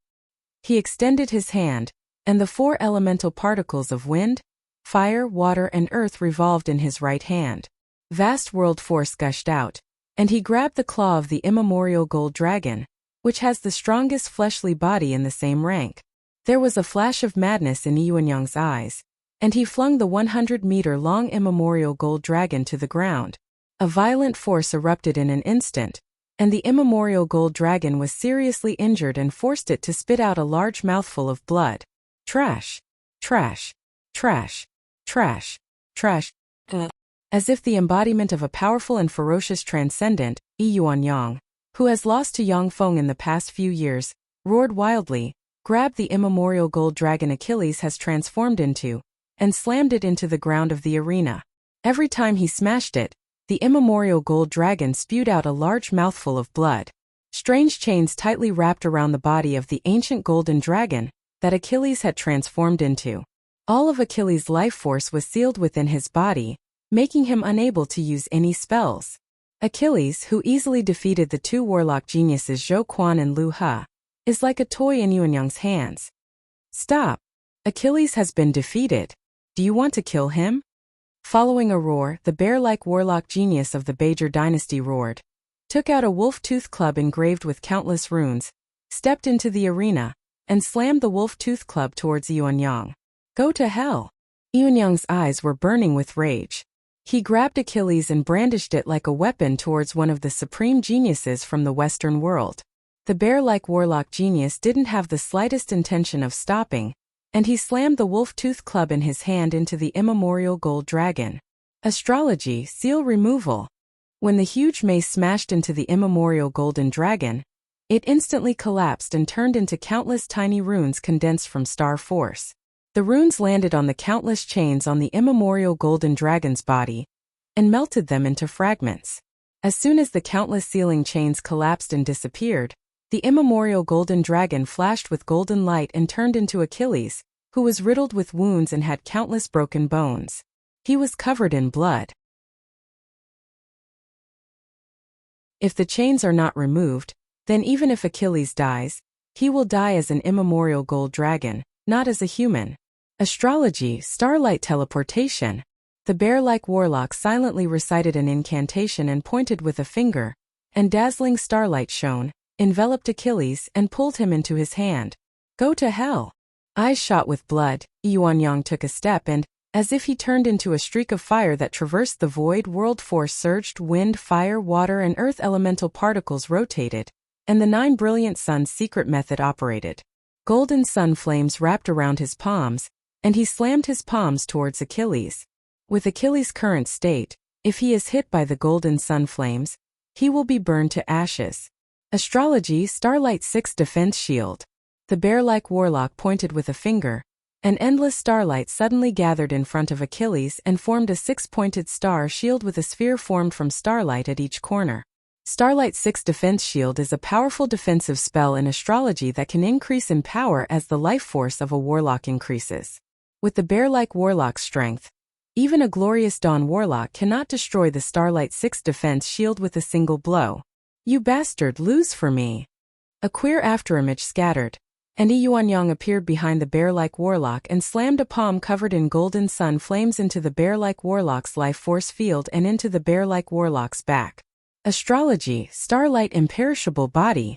He extended his hand, and the 4 elemental particles of wind, fire, water, and earth revolved in his right hand. Vast world force gushed out, and he grabbed the claw of the immemorial gold dragon, which has the strongest fleshly body in the same rank. There was a flash of madness in Yuanyang's eyes, and he flung the 100-meter-long immemorial gold dragon to the ground. A violent force erupted in an instant, and the immemorial gold dragon was seriously injured and forced it to spit out a large mouthful of blood. Trash. Trash. Trash. Trash. Trash. As if the embodiment of a powerful and ferocious transcendent, Yuanyang, who has lost to Yang Feng in the past few years, roared wildly, grabbed the immemorial gold dragon Achilles has transformed into, and slammed it into the ground of the arena. Every time he smashed it, the immemorial gold dragon spewed out a large mouthful of blood. Strange chains tightly wrapped around the body of the ancient golden dragon that Achilles had transformed into. All of Achilles' life force was sealed within his body, making him unable to use any spells. Achilles, who easily defeated the 2 warlock geniuses Zhou Quan and Lu He, is like a toy in Yuanyang's hands. Stop! Achilles has been defeated. Do you want to kill him? Following a roar, the bear-like warlock genius of the Bajor dynasty roared, took out a wolf-tooth club engraved with countless runes, stepped into the arena, and slammed the wolf-tooth club towards Yuanyang. Go to hell! Yuanyang's eyes were burning with rage. He grabbed Achilles and brandished it like a weapon towards one of the supreme geniuses from the Western world. The bear-like warlock genius didn't have the slightest intention of stopping, and he slammed the wolf-tooth club in his hand into the immemorial gold dragon. Astrology, seal removal. When the huge mace smashed into the immemorial golden dragon, it instantly collapsed and turned into countless tiny runes condensed from star force. The runes landed on the countless chains on the immemorial golden dragon's body and melted them into fragments. As soon as the countless sealing chains collapsed and disappeared, the immemorial golden dragon flashed with golden light and turned into Achilles, who was riddled with wounds and had countless broken bones. He was covered in blood. If the chains are not removed, then even if Achilles dies, he will die as an immemorial gold dragon, not as a human. Astrology, starlight teleportation. The bear-like warlock silently recited an incantation and pointed with a finger, and dazzling starlight shone, enveloped Achilles and pulled him into his hand. Go to hell. Eyes shot with blood, Yuanyang took a step and, as if he turned into a streak of fire that traversed the void, world force surged, wind, fire, water and earth elemental particles rotated, and the 9 brilliant suns secret method operated. Golden sun flames wrapped around his palms, and he slammed his palms towards Achilles. With Achilles' current state, if he is hit by the golden sun flames, he will be burned to ashes. Astrology, starlight 6 defense shield. The bear-like warlock pointed with a finger. An endless starlight suddenly gathered in front of Achilles and formed a 6-pointed star shield with a sphere formed from starlight at each corner. Starlight 6 Defense Shield is a powerful defensive spell in astrology that can increase in power as the life force of a warlock increases. With the bear-like warlock's strength, even a glorious dawn warlock cannot destroy the Starlight 6 Defense Shield with a single blow. You bastard, lose for me. A queer afterimage scattered, and Yuanyang appeared behind the bear-like warlock and slammed a palm covered in golden sun flames into the bear-like warlock's life force field and into the bear-like warlock's back. Astrology, starlight imperishable body.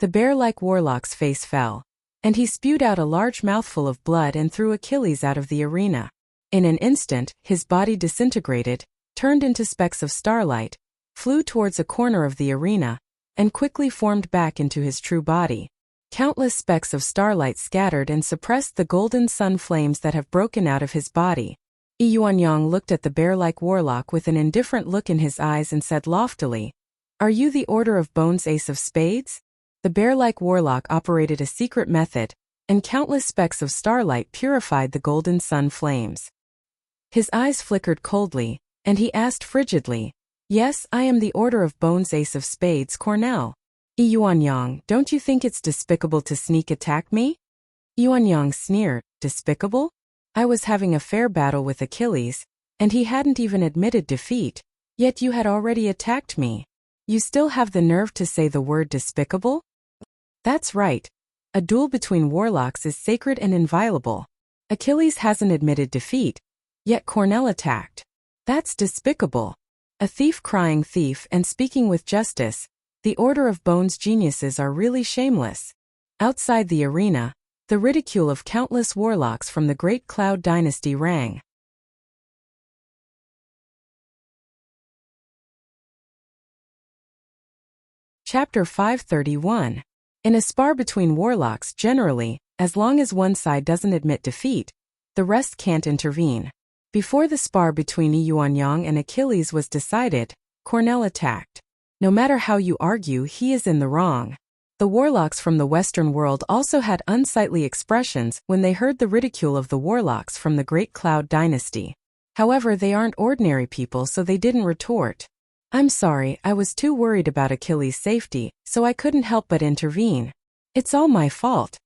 The bear-like warlock's face fell, and he spewed out a large mouthful of blood and threw Achilles out of the arena. In an instant, his body disintegrated, turned into specks of starlight, flew towards a corner of the arena, and quickly formed back into his true body. Countless specks of starlight scattered and suppressed the golden sun flames that have broken out of his body. Yuanyang looked at the bear-like warlock with an indifferent look in his eyes and said loftily, "Are you the Order of Bones Ace of Spades?" The bear-like warlock operated a secret method, and countless specks of starlight purified the golden sun flames. His eyes flickered coldly, and he asked frigidly, "Yes, I am the Order of Bones Ace of Spades, Cornell. Yuanyang, don't you think it's despicable to sneak attack me?" Yuanyang sneered, "Despicable? I was having a fair battle with Achilles, and he hadn't even admitted defeat, yet you had already attacked me. You still have the nerve to say the word despicable?" That's right. A duel between warlocks is sacred and inviolable. Achilles hasn't admitted defeat, yet Cornell attacked. That's despicable. A thief crying thief and speaking with justice. The Order of Bones geniuses are really shameless. Outside the arena, the ridicule of countless warlocks from the Great Cloud Dynasty rang. Chapter 531. In a spar between warlocks generally, as long as one side doesn't admit defeat, the rest can't intervene. Before the spar between Yuanyang and Achilles was decided, Cornell attacked. No matter how you argue, he is in the wrong. The warlocks from the Western world also had unsightly expressions when they heard the ridicule of the warlocks from the Great Cloud Dynasty. However, they aren't ordinary people, so they didn't retort. "I'm sorry, I was too worried about Achilles' safety, so I couldn't help but intervene. It's all my fault."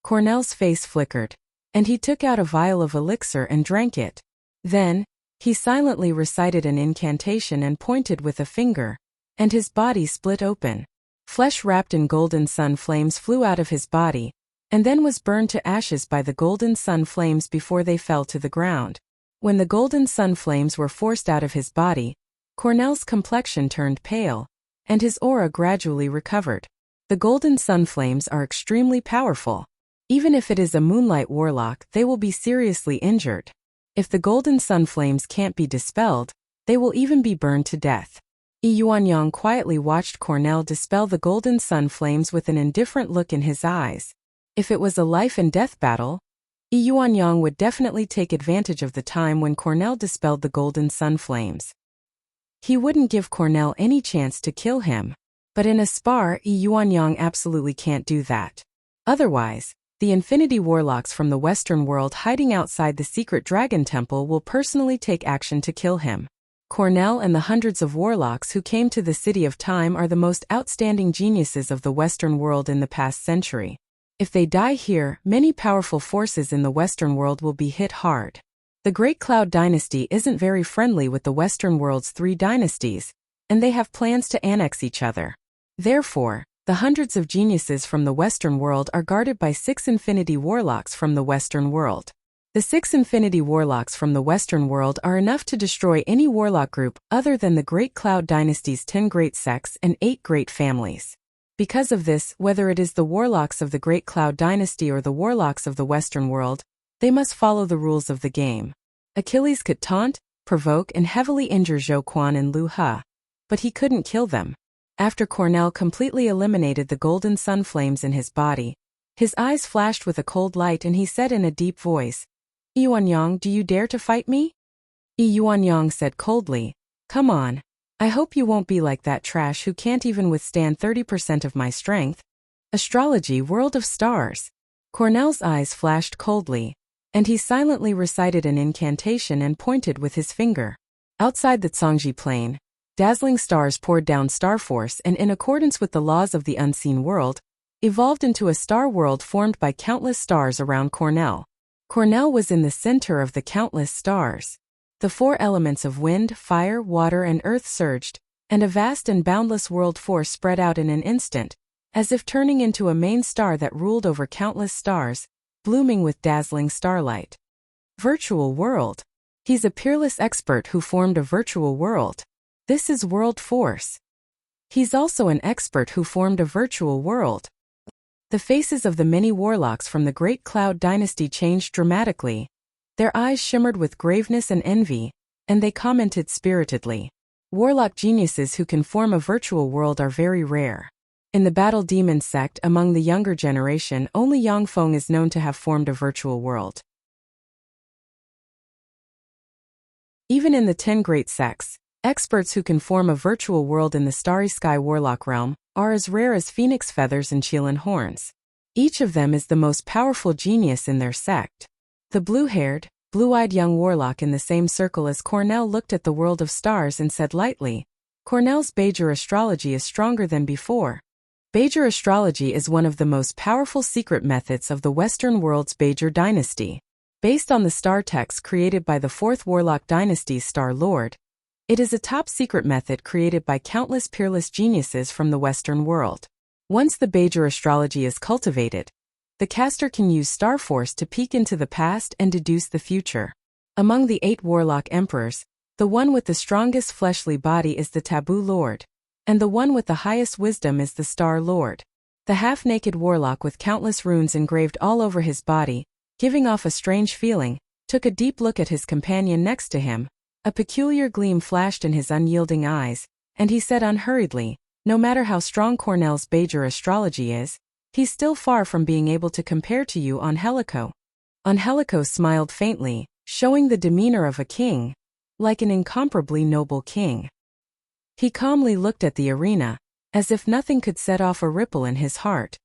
Cornell's face flickered, and he took out a vial of elixir and drank it. Then, he silently recited an incantation and pointed with a finger, and his body split open. Flesh wrapped in golden sun flames flew out of his body, and then was burned to ashes by the golden sun flames before they fell to the ground. When the golden sun flames were forced out of his body, Cornell's complexion turned pale, and his aura gradually recovered. The golden sun flames are extremely powerful. Even if it is a moonlight warlock, they will be seriously injured. If the golden sun flames can't be dispelled, They will even be burned to death. Yuanyang quietly watched Cornell dispel the golden sun flames with an indifferent look in his eyes. If it was a life and death battle, Yuanyang would definitely take advantage of the time when Cornell dispelled the golden sun flames. He wouldn't give Cornell any chance to kill him. But in a spar, Yuanyang absolutely can't do that. Otherwise, the Infinity Warlocks from the Western world hiding outside the secret Dragon Temple will personally take action to kill him. Cornell and the hundreds of warlocks who came to the City of Time are the most outstanding geniuses of the Western world in the past century. If they die here, many powerful forces in the Western world will be hit hard. The Great Cloud Dynasty isn't very friendly with the Western world's 3 dynasties, and they have plans to annex each other. Therefore, the hundreds of geniuses from the Western world are guarded by 6 Infinity Warlocks from the Western world. The 6 Infinity Warlocks from the Western world are enough to destroy any warlock group other than the Great Cloud Dynasty's 10 great sects and 8 great families. Because of this, whether it is the warlocks of the Great Cloud Dynasty or the warlocks of the Western world, they must follow the rules of the game. Achilles could taunt, provoke, and heavily injure Zhou Quan and Lu He. But he couldn't kill them. After Cornell completely eliminated the golden sun flames in his body, his eyes flashed with a cold light and he said in a deep voice, "Yuanyang, do you dare to fight me?" Yuanyang said coldly, "Come on. I hope you won't be like that trash who can't even withstand 30% of my strength." Astrology, World of Stars. Cornell's eyes flashed coldly, and he silently recited an incantation and pointed with his finger. Outside the Zhongji plain, dazzling stars poured down star force and, in accordance with the laws of the unseen world, evolved into a star world formed by countless stars around Cornell. Cornell was in the center of the countless stars. The 4 elements of wind, fire, water, and earth surged, and a vast and boundless world force spread out in an instant, as if turning into a main star that ruled over countless stars, blooming with dazzling starlight. Virtual world. He's a peerless expert who formed a virtual world. This is World Force. He's also an expert who formed a virtual world. The faces of the many warlocks from the Great Cloud Dynasty changed dramatically. Their eyes shimmered with graveness and envy, and they commented spiritedly. Warlock geniuses who can form a virtual world are very rare. In the Battle Demon sect among the younger generation, only Yang Feng is known to have formed a virtual world. Even in the 10 great sects, experts who can form a virtual world in the Starry Sky Warlock realm are as rare as phoenix feathers and Qilin horns. Each of them is the most powerful genius in their sect. The blue-haired, blue-eyed young warlock in the same circle as Cornell looked at the world of stars and said lightly, "Cornell's Beijing astrology is stronger than before." Beijing astrology is one of the most powerful secret methods of the Western world's Beijing dynasty. Based on the star text created by the 4th Warlock dynasty's Star Lord, it is a top-secret method created by countless peerless geniuses from the Western world. Once the Beijing astrology is cultivated, the caster can use Star Force to peek into the past and deduce the future. Among the 8 Warlock Emperors, the one with the strongest fleshly body is the Taboo Lord, and the one with the highest wisdom is the Star Lord. The half-naked warlock with countless runes engraved all over his body, giving off a strange feeling, took a deep look at his companion next to him. A peculiar gleam flashed in his unyielding eyes, and he said unhurriedly, "No matter how strong Cornell's Beijing astrology is, he's still far from being able to compare to you, Angelico." Angelico smiled faintly, showing the demeanor of a king, like an incomparably noble king. He calmly looked at the arena, as if nothing could set off a ripple in his heart.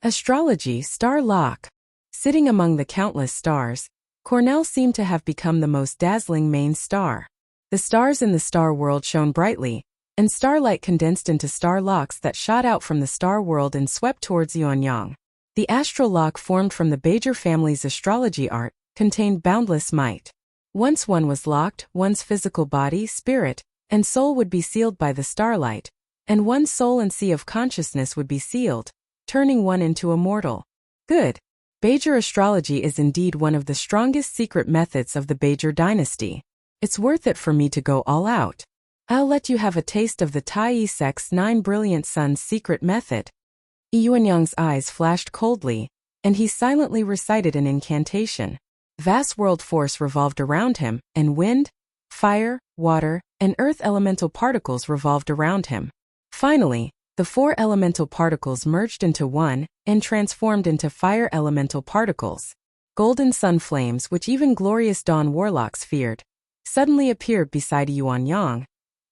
Astrology, Star Lock. Sitting among the countless stars, Cornell seemed to have become the most dazzling main star. The stars in the star world shone brightly, and starlight condensed into star locks that shot out from the star world and swept towards Yuanyang. The astral lock formed from the Beijing family's astrology art contained boundless might. Once one was locked, one's physical body, spirit, and soul would be sealed by the starlight, and one's soul and sea of consciousness would be sealed, turning one into a mortal. Good. Beijing astrology is indeed one of the strongest secret methods of the Beijing dynasty. It's worth it for me to go all out. I'll let you have a taste of the Tai sect's 9 brilliant suns secret method. Yuanyang's eyes flashed coldly, and he silently recited an incantation. Vast world force revolved around him, and wind, fire, water, and earth elemental particles revolved around him. Finally, the 4 elemental particles merged into one and transformed into fire elemental particles. Golden sun flames, which even glorious dawn warlocks feared, suddenly appeared beside Yuanyang,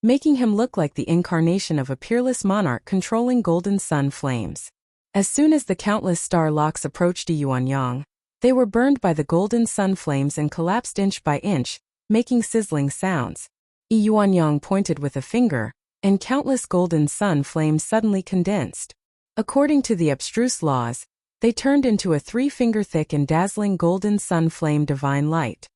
making him look like the incarnation of a peerless monarch controlling golden sun flames. As soon as the countless star locks approached Yuanyang, they were burned by the golden sun flames and collapsed inch by inch, making sizzling sounds. Yuanyang pointed with a finger, and countless golden sun flames suddenly condensed. According to the abstruse laws, they turned into a 3-finger-thick and dazzling golden sun flame divine light.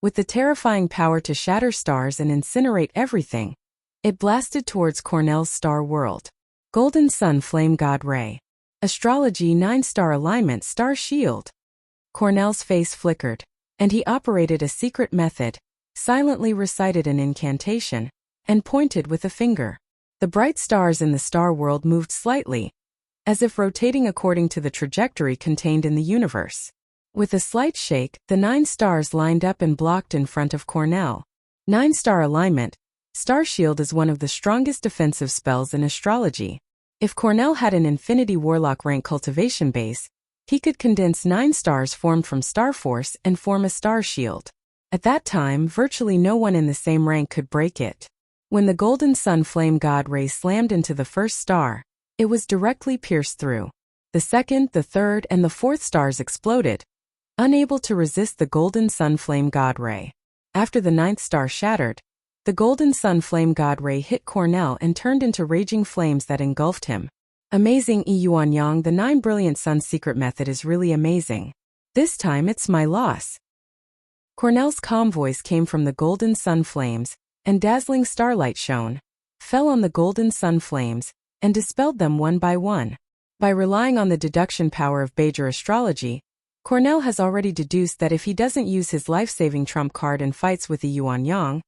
With the terrifying power to shatter stars and incinerate everything, it blasted towards Cornell's star world. Golden sun flame god ray. Astrology 9-star alignment star shield. Cornell's face flickered, and he operated a secret method, silently recited an incantation, and pointed with a finger. The bright stars in the star world moved slightly, as if rotating according to the trajectory contained in the universe. With a slight shake, the 9 stars lined up and blocked in front of Cornell. 9-star alignment, Star Shield is one of the strongest defensive spells in astrology. If Cornell had an Infinity Warlock rank cultivation base, he could condense 9 stars formed from Star Force and form a Star Shield. At that time, virtually no one in the same rank could break it. When the golden sun flame god ray slammed into the first star, it was directly pierced through. The second, the third, and the fourth stars exploded, unable to resist the golden sun flame god ray. After the 9th star shattered, the golden sun flame god ray hit Cornell and turned into raging flames that engulfed him. Amazing Yuanyang, the 9 brilliant sun secret method is really amazing. This time it's my loss. Cornell's calm voice came from the golden sun flames, and dazzling starlight shone, fell on the golden sun flames, and dispelled them one by one. By relying on the deduction power of Beijing astrology, Cornell has already deduced that if he doesn't use his life-saving trump card and fights with Yuanyang,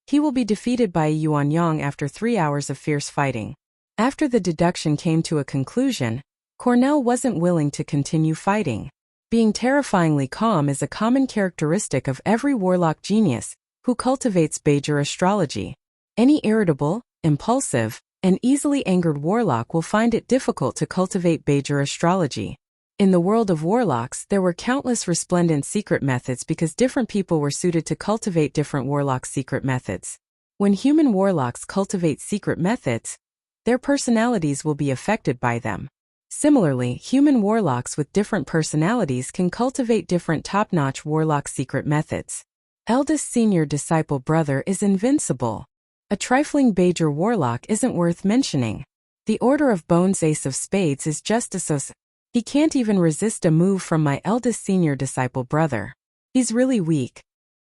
he will be defeated by Yuanyang after 3 hours of fierce fighting. After the deduction came to a conclusion, Cornell wasn't willing to continue fighting. Being terrifyingly calm is a common characteristic of every warlock genius who cultivates Beijing astrology. Any irritable, impulsive, and easily angered warlock will find it difficult to cultivate Beijing astrology. In the world of warlocks, there were countless resplendent secret methods because different people were suited to cultivate different warlock secret methods. When human warlocks cultivate secret methods, their personalities will be affected by them. Similarly, human warlocks with different personalities can cultivate different top-notch warlock secret methods. Eldest senior disciple brother is invincible. A trifling Beijing warlock isn't worth mentioning. The Order of Bones Ace of Spades is just as he can't even resist a move from my eldest senior disciple brother. He's really weak.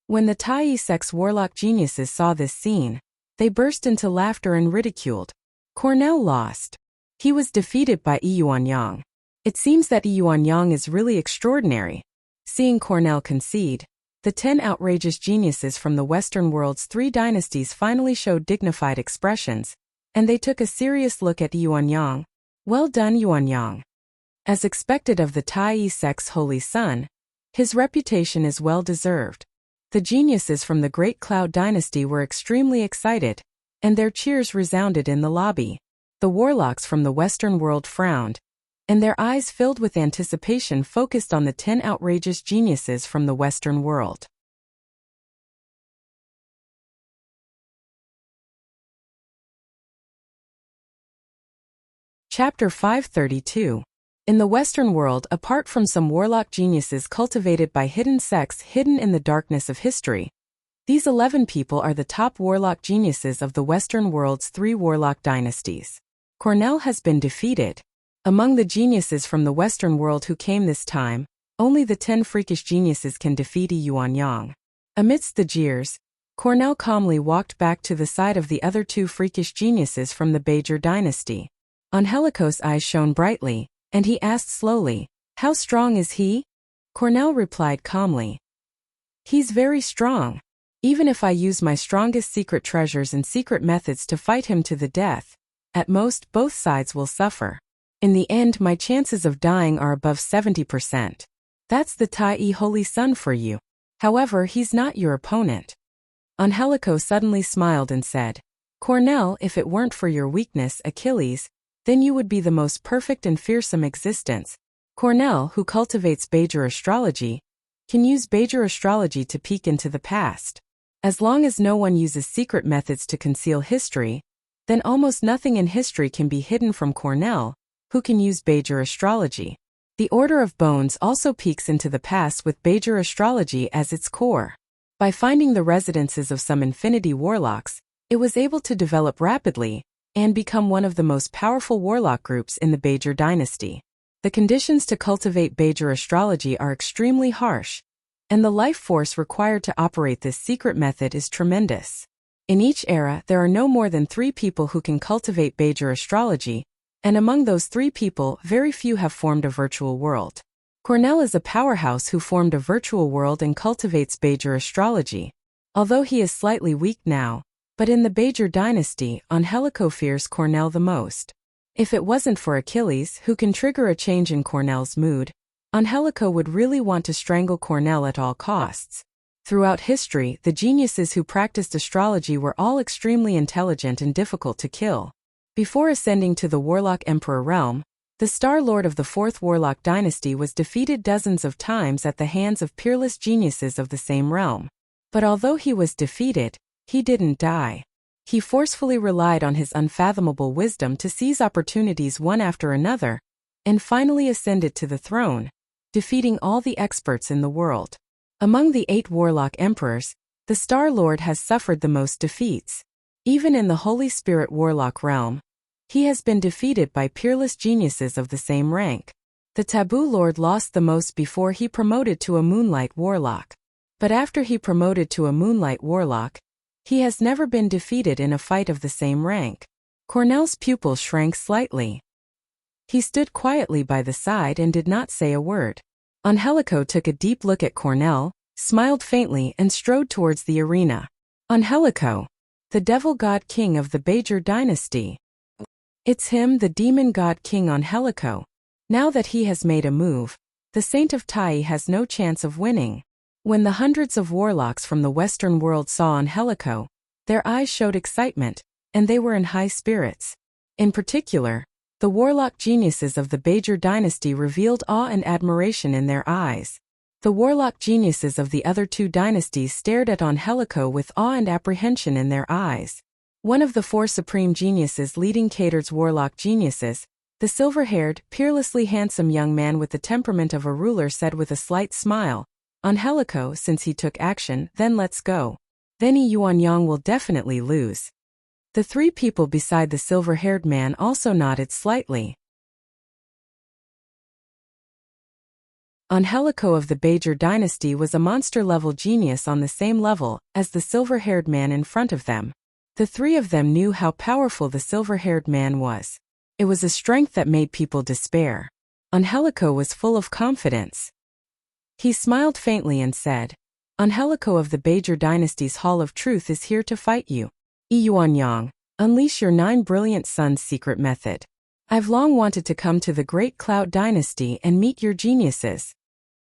When the Tai Sex warlock geniuses saw this scene, they burst into laughter and ridiculed. Cornell lost. He was defeated by Yuanyang. It seems that Yuanyang is really extraordinary. Seeing Cornell concede, the 10 outrageous geniuses from the Western world's 3 dynasties finally showed dignified expressions, and they took a serious look at Yuanyang. Well done, Yuanyang. As expected of the Tai Sex Holy Son, his reputation is well deserved. The geniuses from the Great Cloud Dynasty were extremely excited, and their cheers resounded in the lobby. The warlocks from the Western world frowned, and their eyes filled with anticipation focused on the 10 outrageous geniuses from the Western world. Chapter 532. In the Western world, apart from some warlock geniuses cultivated by hidden sects hidden in the darkness of history, these 11 people are the top warlock geniuses of the Western world's 3 warlock dynasties. Cornell has been defeated. Among the geniuses from the Western world who came this time, only the 10 freakish geniuses can defeat Yuanyang. Amidst the jeers, Cornell calmly walked back to the side of the other 2 freakish geniuses from the Beijing dynasty. Angelicos' eyes shone brightly, and he asked slowly, "How strong is he?" Cornell replied calmly, "He's very strong. Even if I use my strongest secret treasures and secret methods to fight him to the death, at most both sides will suffer. In the end, my chances of dying are above 70%. That's the Tai Holy Sun for you." However, he's not your opponent. Angelico suddenly smiled and said, Cornell, if it weren't for your weakness, Achilles, then you would be the most perfect and fearsome existence. Cornell, who cultivates Beiger astrology, can use Beiger astrology to peek into the past. As long as no one uses secret methods to conceal history, then almost nothing in history can be hidden from Cornell, who can use Beiger astrology. The Order of Bones also peeks into the past with Beiger astrology as its core. By finding the residences of some infinity warlocks, it was able to develop rapidly and become one of the most powerful warlock groups in the Beiger dynasty. The conditions to cultivate Beiger astrology are extremely harsh, and the life force required to operate this secret method is tremendous. In each era, there are no more than 3 people who can cultivate Beiger astrology, and among those 3 people, very few have formed a virtual world. Cornell is a powerhouse who formed a virtual world and cultivates Beiger astrology. Although he is slightly weak now, but in the Beiger dynasty, Angelico fears Cornell the most. If it wasn't for Achilles, who can trigger a change in Cornell's mood, Angelico would really want to strangle Cornell at all costs. Throughout history, the geniuses who practiced astrology were all extremely intelligent and difficult to kill. Before ascending to the Warlock Emperor realm, the Star Lord of the 4th Warlock dynasty was defeated dozens of times at the hands of peerless geniuses of the same realm. But although he was defeated, he didn't die. He forcefully relied on his unfathomable wisdom to seize opportunities one after another, and finally ascended to the throne, defeating all the experts in the world. Among the 8 Warlock Emperors, the Star Lord has suffered the most defeats. Even in the Holy Spirit Warlock realm, he has been defeated by peerless geniuses of the same rank. The Taboo Lord lost the most before he promoted to a Moonlight Warlock. But after he promoted to a Moonlight Warlock, he has never been defeated in a fight of the same rank. Cornell's pupil shrank slightly. He stood quietly by the side and did not say a word. Angelico took a deep look at Cornell, smiled faintly and strode towards the arena. Angelico, the Devil God King of the Beiger dynasty. It's him, the Demon God King Angelico. Now that he has made a move, the Saint of Tai has no chance of winning. When the hundreds of warlocks from the Western world saw Angelico, their eyes showed excitement, and they were in high spirits. In particular, the warlock geniuses of the Beiger dynasty revealed awe and admiration in their eyes. The warlock geniuses of the other 2 dynasties stared at Angelico with awe and apprehension in their eyes. One of the 4 supreme geniuses leading Cater's warlock geniuses, the silver-haired, peerlessly handsome young man with the temperament of a ruler, said with a slight smile, Angelico, since he took action, then let's go. Then Yuanyang will definitely lose. The 3 people beside the silver-haired man also nodded slightly. Angelico of the Beiger dynasty was a monster-level genius on the same level as the silver-haired man in front of them. The 3 of them knew how powerful the silver-haired man was. It was a strength that made people despair. Angelico was full of confidence. He smiled faintly and said, Angelico of the Beiger dynasty's Hall of Truth is here to fight you. Yuanyang, unleash your 9 brilliant sons' secret method. I've long wanted to come to the Great Cloud dynasty and meet your geniuses.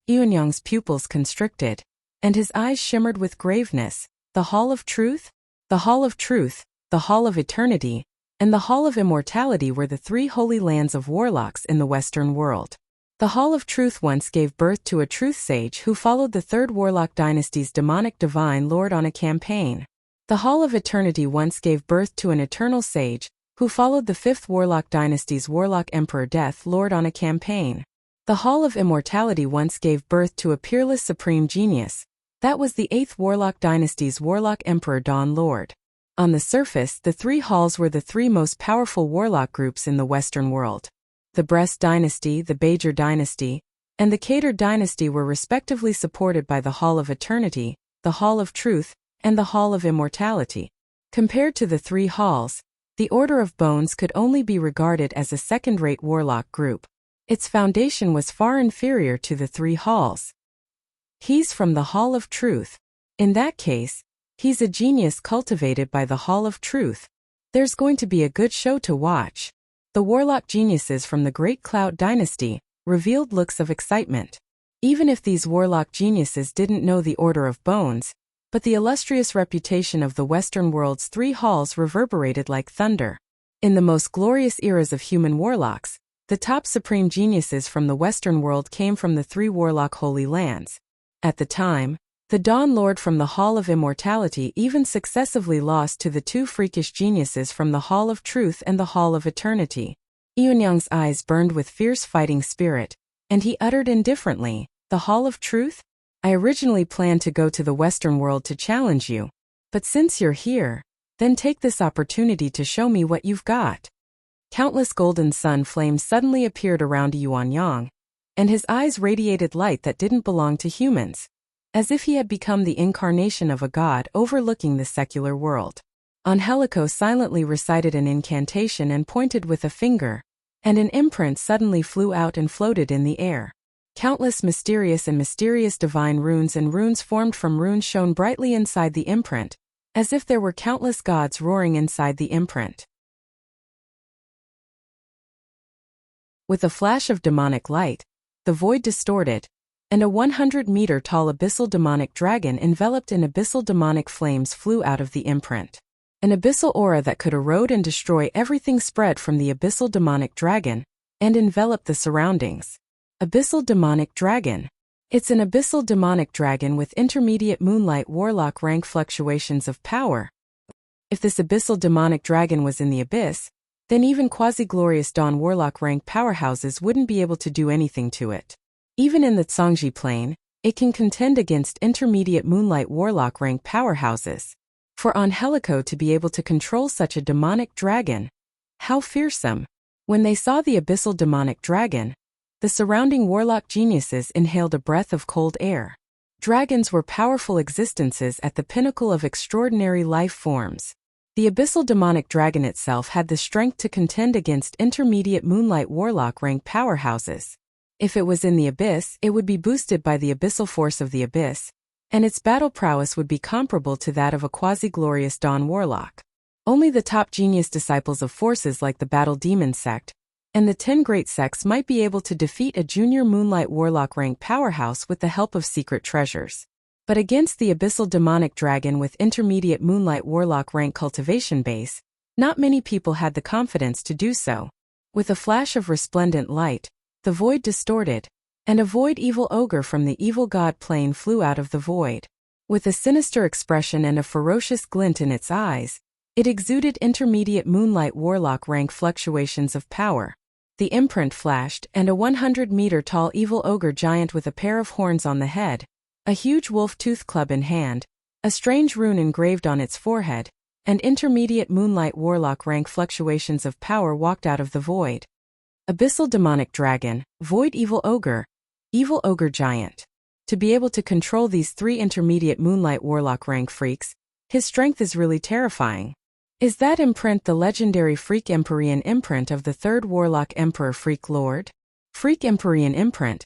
Yuanyang's pupils constricted, and his eyes shimmered with graveness. The Hall of Truth? The Hall of Truth, the Hall of Eternity, and the Hall of Immortality were the 3 holy lands of warlocks in the Western world. The Hall of Truth once gave birth to a truth sage who followed the 3rd Warlock dynasty's demonic divine lord on a campaign. The Hall of Eternity once gave birth to an eternal sage who followed the 5th Warlock dynasty's Warlock Emperor Death Lord on a campaign. The Hall of Immortality once gave birth to a peerless supreme genius. That was the 8th Warlock dynasty's Warlock Emperor Dawn Lord. On the surface, the 3 halls were the 3 most powerful warlock groups in the Western world. The Brest dynasty, the Beiger dynasty, and the Cater dynasty were respectively supported by the Hall of Eternity, the Hall of Truth, and the Hall of Immortality. Compared to the 3 halls, the Order of Bones could only be regarded as a second-rate warlock group. Its foundation was far inferior to the 3 halls. He's from the Hall of Truth. In that case, he's a genius cultivated by the Hall of Truth. There's going to be a good show to watch. The warlock geniuses from the Great Cloud dynasty revealed looks of excitement. Even if these warlock geniuses didn't know the Order of Bones, but the illustrious reputation of the Western world's 3 halls reverberated like thunder. In the most glorious eras of human warlocks, the top supreme geniuses from the Western world came from the 3 warlock holy lands. At the time, the Dawn Lord from the Hall of Immortality even successively lost to the 2 freakish geniuses from the Hall of Truth and the Hall of Eternity. Yuanyang's eyes burned with fierce fighting spirit, and he uttered indifferently, "The Hall of Truth? I originally planned to go to the Western world to challenge you. But since you're here, then take this opportunity to show me what you've got." Countless golden sun flames suddenly appeared around Yuanyang, and his eyes radiated light that didn't belong to humans, as if he had become the incarnation of a god overlooking the secular world. Angelico silently recited an incantation and pointed with a finger, and an imprint suddenly flew out and floated in the air. Countless mysterious divine runes and runes formed from runes shone brightly inside the imprint, as if there were countless gods roaring inside the imprint. With a flash of demonic light, the void distorted, and a 100-meter-tall abyssal demonic dragon enveloped in abyssal demonic flames flew out of the imprint. An abyssal aura that could erode and destroy everything spread from the abyssal demonic dragon, and envelop the surroundings. Abyssal demonic dragon. It's an abyssal demonic dragon with intermediate moonlight warlock rank fluctuations of power. If this abyssal demonic dragon was in the abyss, then even quasi-glorious dawn warlock rank powerhouses wouldn't be able to do anything to it. Even in the Zhangji plane, it can contend against intermediate moonlight warlock rank powerhouses. For Angelico to be able to control such a demonic dragon, how fearsome! When they saw the abyssal demonic dragon, the surrounding warlock geniuses inhaled a breath of cold air. Dragons were powerful existences at the pinnacle of extraordinary life forms. The abyssal demonic dragon itself had the strength to contend against intermediate moonlight warlock rank powerhouses. If it was in the abyss, it would be boosted by the abyssal force of the abyss, and its battle prowess would be comparable to that of a quasi-glorious dawn warlock. Only the top genius disciples of forces like the Battle Demon sect and the 10 great sects might be able to defeat a junior moonlight warlock rank powerhouse with the help of secret treasures. But against the abyssal demonic dragon with intermediate moonlight warlock rank cultivation base, not many people had the confidence to do so. With a flash of resplendent light, the void distorted, and a void evil ogre from the evil god plane flew out of the void. With a sinister expression and a ferocious glint in its eyes, it exuded intermediate moonlight warlock rank fluctuations of power. The imprint flashed, and a 100-meter-tall evil ogre giant with a pair of horns on the head, a huge wolf tooth club in hand, a strange rune engraved on its forehead, and intermediate moonlight warlock rank fluctuations of power walked out of the void. Abyssal demonic dragon, void evil ogre giant. To be able to control these 3 intermediate moonlight warlock rank freaks, his strength is really terrifying. Is that imprint the legendary Freak Empyrean imprint of the 3rd Warlock Emperor Freak Lord? Freak Empyrean imprint?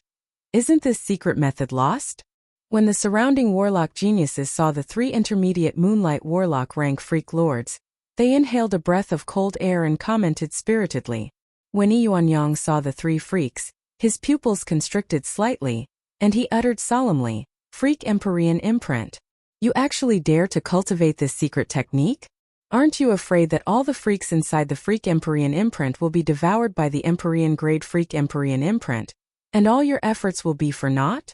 Isn't this secret method lost? When the surrounding warlock geniuses saw the 3 intermediate moonlight warlock rank Freak Lords, they inhaled a breath of cold air and commented spiritedly. When Yuanyang saw the 3 freaks, his pupils constricted slightly, and he uttered solemnly, "Freak Empyrean imprint. You actually dare to cultivate this secret technique? Aren't you afraid that all the freaks inside the Freak Empyrean imprint will be devoured by the Empyrean grade Freak Empyrean imprint, and all your efforts will be for naught?"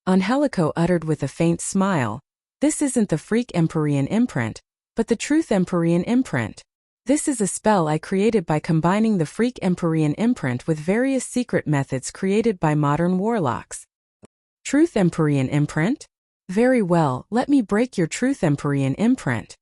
Angelico uttered with a faint smile, "This isn't the Freak Empyrean imprint, but the Truth Empyrean imprint. This is a spell I created by combining the Freak Empyrean imprint with various secret methods created by modern warlocks." Truth Empyrean imprint? Very well, let me break your Truth Empyrean imprint.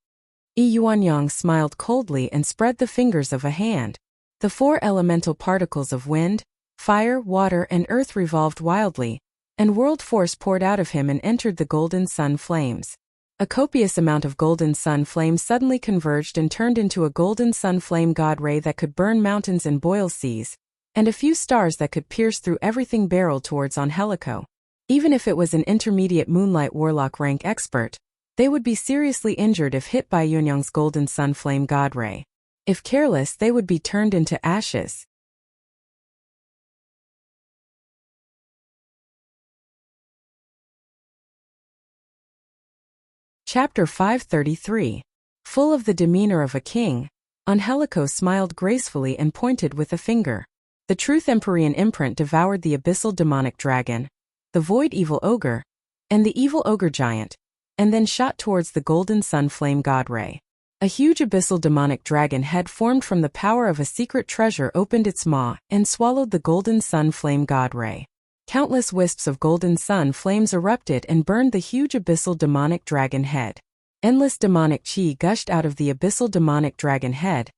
Yuanyang smiled coldly and spread the fingers of a hand. The 4 elemental particles of wind, fire, water, and earth revolved wildly, and world force poured out of him and entered the golden sun flames. A copious amount of golden sun flames suddenly converged and turned into a golden sun flame god ray that could burn mountains and boil seas, and a few stars that could pierce through everything barreled towards Angelico. Even if it was an intermediate moonlight warlock rank expert, they would be seriously injured if hit by Yuanyang's golden sun flame god ray. If careless, they would be turned into ashes. Chapter 533. Full of the demeanor of a king, Angelico smiled gracefully and pointed with a finger. The Truth Empyrean imprint devoured the abyssal demonic dragon, the void evil ogre, and the evil ogre giant, and then shot towards the golden sun flame god ray. A huge abyssal demonic dragon head formed from the power of a secret treasure opened its maw and swallowed the golden sun flame god ray. Countless wisps of golden sun flames erupted and burned the huge abyssal demonic dragon head. Endless demonic chi gushed out of the abyssal demonic dragon head,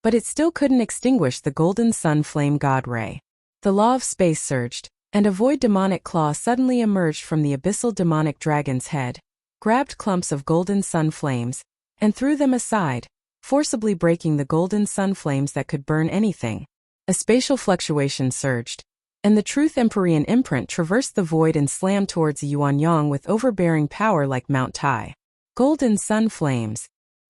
but it still couldn't extinguish the golden sun flame god ray. The law of space surged, and a void demonic claw suddenly emerged from the abyssal demonic dragon's head, grabbed clumps of golden sun flames, and threw them aside, forcibly breaking the golden sun flames that could burn anything. A spatial fluctuation surged, and the Truth Empyrean imprint traversed the void and slammed towards Yuanyang with overbearing power like Mount Tai. Golden sun flames.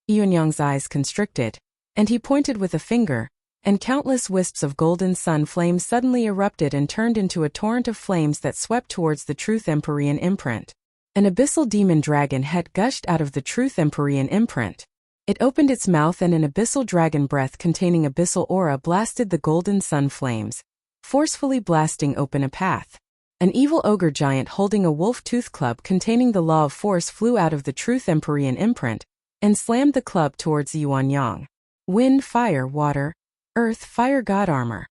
Yuanyang's eyes constricted, and he pointed with a finger, and countless wisps of golden sun flames suddenly erupted and turned into a torrent of flames that swept towards the Truth Empyrean imprint. An abyssal demon dragon head gushed out of the Truth Empyrean imprint. It opened its mouth and an abyssal dragon breath containing abyssal aura blasted the golden sun flames, forcefully blasting open a path. An evil ogre giant holding a wolf tooth club containing the law of force flew out of the Truth Empyrean imprint and slammed the club towards Yuanyang. Wind, fire, water, earth, fire god armor.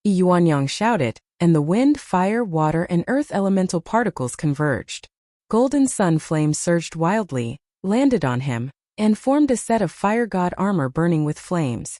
Yuanyang shouted, and the wind, fire, water, and earth elemental particles converged. Golden sun flames surged wildly, landed on him, and formed a set of fire god armor burning with flames.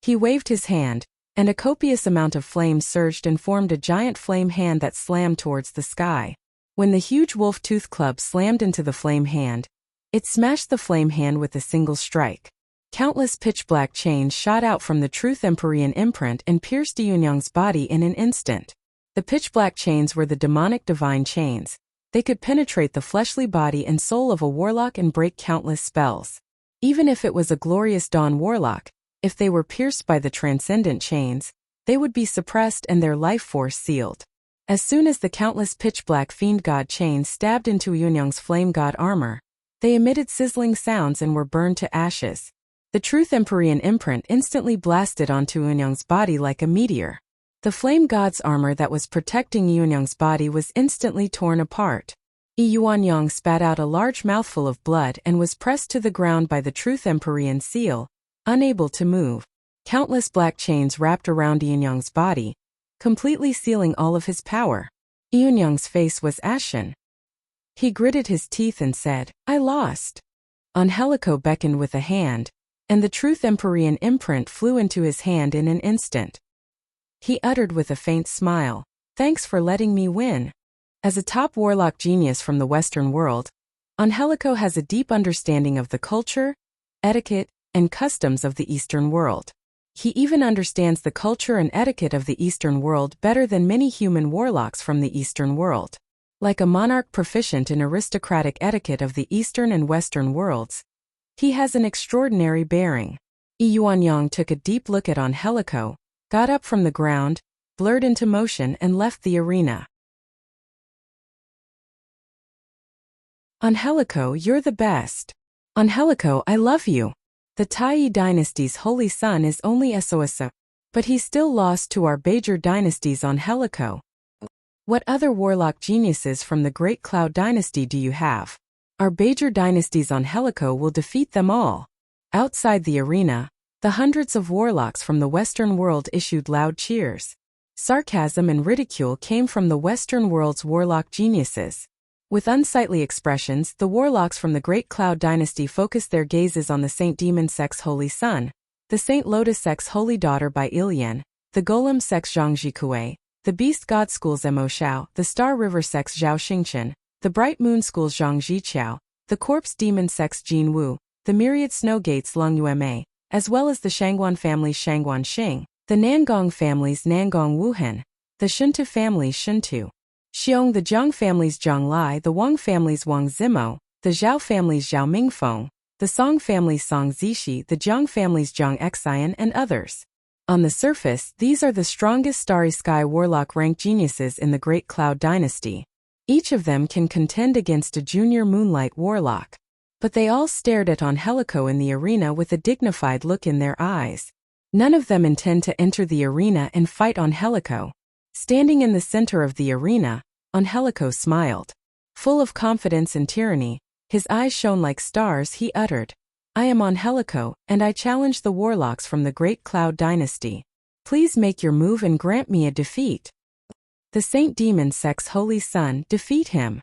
He waved his hand, and a copious amount of flames surged and formed a giant flame hand that slammed towards the sky. When the huge wolf tooth club slammed into the flame hand, it smashed the flame hand with a single strike. Countless pitch-black chains shot out from the Truth Empyrean imprint and pierced Yuanyang's body in an instant. The pitch-black chains were the demonic divine chains. They could penetrate the fleshly body and soul of a warlock and break countless spells. Even if it was a glorious dawn warlock, if they were pierced by the transcendent chains, they would be suppressed and their life force sealed. As soon as the countless pitch-black fiend god chains stabbed into Yuanyang's flame god armor, they emitted sizzling sounds and were burned to ashes. The Truth Empyrean imprint instantly blasted onto Yuanyang's body like a meteor. The flame god's armor that was protecting Yuanyang's body was instantly torn apart. Yuanyang spat out a large mouthful of blood and was pressed to the ground by the Truth Empyrean seal, unable to move. Countless black chains wrapped around Yuanyang's body, completely sealing all of his power. Yuanyang's face was ashen. He gritted his teeth and said, "I lost." Angelico beckoned with a hand, and the Truth Empyrean imprint flew into his hand in an instant. He uttered with a faint smile, "Thanks for letting me win." As a top warlock genius from the Western world, Angelico has a deep understanding of the culture, etiquette, and customs of the Eastern world. He even understands the culture and etiquette of the Eastern world better than many human warlocks from the Eastern world. Like a monarch proficient in aristocratic etiquette of the Eastern and Western worlds, he has an extraordinary bearing. Yuanyang took a deep look at Angelico, got up from the ground, blurred into motion and left the arena. "Angelico, you're the best. Angelico, I love you. The Tai dynasty's holy son is only SOS, but he still lost to our Bajor dynasty's Angelico. What other warlock geniuses from the Great Cloud dynasty do you have? Our Bajor dynasty's Angelico will defeat them all." Outside the arena, the hundreds of warlocks from the Western world issued loud cheers. Sarcasm and ridicule came from the Western world's warlock geniuses. With unsightly expressions, the warlocks from the Great Cloud dynasty focused their gazes on the Saint Demon Sect's holy son, the Saint Lotus Sect's holy daughter Bai Ilian, the Golem Sect's Zhang Jikue, the Beast God School's Mo Xiao, the Star River Sect's Zhao Xingchen, the Bright Moon School's Zhang Jiqiao, the Corpse Demon Sect's Jin Wu, the Myriad Snow Gate's Lung Yueme, as well as the Shangguan family's Shangguan Xing, the Nangong family's Nangong Wuhen, the Shuntu family's Shuntu, Xiong the Zhang family's Zhang Lai, the Wang family's Wang Zimo, the Zhao family's Zhao Mingfeng, the Song family's Song Zishi, the Jiang family's Jiang Xian, and others. On the surface, these are the strongest Starry Sky Warlock rank geniuses in the Great Cloud dynasty. Each of them can contend against a junior Moonlight Warlock. But they all stared at Angelico in the arena with a dignified look in their eyes. None of them intend to enter the arena and fight Angelico. Standing in the center of the arena, Angelico smiled. Full of confidence and tyranny, his eyes shone like stars, he uttered, "I am Angelico, and I challenge the warlocks from the Great Cloud Dynasty. Please make your move and grant me a defeat." The Saint Demon Sect's holy son, defeat him.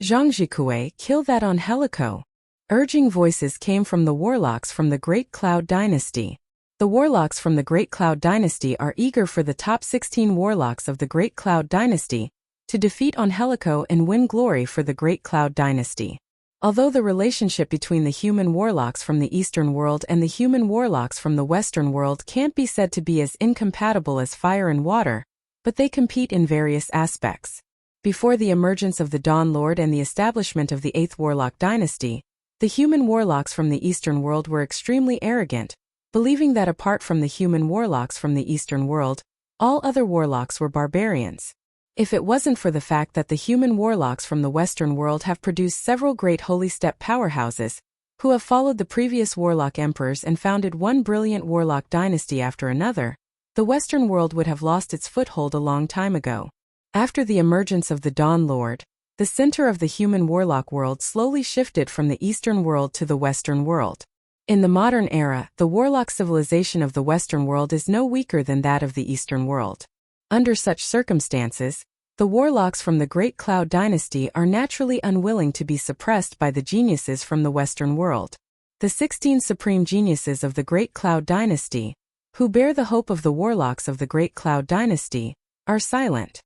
Zhangzhikue, kill that Angelico. Urging voices came from the warlocks from the Great Cloud Dynasty. The warlocks from the Great Cloud Dynasty are eager for the top 16 warlocks of the Great Cloud Dynasty to defeat Angelico and win glory for the Great Cloud Dynasty. Although the relationship between the human warlocks from the Eastern world and the human warlocks from the Western world can't be said to be as incompatible as fire and water, but they compete in various aspects. Before the emergence of the Dawn Lord and the establishment of the 8th Warlock Dynasty, the human warlocks from the Eastern world were extremely arrogant, believing that apart from the human warlocks from the Eastern world, all other warlocks were barbarians. If it wasn't for the fact that the human warlocks from the Western world have produced several great holy step powerhouses, who have followed the previous warlock emperors and founded one brilliant warlock dynasty after another, the Western world would have lost its foothold a long time ago. After the emergence of the Dawn Lord, the center of the human warlock world slowly shifted from the Eastern world to the Western world. In the modern era, the warlock civilization of the Western world is no weaker than that of the Eastern world. Under such circumstances, the warlocks from the Great Cloud Dynasty are naturally unwilling to be suppressed by the geniuses from the Western world. The 16 supreme geniuses of the Great Cloud Dynasty, who bear the hope of the warlocks of the Great Cloud Dynasty, are silent.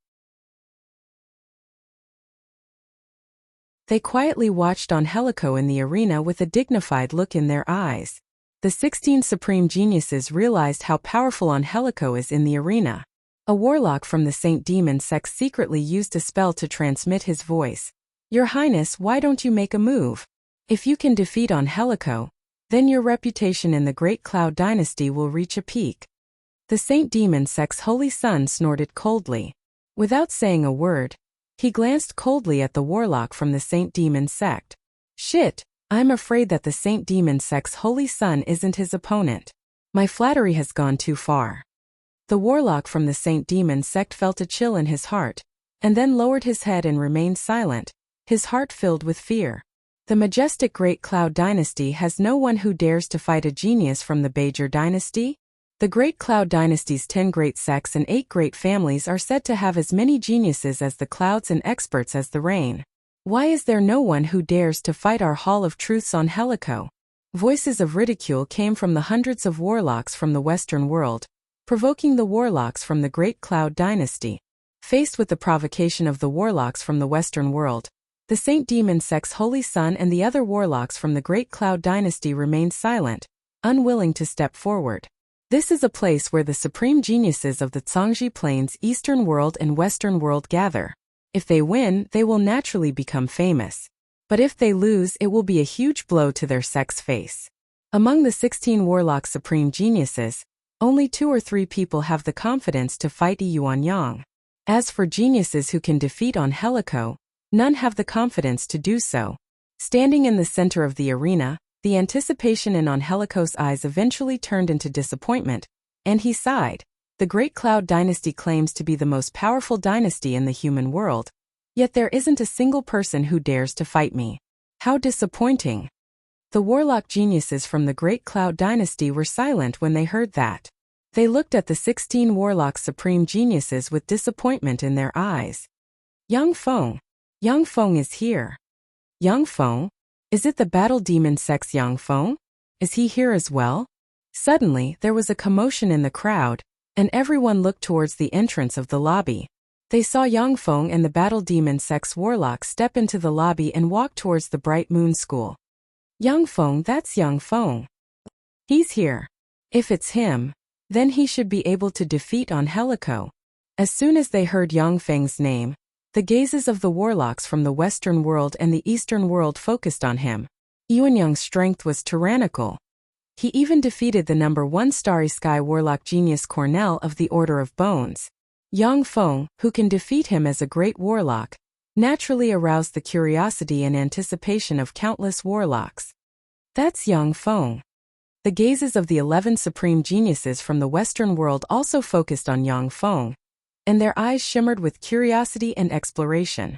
They quietly watched Angelico in the arena with a dignified look in their eyes. The 16 supreme geniuses realized how powerful Angelico is in the arena. A warlock from the Saint Demon Sect secretly used a spell to transmit his voice. "Your Highness, why don't you make a move? If you can defeat Angelico, then your reputation in the Great Cloud Dynasty will reach a peak." The Saint Demon Sect's holy son snorted coldly. Without saying a word, he glanced coldly at the warlock from the Saint Demon Sect. "Shit, I'm afraid that the Saint Demon Sect's holy son isn't his opponent. My flattery has gone too far." The warlock from the Saint Demon Sect felt a chill in his heart, and then lowered his head and remained silent, his heart filled with fear. The majestic Great Cloud Dynasty has no one who dares to fight a genius from the Bajor Dynasty? The Great Cloud Dynasty's 10 great sects and 8 great families are said to have as many geniuses as the clouds and experts as the rain. Why is there no one who dares to fight our Hall of Truths Angelico? Voices of ridicule came from the hundreds of warlocks from the Western world, provoking the warlocks from the Great Cloud Dynasty. Faced with the provocation of the warlocks from the Western world, the Saint Demon Sect's holy son and the other warlocks from the Great Cloud Dynasty remained silent, unwilling to step forward. This is a place where the supreme geniuses of the Zhangji Plains Eastern world and Western world gather. If they win, they will naturally become famous. But if they lose, it will be a huge blow to their sect's face. Among the 16 warlock supreme geniuses, only 2 or 3 people have the confidence to fight Yuanyang. As for geniuses who can defeat Angelico, none have the confidence to do so. Standing in the center of the arena, the anticipation in Angelico's eyes eventually turned into disappointment, and he sighed. The Great Cloud Dynasty claims to be the most powerful dynasty in the human world, yet there isn't a single person who dares to fight me. How disappointing. The warlock geniuses from the Great Cloud Dynasty were silent when they heard that. They looked at the 16 warlock supreme geniuses with disappointment in their eyes. Yang Feng. Yang Feng is here. Yang Feng? Is it the Battle Demon Sect's Yang Feng? Is he here as well? Suddenly, there was a commotion in the crowd, and everyone looked towards the entrance of the lobby. They saw Yang Feng and the Battle Demon Sect's warlock step into the lobby and walk towards the Bright Moon School. Yang Feng, that's Yang Feng. He's here. If it's him, then he should be able to defeat Angelico. As soon as they heard Yang Feng's name, the gazes of the warlocks from the Western world and the Eastern world focused on him. Yuanyang's strength was tyrannical. He even defeated the number 1 Starry Sky warlock genius Cornell of the Order of Bones. Yang Feng, who can defeat him as a great warlock, naturally aroused the curiosity and anticipation of countless warlocks. That's Yang Feng. The gazes of the 11 supreme geniuses from the Western world also focused on Yang Feng, and their eyes shimmered with curiosity and exploration.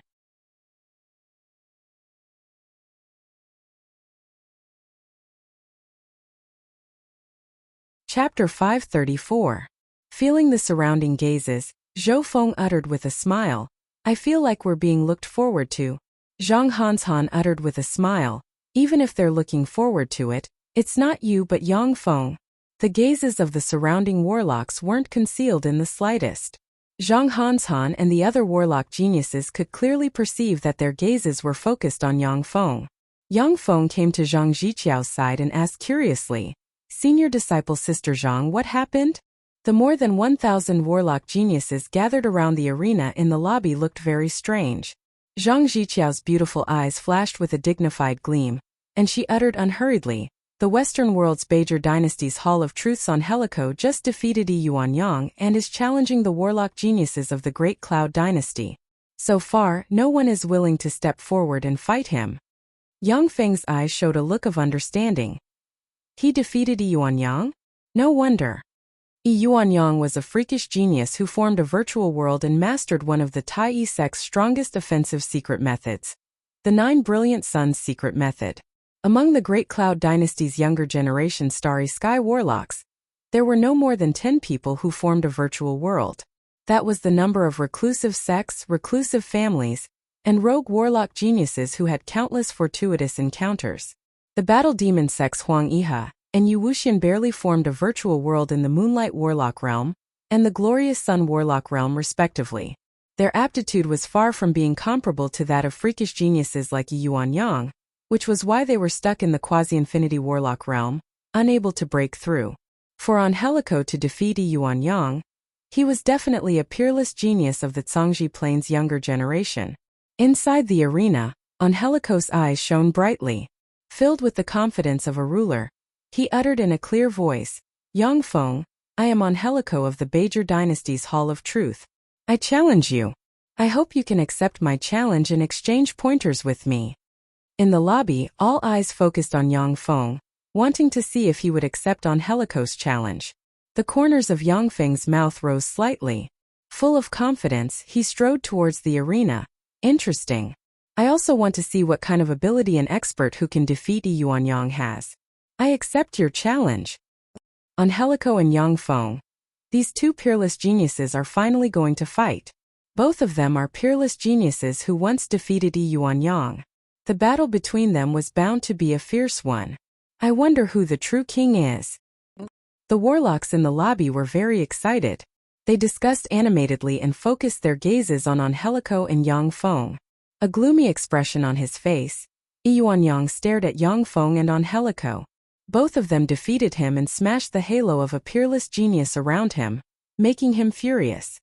Chapter 534. Feeling the surrounding gazes, Zhou Feng uttered with a smile, "I feel like we're being looked forward to." Zhang Hanshan uttered with a smile, "Even if they're looking forward to it, it's not you but Yang Feng." The gazes of the surrounding warlocks weren't concealed in the slightest. Zhang Hanshan and the other warlock geniuses could clearly perceive that their gazes were focused on Yang Feng. Yang Feng came to Zhang Ziqiao's side and asked curiously, "Senior disciple Sister Zhang, what happened?" The more than 1,000 warlock geniuses gathered around the arena in the lobby looked very strange. Zhang Ziqiao's beautiful eyes flashed with a dignified gleam, and she uttered unhurriedly, "The Western world's Beijer dynasty's Hall of Truths on Helico just defeated Yi Yuanyang and is challenging the warlock geniuses of the Great Cloud Dynasty. So far, no one is willing to step forward and fight him." Yang Feng's eyes showed a look of understanding. He defeated Yi Yuanyang? No wonder. Yi Yuanyang was a freakish genius who formed a virtual world and mastered one of the Tai sect's strongest offensive secret methods, the 9 Brilliant Suns secret method. Among the Great Cloud Dynasty's younger generation Starry Sky warlocks, there were no more than 10 people who formed a virtual world. That was the number of reclusive sects, reclusive families, and rogue warlock geniuses who had countless fortuitous encounters. The battle demon sects Huang Yihe and Yu Wuxian barely formed a virtual world in the Moonlight Warlock realm and the Glorious Sun Warlock realm respectively. Their aptitude was far from being comparable to that of freakish geniuses like Yi Yuanyang, which was why they were stuck in the quasi-infinity Warlock realm, unable to break through. For on Helico to defeat Yi Yuanyang, he was definitely a peerless genius of the Zhangji Plains younger generation. Inside the arena, on Helico's eyes shone brightly. Filled with the confidence of a ruler, he uttered in a clear voice, "Yang Feng, I am on Helico of the Beijer dynasty's Hall of Truth. I challenge you. I hope you can accept my challenge and exchange pointers with me." In the lobby, all eyes focused on Yang Feng, wanting to see if he would accept on Helico's challenge. The corners of Yang Feng's mouth rose slightly. Full of confidence, he strode towards the arena. "Interesting. I also want to see what kind of ability an expert who can defeat Yi Yuanyang has. I accept your challenge." On Helico and Yang Feng, these two peerless geniuses are finally going to fight. Both of them are peerless geniuses who once defeated Yi Yuanyang. The battle between them was bound to be a fierce one. I wonder who the true king is. The warlocks in the lobby were very excited. They discussed animatedly and focused their gazes on Helico and Yang Feng. A gloomy expression on his face, Yi Yuanyang stared at Yang Feng and on Helico. Both of them defeated him and smashed the halo of a peerless genius around him, making him furious.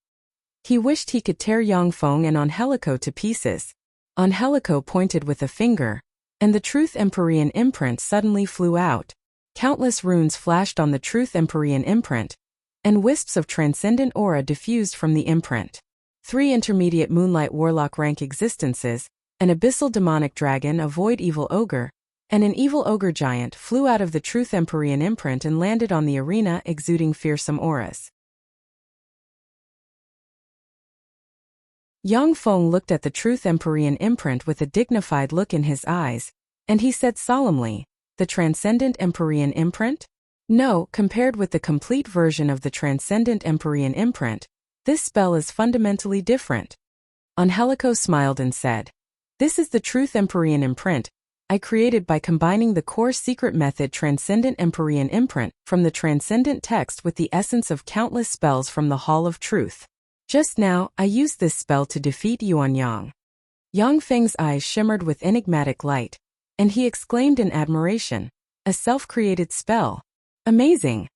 He wished he could tear Yang Feng and on Helico to pieces. On Helico pointed with a finger, and the Truth Empyrean imprint suddenly flew out. Countless runes flashed on the Truth Empyrean imprint, and wisps of transcendent aura diffused from the imprint. 3 intermediate Moonlight Warlock rank existences, an abyssal demonic dragon, a void evil ogre, and an evil ogre giant flew out of the Truth Empyrean imprint and landed on the arena exuding fearsome auras. Yang Feng looked at the Truth Empyrean imprint with a dignified look in his eyes, and he said solemnly, "The Transcendent Empyrean imprint? No, compared with the complete version of the Transcendent Empyrean imprint, this spell is fundamentally different." Helico smiled and said, "This is the Truth Empyrean imprint I created by combining the core secret method Transcendent Empyrean imprint from the Transcendent text with the essence of countless spells from the Hall of Truth. Just now, I used this spell to defeat Yuanyang." Yang Feng's eyes shimmered with enigmatic light, and he exclaimed in admiration, "A self-created spell. Amazing!"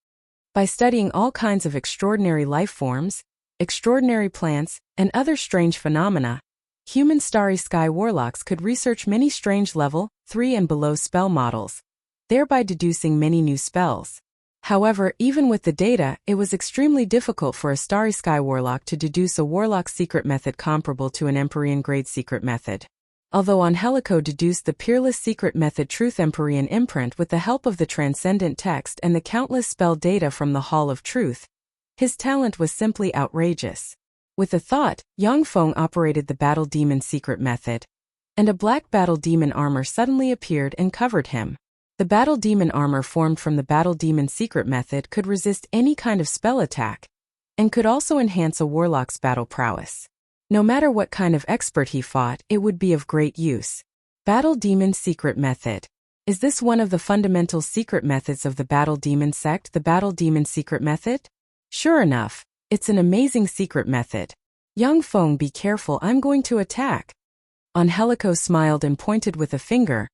By studying all kinds of extraordinary life forms, extraordinary plants, and other strange phenomena, human Starry Sky warlocks could research many strange level 3 and below spell models, thereby deducing many new spells. However, even with the data, it was extremely difficult for a Starry Sky Warlock to deduce a Warlock secret method comparable to an Empyrean-grade secret method. Although Angelico deduced the peerless secret method Truth Empyrean imprint with the help of the transcendent text and the countless spell data from the Hall of Truth, his talent was simply outrageous. With a thought, Yang Feng operated the Battle Demon secret method, and a black Battle Demon armor suddenly appeared and covered him. The Battle Demon armor formed from the Battle Demon secret method could resist any kind of spell attack, and could also enhance a Warlock's battle prowess. No matter what kind of expert he fought, it would be of great use. Battle Demon secret method. Is this one of the fundamental secret methods of the Battle Demon sect, the Battle Demon secret method? Sure enough, it's an amazing secret method. Yang Feng, be careful, I'm going to attack. Angelico smiled and pointed with a finger,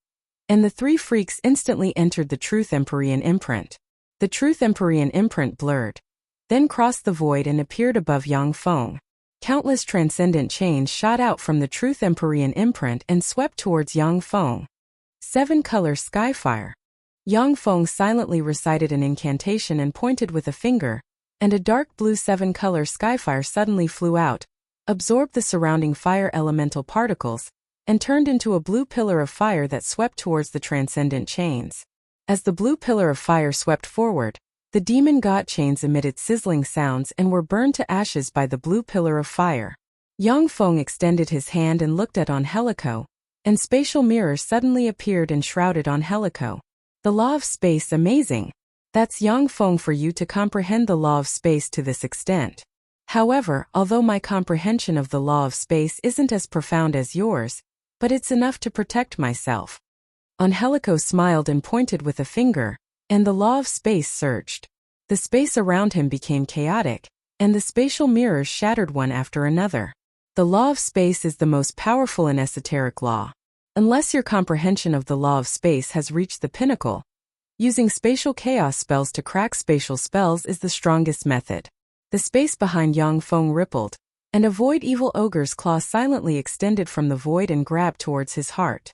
and the three freaks instantly entered the Truth Empyrean imprint. The Truth Empyrean imprint blurred, then crossed the void and appeared above Yang Feng. Countless transcendent chains shot out from the Truth Empyrean imprint and swept towards Yang Feng. 7-color Skyfire. Yang Feng silently recited an incantation and pointed with a finger, and a dark blue 7-color Skyfire suddenly flew out, absorbed the surrounding fire elemental particles, and turned into a blue pillar of fire that swept towards the transcendent chains. As the blue pillar of fire swept forward, the demon god chains emitted sizzling sounds and were burned to ashes by the blue pillar of fire. Yang Feng extended his hand and looked at Angelico, and spatial mirrors suddenly appeared and shrouded Angelico. The law of space, amazing. That's Yang Feng for you to comprehend the law of space to this extent. However, although my comprehension of the law of space isn't as profound as yours, but it's enough to protect myself. Angelico smiled and pointed with a finger, and the law of space surged. The space around him became chaotic, and the spatial mirrors shattered one after another. The law of space is the most powerful and esoteric law. Unless your comprehension of the law of space has reached the pinnacle, using spatial chaos spells to crack spatial spells is the strongest method. The space behind Yang Feng rippled, and a void evil ogre's claw silently extended from the void and grabbed towards his heart.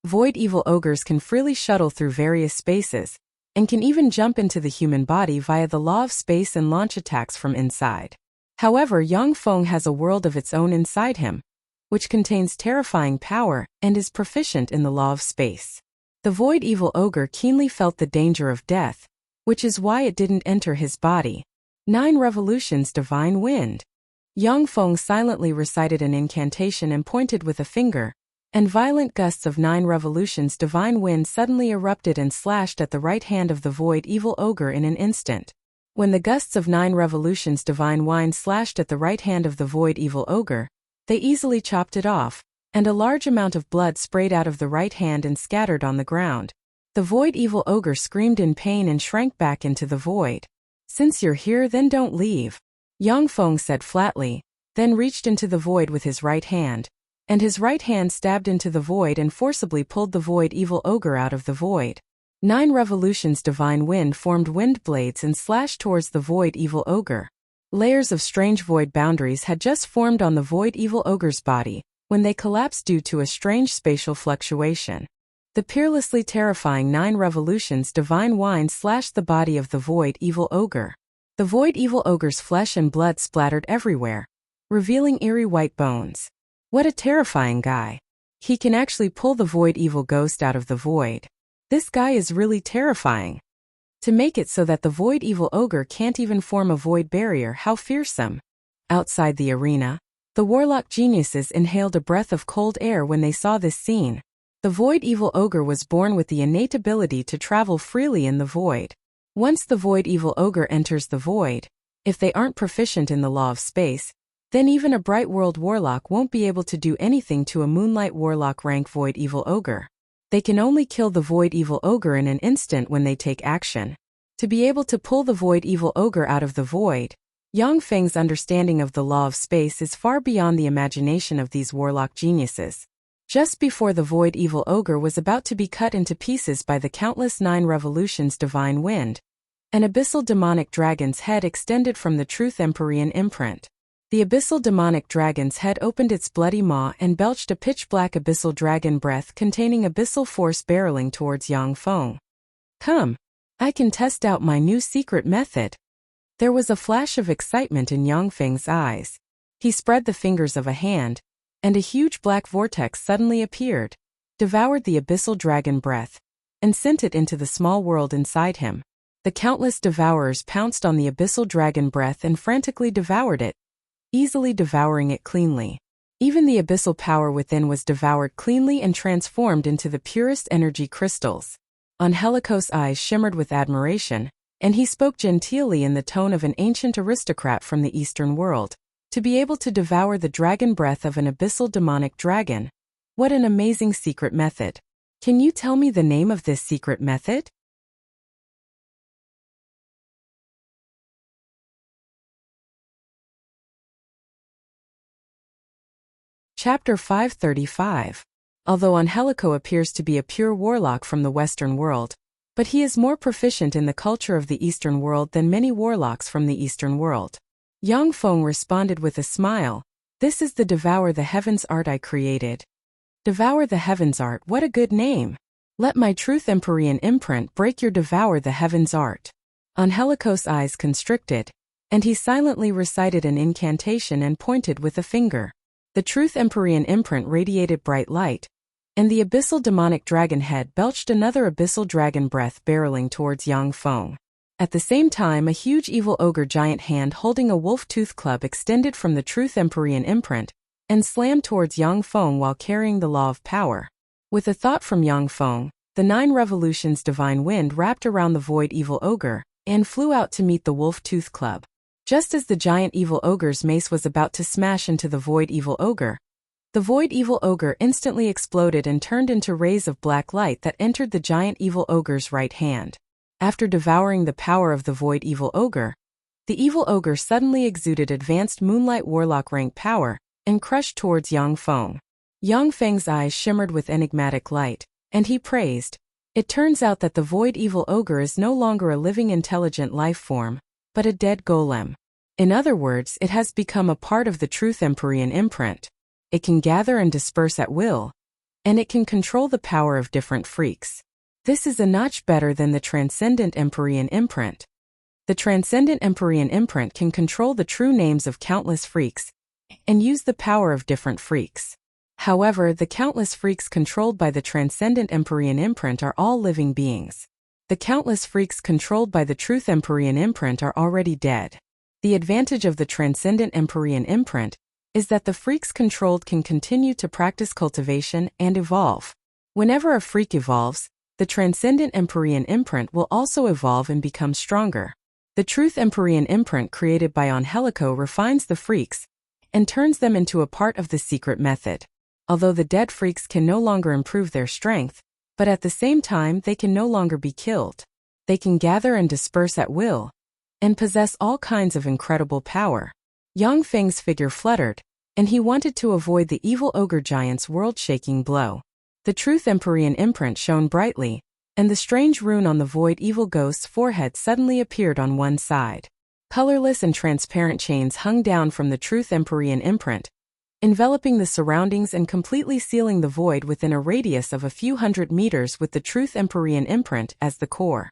Void evil ogres can freely shuttle through various spaces, and can even jump into the human body via the law of space and launch attacks from inside. However, Yang Feng has a world of its own inside him, which contains terrifying power and is proficient in the law of space. The void evil ogre keenly felt the danger of death, which is why it didn't enter his body. 9 revolutions divine wind. Yang Feng silently recited an incantation and pointed with a finger, and violent gusts of 9 revolutions divine wind suddenly erupted and slashed at the right hand of the void evil ogre in an instant. When the gusts of 9 revolutions divine wind slashed at the right hand of the void evil ogre, they easily chopped it off, and a large amount of blood sprayed out of the right hand and scattered on the ground. The void evil ogre screamed in pain and shrank back into the void. Since you're here, then don't leave, Yang Feng said flatly, then reached into the void with his right hand, and his right hand stabbed into the void and forcibly pulled the void evil ogre out of the void. 9 revolutions divine wind formed wind blades and slashed towards the void evil ogre. Layers of strange void boundaries had just formed on the void evil ogre's body, when they collapsed due to a strange spatial fluctuation. The peerlessly terrifying 9 revolutions divine wind slashed the body of the void evil ogre. The void evil ogre's flesh and blood splattered everywhere, revealing eerie white bones. What a terrifying guy. He can actually pull the void evil ghost out of the void. This guy is really terrifying. To make it so that the void evil ogre can't even form a void barrier, how fearsome. Outside the arena, the warlock geniuses inhaled a breath of cold air when they saw this scene. The void evil ogre was born with the innate ability to travel freely in the void. Once the void evil ogre enters the void, if they aren't proficient in the law of space, then even a bright world warlock won't be able to do anything to a moonlight warlock rank void evil ogre. They can only kill the void evil ogre in an instant when they take action. To be able to pull the void evil ogre out of the void, Yang Feng's understanding of the law of space is far beyond the imagination of these warlock geniuses. Just before the void evil ogre was about to be cut into pieces by the countless 9 revolutions divine wind, an abyssal demonic dragon's head extended from the Truth Empyrean imprint. The abyssal demonic dragon's head opened its bloody maw and belched a pitch-black abyssal dragon breath containing abyssal force barreling towards Yang Feng. Come, I can test out my new secret method. There was a flash of excitement in Yang Feng's eyes. He spread the fingers of a hand, and a huge black vortex suddenly appeared, devoured the abyssal dragon breath, and sent it into the small world inside him. The countless devourers pounced on the abyssal dragon breath and frantically devoured it, easily devouring it cleanly. Even the abyssal power within was devoured cleanly and transformed into the purest energy crystals. Angelicos' eyes shimmered with admiration, and he spoke genteelly in the tone of an ancient aristocrat from the Eastern world. To be able to devour the dragon breath of an abyssal demonic dragon. What an amazing secret method. Can you tell me the name of this secret method? Chapter 535. Although Angelico appears to be a pure warlock from the Western world, but he is more proficient in the culture of the Eastern world than many warlocks from the Eastern world. Yang Feng responded with a smile. This is the Devour the Heavens art I created. Devour the Heavens art, what a good name. Let my truth Empyrean imprint break your Devour the Heavens art. Angelicos' eyes constricted, and he silently recited an incantation and pointed with a finger. The truth Empyrean imprint radiated bright light, and the abyssal demonic dragon head belched another abyssal dragon breath barreling towards Yang Feng. At the same time, a huge evil ogre giant hand holding a wolf tooth club extended from the truth Empyrean imprint and slammed towards Yang Feng while carrying the law of power. With a thought from Yang Feng, the 9 revolutions divine wind wrapped around the void evil ogre and flew out to meet the wolf tooth club. Just as the giant evil ogre's mace was about to smash into the void evil ogre, the void evil ogre instantly exploded and turned into rays of black light that entered the giant evil ogre's right hand. After devouring the power of the void evil ogre, the evil ogre suddenly exuded advanced moonlight warlock rank power and crushed towards Yang Feng. Yang Feng's eyes shimmered with enigmatic light, and he praised. It turns out that the void evil ogre is no longer a living intelligent life form, but a dead golem. In other words, it has become a part of the truth Empyrean imprint. It can gather and disperse at will, and it can control the power of different freaks. This is a notch better than the transcendent Empyrean imprint. The transcendent Empyrean imprint can control the true names of countless freaks and use the power of different freaks. However, the countless freaks controlled by the transcendent Empyrean imprint are all living beings. The countless freaks controlled by the truth Empyrean imprint are already dead. The advantage of the transcendent Empyrean imprint is that the freaks controlled can continue to practice cultivation and evolve. Whenever a freak evolves, the transcendent Empyrean imprint will also evolve and become stronger. The truth Empyrean imprint created by Angelico refines the freaks and turns them into a part of the secret method. Although the dead freaks can no longer improve their strength, but at the same time they can no longer be killed. They can gather and disperse at will, and possess all kinds of incredible power. Yang Feng's figure fluttered, and he wanted to avoid the evil ogre giant's world-shaking blow. The truth Empyrean imprint shone brightly, and the strange rune on the void evil ghost's forehead suddenly appeared on one side. Colorless and transparent chains hung down from the truth Empyrean imprint, enveloping the surroundings and completely sealing the void within a radius of a few hundred meters with the truth Empyrean imprint as the core.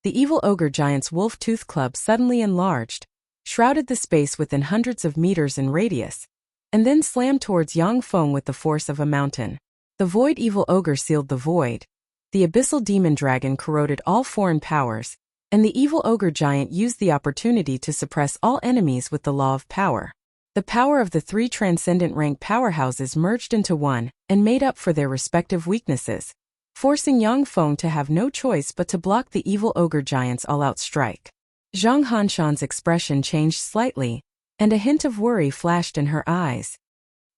The evil ogre giant's wolf tooth club suddenly enlarged, shrouded the space within hundreds of meters in radius, and then slammed towards Yang Feng with the force of a mountain. The void evil ogre sealed the void. The abyssal demon dragon corroded all foreign powers, and the evil ogre giant used the opportunity to suppress all enemies with the law of power. The power of the 3 transcendent rank powerhouses merged into one and made up for their respective weaknesses, forcing Yang Feng to have no choice but to block the evil ogre giant's all-out strike. Zhang Hanshan's expression changed slightly, and a hint of worry flashed in her eyes.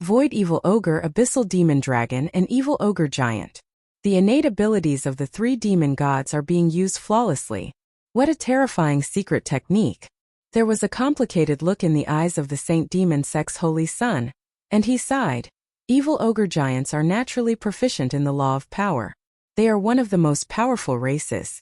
Void evil ogre, abyssal demon dragon, and evil ogre giant. The innate abilities of the 3 demon gods are being used flawlessly. What a terrifying secret technique. There was a complicated look in the eyes of the Saint Demon Sect's holy son, and he sighed. Evil ogre giants are naturally proficient in the law of power. They are one of the most powerful races.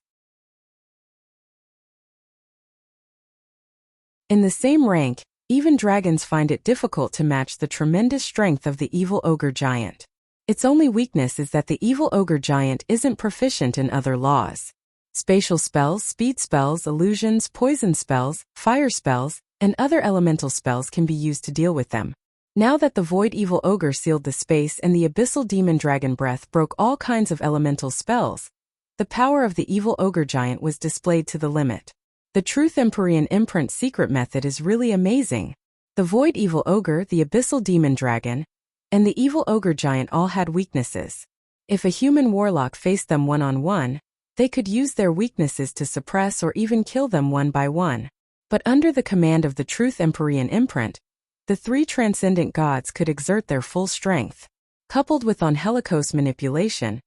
In the same rank, Even dragons find it difficult to match the tremendous strength of the evil ogre giant. Its only weakness is that the evil ogre giant isn't proficient in other laws. Spatial spells, speed spells, illusions, poison spells, fire spells, and other elemental spells can be used to deal with them. Now that the void evil ogre sealed the space and the abyssal demon dragon breath broke all kinds of elemental spells, the power of the evil ogre giant was displayed to the limit. The Truth Empyrean Imprint secret method is really amazing. The void evil ogre, the abyssal demon dragon, and the evil ogre giant all had weaknesses. If a human warlock faced them one-on-one, they could use their weaknesses to suppress or even kill them one by one. But under the command of the Truth Empyrean Imprint, the three transcendent gods could exert their full strength. Coupled with Angelicos manipulation,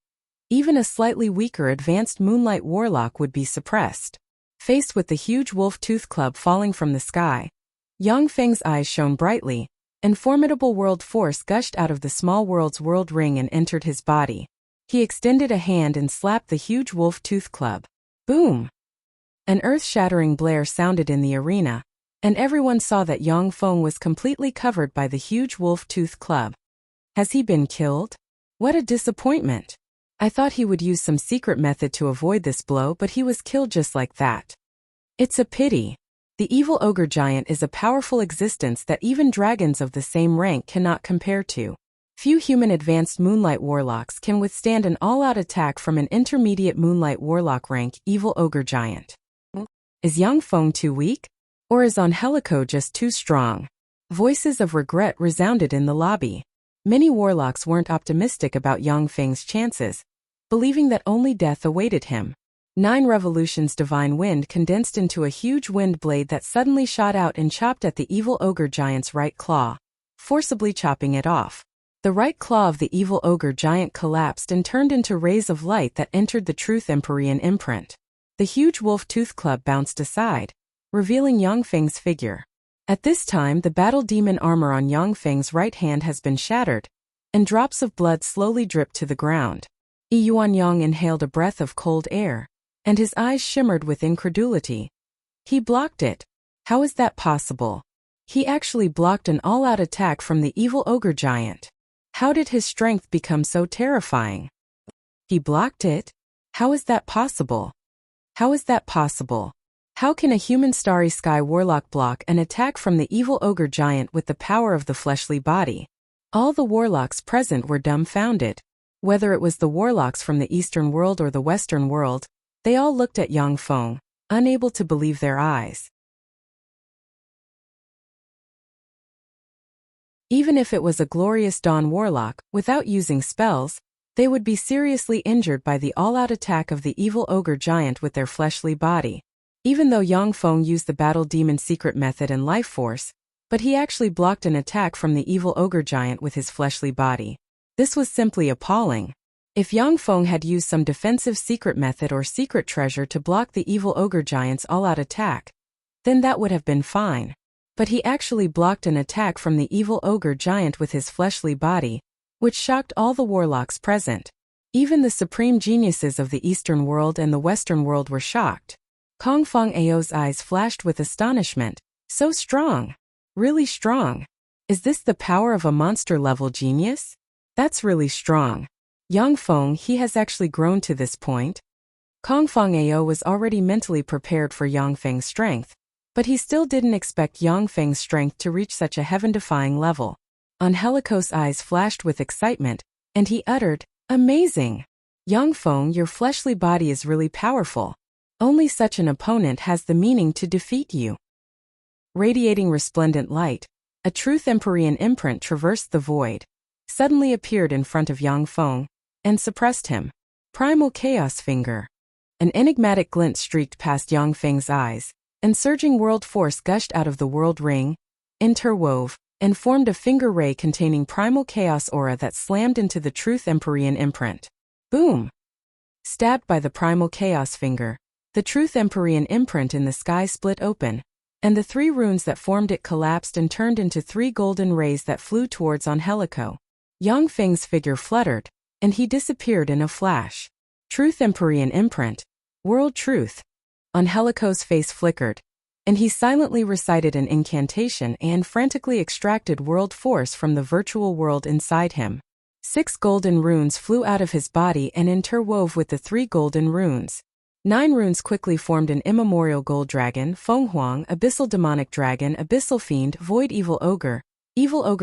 even a slightly weaker advanced moonlight warlock would be suppressed. Faced with the huge wolf tooth club falling from the sky, Yang Feng's eyes shone brightly, and formidable world force gushed out of the small world's world ring and entered his body. He extended a hand and slapped the huge wolf tooth club. Boom! An earth-shattering blare sounded in the arena, and everyone saw that Yang Feng was completely covered by the huge wolf tooth club. Has he been killed? What a disappointment! I thought he would use some secret method to avoid this blow, but he was killed just like that. It's a pity. The evil ogre giant is a powerful existence that even dragons of the same rank cannot compare to. Few human advanced moonlight warlocks can withstand an all-out attack from an intermediate moonlight warlock rank evil ogre giant. Is Yang Feng too weak? Or is Angelico just too strong? Voices of regret resounded in the lobby. Many warlocks weren't optimistic about Yang Feng's chances, believing that only death awaited him. 9 revolutions divine wind condensed into a huge wind blade that suddenly shot out and chopped at the evil ogre giant's right claw, forcibly chopping it off. The right claw of the evil ogre giant collapsed and turned into rays of light that entered the Truth Empyrean Imprint. The huge wolf tooth club bounced aside, revealing Yang Feng's figure. At this time, the battle demon armor on Yang Feng's right hand has been shattered, and drops of blood slowly dripped to the ground. Yuan Yang inhaled a breath of cold air, and his eyes shimmered with incredulity. He blocked it. How is that possible? He actually blocked an all-out attack from the evil ogre giant. How did his strength become so terrifying? He blocked it? How is that possible? How is that possible? How can a human starry sky warlock block an attack from the evil ogre giant with the power of the fleshly body? All the warlocks present were dumbfounded. Whether it was the warlocks from the Eastern world or the Western world, they all looked at Yang Feng, unable to believe their eyes. Even if it was a glorious dawn warlock, without using spells, they would be seriously injured by the all-out attack of the evil ogre giant with their fleshly body. Even though Yang Feng used the battle demon secret method and life force, but he actually blocked an attack from the evil ogre giant with his fleshly body. This was simply appalling. If Yang Feng had used some defensive secret method or secret treasure to block the evil ogre giant's all-out attack, then that would have been fine. But he actually blocked an attack from the evil ogre giant with his fleshly body, which shocked all the warlocks present. Even the supreme geniuses of the Eastern world and the Western world were shocked. Kong Feng Ao's eyes flashed with astonishment. So strong. Really strong. Is this the power of a monster-level genius? That's really strong. Yang Feng, he has actually grown to this point. Kong Feng Ao was already mentally prepared for Yang Feng's strength, but he still didn't expect Yang Feng's strength to reach such a heaven-defying level. Angelicos' eyes flashed with excitement, and he uttered, "Amazing! Yang Feng, your fleshly body is really powerful. Only such an opponent has the meaning to defeat you." Radiating resplendent light, a Truth Empyrean imprint traversed the void, suddenly appeared in front of Yang Feng, and suppressed him. Primal Chaos Finger. An enigmatic glint streaked past Yang Feng's eyes, and surging world force gushed out of the world ring, interwove, and formed a finger ray containing primal chaos aura that slammed into the Truth Empyrean imprint. Boom! Stabbed by the primal chaos finger, the Truth Empyrean imprint in the sky split open, and the 3 runes that formed it collapsed and turned into 3 golden rays that flew towards Angelico. Yang Feng's figure fluttered, and he disappeared in a flash. Truth Empyrean imprint. World truth. Angelico's face flickered. and he silently recited an incantation and frantically extracted world force from the virtual world inside him. 6 golden runes flew out of his body and interwove with the 3 golden runes. 9 runes quickly formed an immemorial gold dragon, Fenghuang, abyssal demonic dragon, abyssal fiend, void evil ogre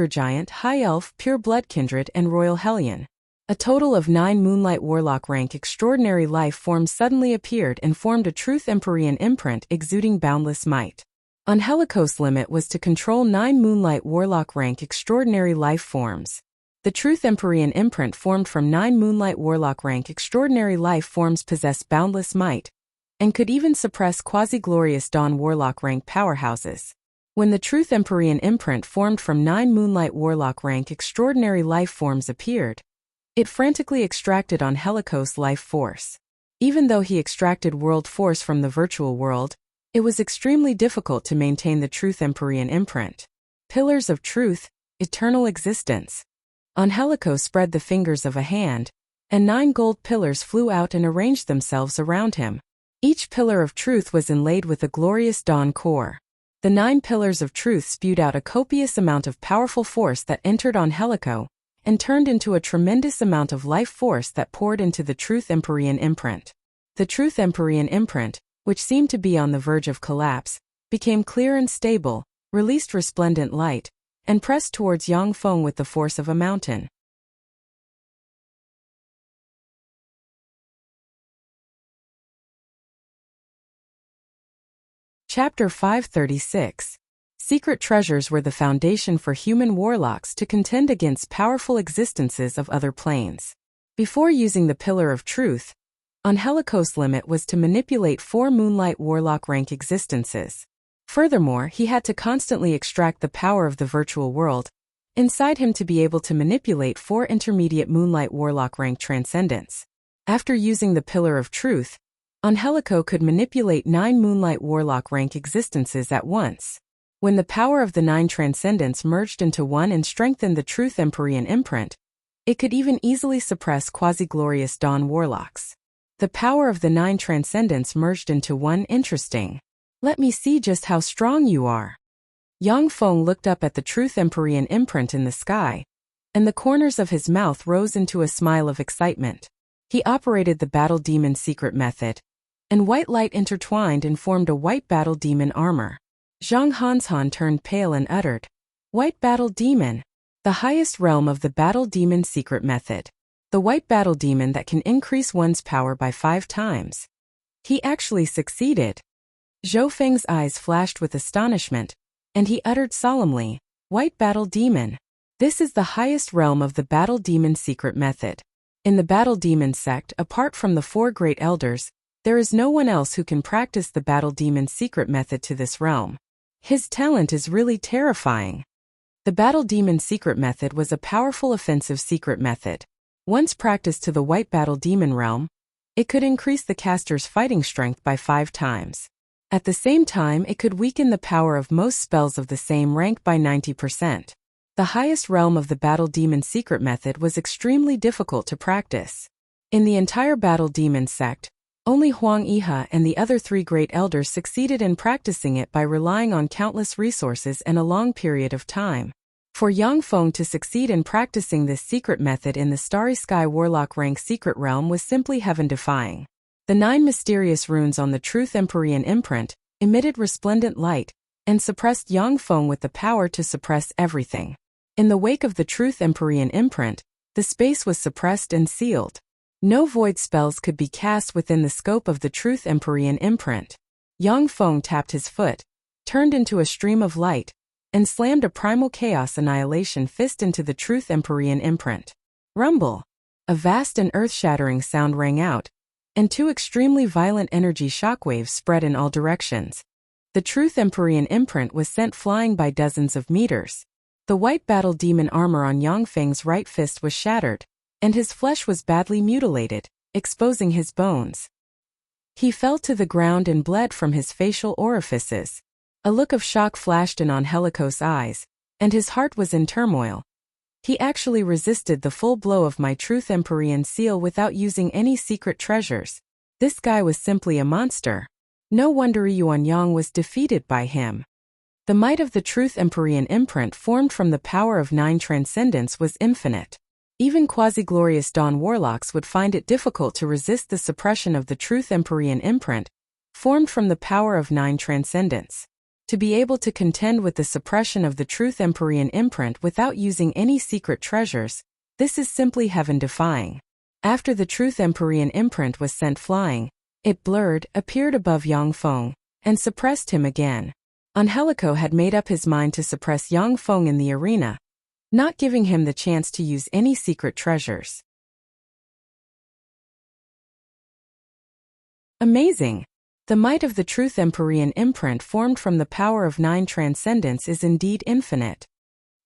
giant, high elf, pure blood kindred, and royal hellion. A total of 9 Moonlight Warlock rank extraordinary life forms suddenly appeared and formed a Truth Empyrean imprint exuding boundless might. Angelico's limit was to control 9 Moonlight Warlock rank extraordinary life forms. The Truth Empyrean imprint formed from 9 Moonlight Warlock rank extraordinary life forms possessed boundless might, and could even suppress quasi-glorious Dawn Warlock rank powerhouses. When the Truth Empyrean imprint formed from 9 Moonlight Warlock rank extraordinary life forms appeared, it frantically extracted Angelico's life force. Even though he extracted world force from the virtual world, it was extremely difficult to maintain the Truth Empyrean imprint. Pillars of Truth, eternal existence. Angelico spread the fingers of a hand, and 9 gold pillars flew out and arranged themselves around him. Each pillar of truth was inlaid with a glorious dawn core. The 9 pillars of truth spewed out a copious amount of powerful force that entered Angelico, and turned into a tremendous amount of life force that poured into the Truth Empyrean imprint. The Truth Empyrean imprint, which seemed to be on the verge of collapse, became clear and stable, released resplendent light, and pressed towards Yang Feng with the force of a mountain. Chapter 536. Secret treasures were the foundation for human warlocks to contend against powerful existences of other planes. Before using the Pillar of Truth, Angelico's limit was to manipulate 4 Moonlight Warlock rank existences. Furthermore, he had to constantly extract the power of the virtual world inside him to be able to manipulate 4 intermediate Moonlight Warlock rank transcendents. After using the Pillar of Truth, Angelico could manipulate 9 Moonlight Warlock rank existences at once. When the power of the 9 transcendents merged into one and strengthened the Truth Empyrean imprint, it could even easily suppress quasi-glorious Dawn Warlocks. The power of the 9 transcendents merged into one. Interesting. Let me see just how strong you are. Yang Feng looked up at the Truth Empyrean imprint in the sky, and the corners of his mouth rose into a smile of excitement. He operated the Battle Demon secret method, and white light intertwined and formed a white Battle Demon armor. Zhang Hanshan turned pale and uttered, "White Battle Demon, the highest realm of the Battle Demon secret method. The white Battle Demon that can increase one's power by 5 times. He actually succeeded." Zhou Feng's eyes flashed with astonishment, and he uttered solemnly, "White Battle Demon. This is the highest realm of the Battle Demon secret method. In the Battle Demon sect, apart from the 4 great elders, there is no one else who can practice the Battle Demon secret method to this realm. His talent is really terrifying." The Battle Demon secret method was a powerful offensive secret method. Once practiced to the White Battle Demon realm, it could increase the caster's fighting strength by 5 times. At the same time, it could weaken the power of most spells of the same rank by 90%. The highest realm of the Battle Demon secret method was extremely difficult to practice. In the entire Battle Demon sect, only Huang Yihe and the other 3 great elders succeeded in practicing it by relying on countless resources and a long period of time. For Yang Feng to succeed in practicing this secret method in the Starry Sky Warlock rank secret realm was simply heaven-defying. The 9 mysterious runes on the Truth Empyrean imprint emitted resplendent light and suppressed Yang Feng with the power to suppress everything. In the wake of the Truth Empyrean imprint, the space was suppressed and sealed. No void spells could be cast within the scope of the Truth Empyrean imprint. Yang Feng tapped his foot, turned into a stream of light, and slammed a primal chaos annihilation fist into the Truth Empyrean imprint. Rumble! A vast and earth-shattering sound rang out, and 2 extremely violent energy shockwaves spread in all directions. The Truth Empyrean imprint was sent flying by dozens of meters. The white Battle Demon armor on Yang Feng's right fist was shattered, and his flesh was badly mutilated, exposing his bones. He fell to the ground and bled from his facial orifices. A look of shock flashed in Angelico's eyes, and his heart was in turmoil. He actually resisted the full blow of my Truth Empyrean seal without using any secret treasures. This guy was simply a monster. No wonder Yuan Yang was defeated by him. The might of the Truth Empyrean imprint formed from the power of 9 transcendence was infinite. Even quasi-glorious Dawn warlocks would find it difficult to resist the suppression of the Truth Empyrean imprint, formed from the power of 9 transcendence. To be able to contend with the suppression of the Truth Empyrean imprint without using any secret treasures, this is simply heaven-defying. After the Truth Empyrean imprint was sent flying, it blurred, appeared above Yang Feng, and suppressed him again. Angelico had made up his mind to suppress Yang Feng in the arena, not giving him the chance to use any secret treasures. Amazing! The might of the Truth Empyrean imprint formed from the power of 9 transcendence is indeed infinite.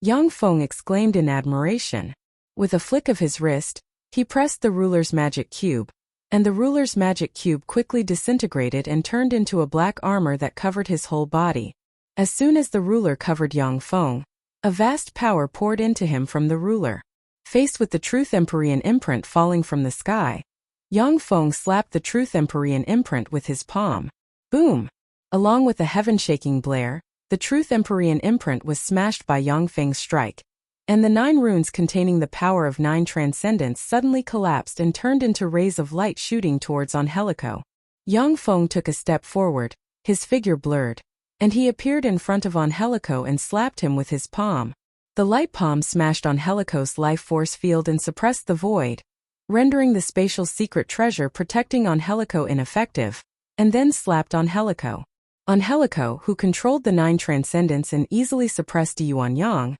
Yang Feng exclaimed in admiration. With a flick of his wrist, he pressed the ruler's magic cube, and the ruler's magic cube quickly disintegrated and turned into a black armor that covered his whole body. As soon as the ruler covered Yang Feng, a vast power poured into him from the ruler. Faced with the Truth Empyrean imprint falling from the sky, Yang Feng slapped the Truth Empyrean imprint with his palm. Boom! Along with a heaven-shaking blare, the Truth Empyrean imprint was smashed by Yang Feng's strike, and the 9 runes containing the power of 9 transcendence suddenly collapsed and turned into rays of light shooting towards Angelico. Yang Feng took a step forward, his figure blurred, and he appeared in front of Angelico and slapped him with his palm. The light palm smashed Angelico's life force field and suppressed the void, rendering the spatial secret treasure protecting Angelico ineffective, and then slapped Angelico. Angelico, who controlled the 9 transcendence and easily suppressed Yuan Yang,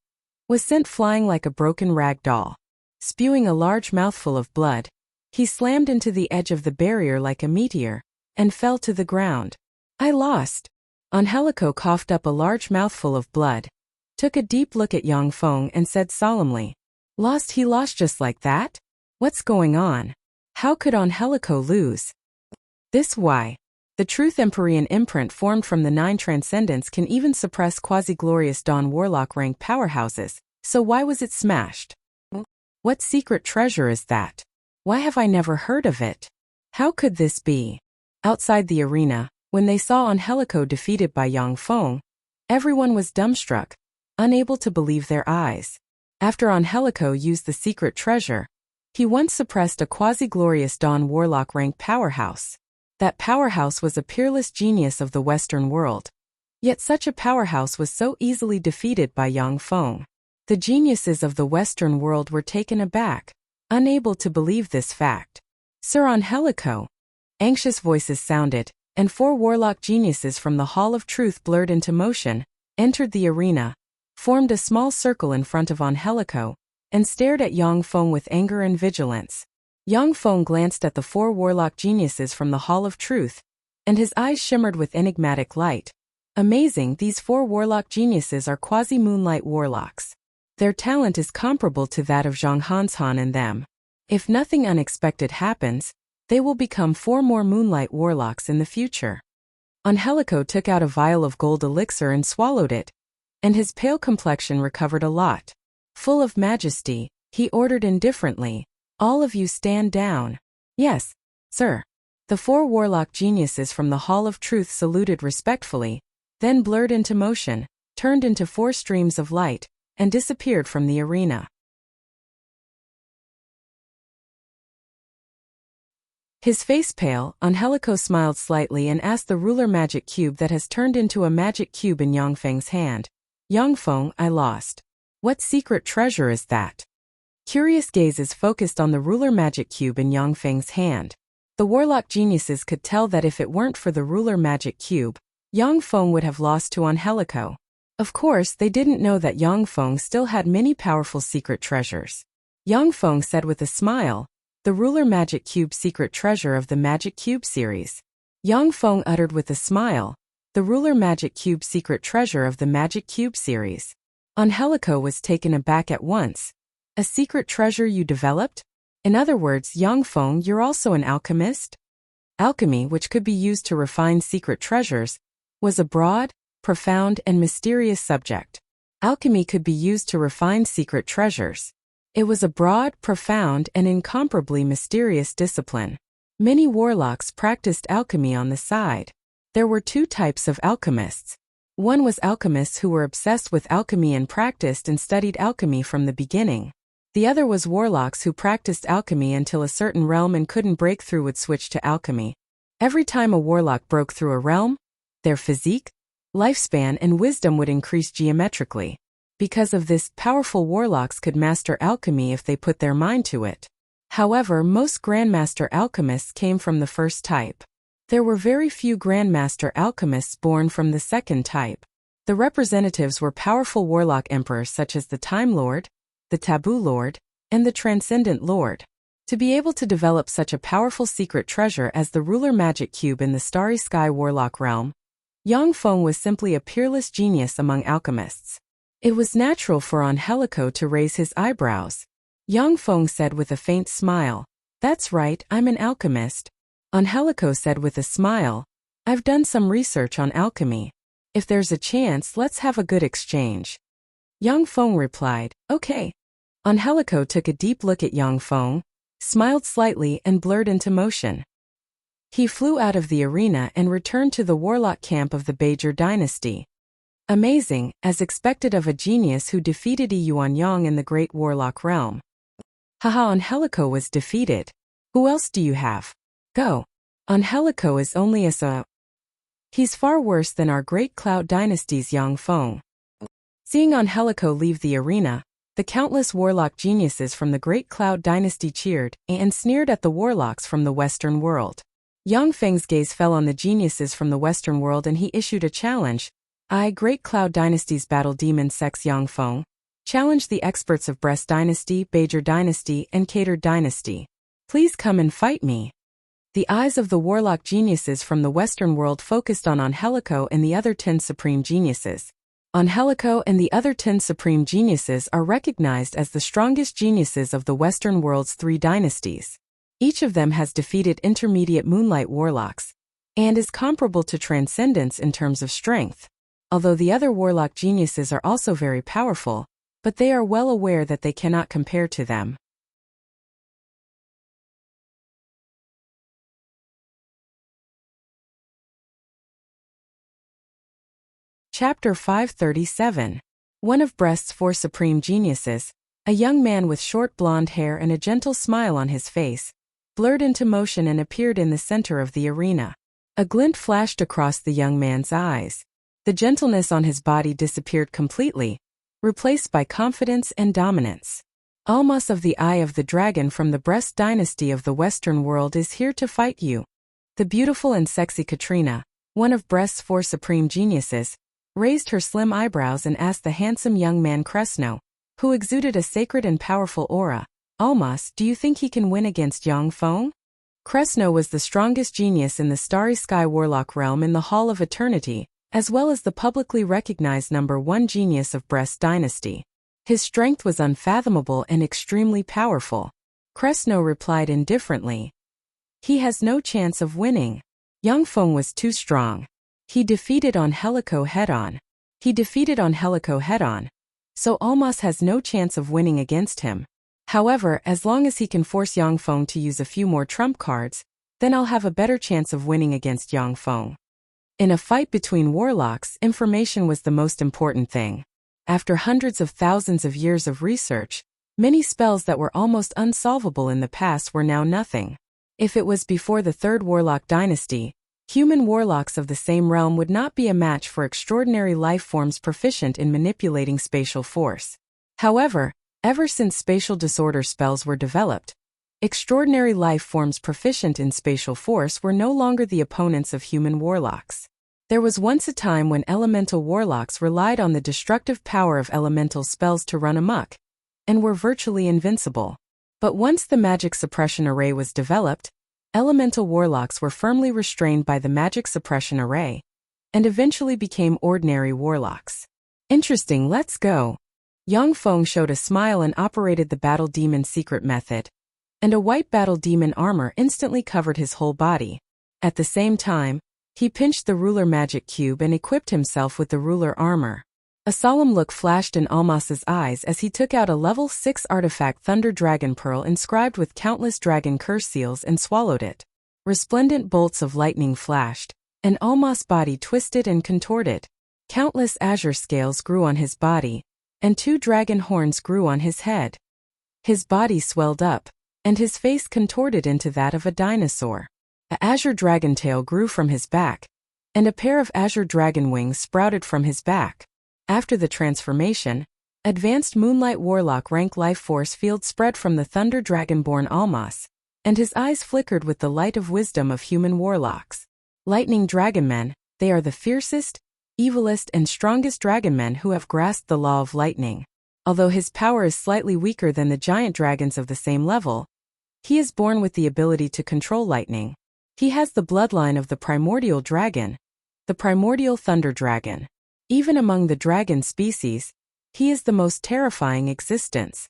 was sent flying like a broken rag doll. Spewing a large mouthful of blood, he slammed into the edge of the barrier like a meteor, and fell to the ground. I lost. Angelico coughed up a large mouthful of blood, took a deep look at Yang Feng and said solemnly, "Lost? He lost just like that? What's going on? How could Angelico lose?" This why. The Truth Empyrean imprint formed from the 9 transcendence can even suppress quasi-glorious Dawn warlock rank powerhouses, so why was it smashed? What secret treasure is that? Why have I never heard of it? How could this be? Outside the arena, when they saw Angelico defeated by Yang Feng, everyone was dumbstruck, unable to believe their eyes. After Angelico used the secret treasure, he once suppressed a quasi-glorious Dawn warlock rank powerhouse. That powerhouse was a peerless genius of the Western world. Yet such a powerhouse was so easily defeated by Yang Feng. The geniuses of the Western world were taken aback, unable to believe this fact. "Sir Angelico!" Anxious voices sounded, and 4 warlock geniuses from the Hall of Truth blurred into motion, entered the arena, formed a small circle in front of Angelico, and stared at Yang Feng with anger and vigilance. Yang Feng glanced at the 4 warlock geniuses from the Hall of Truth, and his eyes shimmered with enigmatic light. Amazing, these 4 warlock geniuses are quasi-moonlight warlocks. Their talent is comparable to that of Zhang Hanshan and them. If nothing unexpected happens, they will become 4 more moonlight warlocks in the future. Angelico took out a vial of gold elixir and swallowed it, and his pale complexion recovered a lot. Full of majesty, he ordered indifferently, "All of you stand down." "Yes, sir." The 4 warlock geniuses from the Hall of Truth saluted respectfully, then blurred into motion, turned into 4 streams of light, and disappeared from the arena. His face pale, Angelico smiled slightly and asked the ruler magic cube that has turned into a magic cube in Yang Feng's hand. "Yang Feng, I lost. What secret treasure is that?" Curious gazes focused on the ruler magic cube in Yang Feng's hand. The warlock geniuses could tell that if it weren't for the ruler magic cube, Yang Feng would have lost to Angelico. Of course, they didn't know that Yang Feng still had many powerful secret treasures. Yang Feng said with a smile, "The ruler magic cube secret treasure of the Magic Cube series." Yang Feng uttered with a smile, "The ruler magic cube secret treasure of the Magic Cube series." Angelico was taken aback at once. "A secret treasure you developed? In other words, Yang Feng, you're also an alchemist?" Alchemy, which could be used to refine secret treasures, was a broad, profound, and mysterious subject. Alchemy could be used to refine secret treasures. It was a broad, profound, and incomparably mysterious discipline. Many warlocks practiced alchemy on the side. There were two types of alchemists. One was alchemists who were obsessed with alchemy and practiced and studied alchemy from the beginning. The other was warlocks who practiced alchemy until a certain realm and couldn't break through would switch to alchemy. Every time a warlock broke through a realm, their physique, lifespan and wisdom would increase geometrically. Because of this, powerful warlocks could master alchemy if they put their mind to it. However, most grandmaster alchemists came from the first type. There were very few grandmaster alchemists born from the second type. The representatives were powerful warlock emperors such as the Time Lord, the Taboo Lord, and the Transcendent Lord. To be able to develop such a powerful secret treasure as the ruler magic cube in the Starry Sky Warlock realm, Yang Feng was simply a peerless genius among alchemists. It was natural for Angelico to raise his eyebrows. Yang Feng said with a faint smile, "That's right, I'm an alchemist." Angelico said with a smile, "I've done some research on alchemy. If there's a chance, let's have a good exchange." Yang Feng replied, "Okay." Angelico took a deep look at Yang Feng, smiled slightly and blurred into motion. He flew out of the arena and returned to the warlock camp of the Beijer dynasty. Amazing, as expected of a genius who defeated Yuan Yang in the Great Warlock realm. Haha, Angelico was defeated. Who else do you have? Go. Angelico is only a He's far worse than our Great Cloud dynasty's Yang Feng. Seeing Angelico leave the arena, the countless warlock geniuses from the Great Cloud dynasty cheered and sneered at the warlocks from the Western world. Yang Feng's gaze fell on the geniuses from the Western world and he issued a challenge. "I, Great Cloud dynasty's battle demon sex Yang Feng, challenge the experts of Brest dynasty, Beijer dynasty, and Cater dynasty. Please come and fight me." The eyes of the warlock geniuses from the Western world focused on Angelico and the other 10 supreme geniuses. Angelico and the other 10 supreme geniuses are recognized as the strongest geniuses of the Western world's 3 dynasties. Each of them has defeated intermediate moonlight warlocks, and is comparable to Transcendence in terms of strength. Although the other warlock geniuses are also very powerful, but they are well aware that they cannot compare to them. Chapter 537. One of Brest's 4 supreme geniuses, a young man with short blonde hair and a gentle smile on his face, blurred into motion and appeared in the center of the arena. A glint flashed across the young man's eyes. The gentleness on his body disappeared completely, replaced by confidence and dominance. Almas of the Eye of the Dragon from the Brest dynasty of the Western world is here to fight you. The beautiful and sexy Katrina, one of Brest's 4 supreme geniuses, raised her slim eyebrows and asked the handsome young man Cresno, who exuded a sacred and powerful aura, "Almas, do you think he can win against Yang Feng?" Cresno was the strongest genius in the Starry Sky Warlock realm in the Hall of Eternity, as well as the publicly recognized #1 genius of Brest dynasty. His strength was unfathomable and extremely powerful. Cresno replied indifferently, "He has no chance of winning. Yang Feng was too strong. He defeated Angelico head-on. So Almas has no chance of winning against him. However, as long as he can force Yang Feng to use a few more trump cards, then I'll have a better chance of winning against Yang Feng." In a fight between warlocks, information was the most important thing. After hundreds of thousands of years of research, many spells that were almost unsolvable in the past were now nothing. If it was before the 3rd Warlock dynasty, human warlocks of the same realm would not be a match for extraordinary life forms proficient in manipulating spatial force. However, ever since spatial disorder spells were developed, extraordinary life forms proficient in spatial force were no longer the opponents of human warlocks. There was once a time when elemental warlocks relied on the destructive power of elemental spells to run amok, and were virtually invincible. But once the magic suppression array was developed, elemental warlocks were firmly restrained by the magic suppression array, and eventually became ordinary warlocks. Interesting, let's go. Yang Feng showed a smile and operated the battle demon secret method, and a white battle demon armor instantly covered his whole body. At the same time, he pinched the ruler magic cube and equipped himself with the ruler armor. A solemn look flashed in Almas's eyes as he took out a level 6 artifact Thunder Dragon Pearl inscribed with countless dragon curse seals and swallowed it. Resplendent bolts of lightning flashed, An almost body twisted and contorted. Countless azure scales grew on his body, and 2 dragon horns grew on his head. His body swelled up, and his face contorted into that of a dinosaur. A azure dragon tail grew from his back, and a pair of azure dragon wings sprouted from his back. After the transformation, advanced Moonlight Warlock rank life force field spread from the Thunder Dragonborn Almas, and his eyes flickered with the light of wisdom of human warlocks. Lightning Dragonmen, they are the fiercest, evilest and strongest dragonmen who have grasped the law of lightning. Although his power is slightly weaker than the giant dragons of the same level, he is born with the ability to control lightning. He has the bloodline of the primordial dragon, the primordial thunder dragon. Even among the dragon species, he is the most terrifying existence.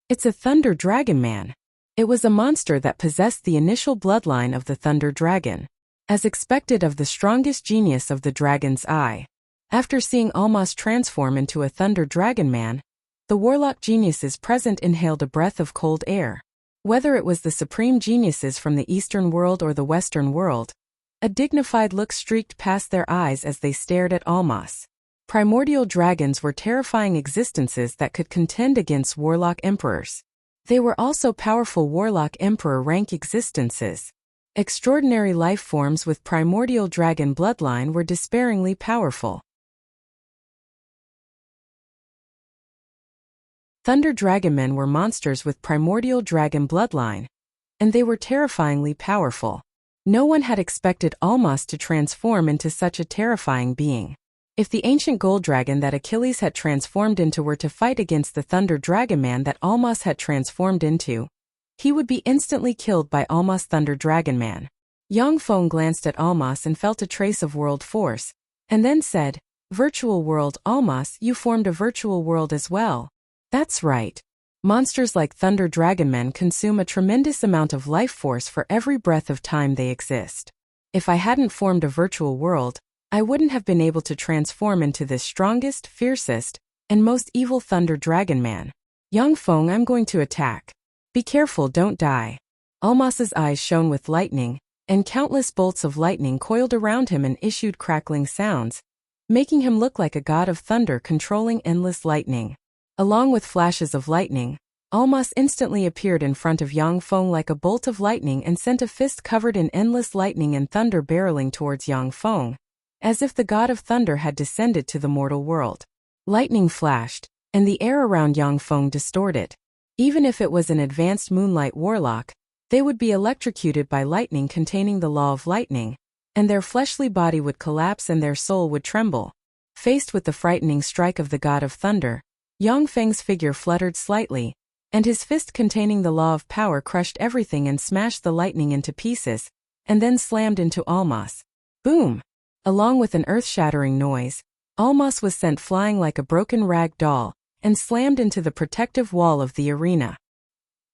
It's a thunder dragon man. It was a monster that possessed the initial bloodline of the thunder dragon, as expected of the strongest genius of the dragon's eye. After seeing Almas transform into a thunder dragon man, the warlock geniuses present inhaled a breath of cold air. Whether it was the supreme geniuses from the Eastern world or the Western world, a dignified look streaked past their eyes as they stared at Almas. Primordial dragons were terrifying existences that could contend against warlock emperors. They were also powerful warlock emperor rank existences. Extraordinary life forms with primordial dragon bloodline were despairingly powerful. Thunder Dragonmen were monsters with primordial dragon bloodline, and they were terrifyingly powerful. No one had expected Almas to transform into such a terrifying being. If the ancient gold dragon that Achilles had transformed into were to fight against the Thunder Dragonman that Almas had transformed into, he would be instantly killed by Almas Thunder Dragonman. Yangfeng glanced at Almas and felt a trace of world force, and then said, "Virtual world, Almas, you formed a virtual world as well." That's right. Monsters like Thunder Dragonmen consume a tremendous amount of life force for every breath of time they exist. If I hadn't formed a virtual world, I wouldn't have been able to transform into this strongest, fiercest, and most evil Thunder Dragonman. Yangfeng, I'm going to attack. Be careful, don't die. Almas's eyes shone with lightning, and countless bolts of lightning coiled around him and issued crackling sounds, making him look like a god of thunder controlling endless lightning. Along with flashes of lightning, Almas instantly appeared in front of Yangfeng like a bolt of lightning and sent a fist covered in endless lightning and thunder barreling towards Yangfeng, as if the god of thunder had descended to the mortal world. Lightning flashed, and the air around Yangfeng distorted. Even if it was an advanced Moonlight Warlock, they would be electrocuted by lightning containing the law of lightning, and their fleshly body would collapse and their soul would tremble. Faced with the frightening strike of the god of thunder, Yangfeng's figure fluttered slightly, and his fist containing the law of power crushed everything and smashed the lightning into pieces, and then slammed into Almas. Boom! Along with an earth-shattering noise, Almas was sent flying like a broken rag doll, and slammed into the protective wall of the arena.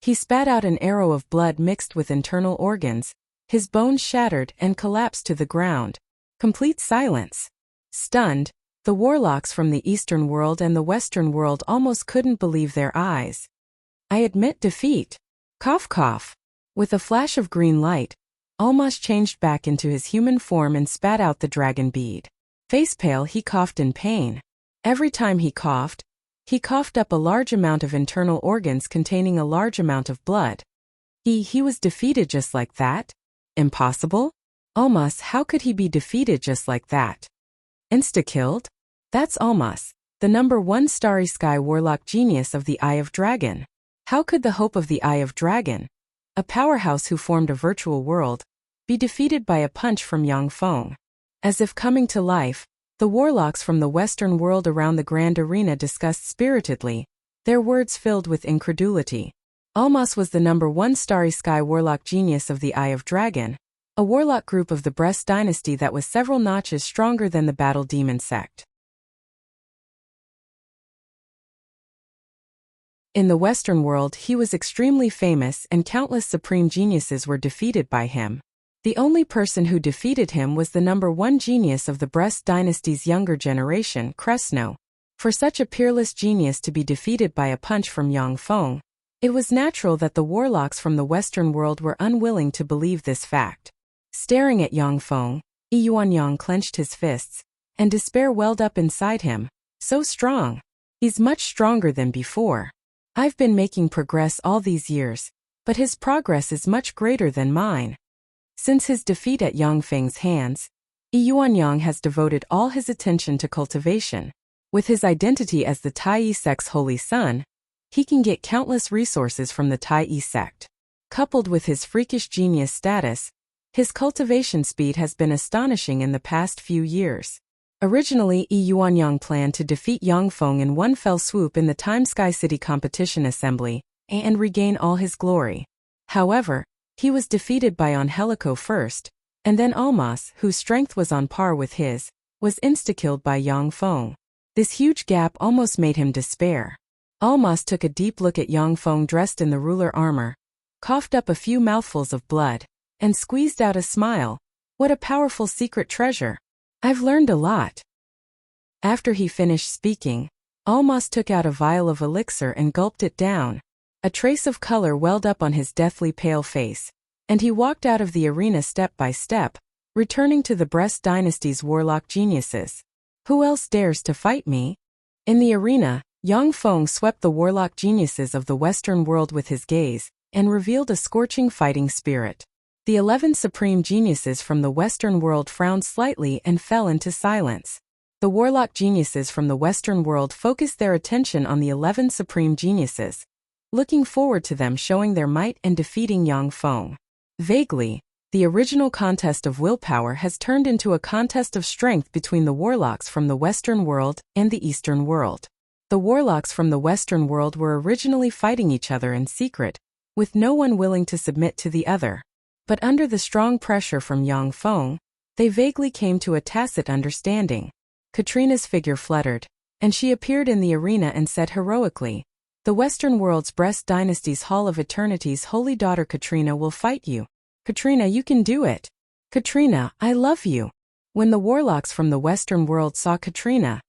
He spat out an arrow of blood mixed with internal organs, his bones shattered and collapsed to the ground. Complete silence. Stunned, the warlocks from the Eastern world and the Western world almost couldn't believe their eyes. I admit defeat. Cough cough. With a flash of green light, Almas changed back into his human form and spat out the dragon bead. Face pale, he coughed in pain. Every time he coughed up a large amount of internal organs containing a large amount of blood. He was defeated just like that? Impossible? Almas, how could he be defeated just like that? Insta-killed? That's Almas, the #1 Starry Sky Warlock genius of the Eye of Dragon. How could the hope of the Eye of Dragon, a powerhouse who formed a virtual world, be defeated by a punch from Yangfeng? As if coming to life, the warlocks from the Western world around the grand arena discussed spiritedly, their words filled with incredulity. Almas was the #1 Starry Sky Warlock genius of the Eye of Dragon, a warlock group of the Brest dynasty that was several notches stronger than the Battle Demon sect. In the Western world, he was extremely famous and countless supreme geniuses were defeated by him. The only person who defeated him was the #1 genius of the Brest dynasty's younger generation, Kresno. For such a peerless genius to be defeated by a punch from Yangfeng, it was natural that the warlocks from the Western world were unwilling to believe this fact. Staring at Yangfeng, Yuanyang clenched his fists, and despair welled up inside him. So strong. He's much stronger than before. I've been making progress all these years, but his progress is much greater than mine. Since his defeat at Yang Feng's hands, Yuanyang has devoted all his attention to cultivation. With his identity as the Tai sect's holy son, he can get countless resources from the Tai sect. Coupled with his freakish genius status, his cultivation speed has been astonishing in the past few years. Originally, Yuanyang planned to defeat Yang Feng in one fell swoop in the Time Sky City competition assembly and regain all his glory. However, he was defeated by Angelico first, and then Almas, whose strength was on par with his, was insta-killed by Yang Feng. This huge gap almost made him despair. Almas took a deep look at Yang Feng dressed in the ruler armor, coughed up a few mouthfuls of blood, and squeezed out a smile. What a powerful secret treasure. I've learned a lot. After he finished speaking, Almas took out a vial of elixir and gulped it down. A trace of color welled up on his deathly pale face, and he walked out of the arena step by step, returning to the Brest Dynasty's warlock geniuses. Who else dares to fight me? In the arena, Yang Feng swept the warlock geniuses of the Western world with his gaze, and revealed a scorching fighting spirit. The 11 supreme geniuses from the Western world frowned slightly and fell into silence. The warlock geniuses from the Western world focused their attention on the 11 supreme geniuses, looking forward to them showing their might and defeating Yang Feng. Vaguely, the original contest of willpower has turned into a contest of strength between the warlocks from the Western world and the Eastern world. The warlocks from the Western world were originally fighting each other in secret, with no one willing to submit to the other. But under the strong pressure from Yang Feng, they vaguely came to a tacit understanding. Katrina's figure fluttered, and she appeared in the arena and said heroically, "The Western world's Brest Dynasty's Hall of Eternity's holy daughter Katrina will fight you. Katrina, you can do it. Katrina, I love you." When the warlocks from the Western world saw Katrina,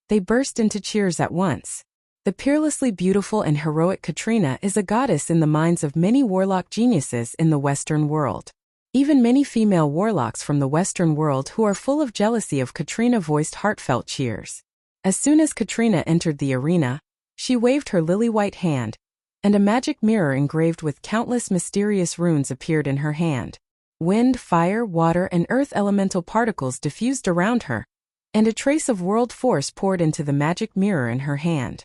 they burst into cheers at once. The peerlessly beautiful and heroic Katrina is a goddess in the minds of many warlock geniuses in the Western world. Even many female warlocks from the Western world who are full of jealousy of Katrina voiced heartfelt cheers. As soon as Katrina entered the arena, she waved her lily-white hand, and a magic mirror engraved with countless mysterious runes appeared in her hand. Wind, fire, water, and earth elemental particles diffused around her, and a trace of world force poured into the magic mirror in her hand.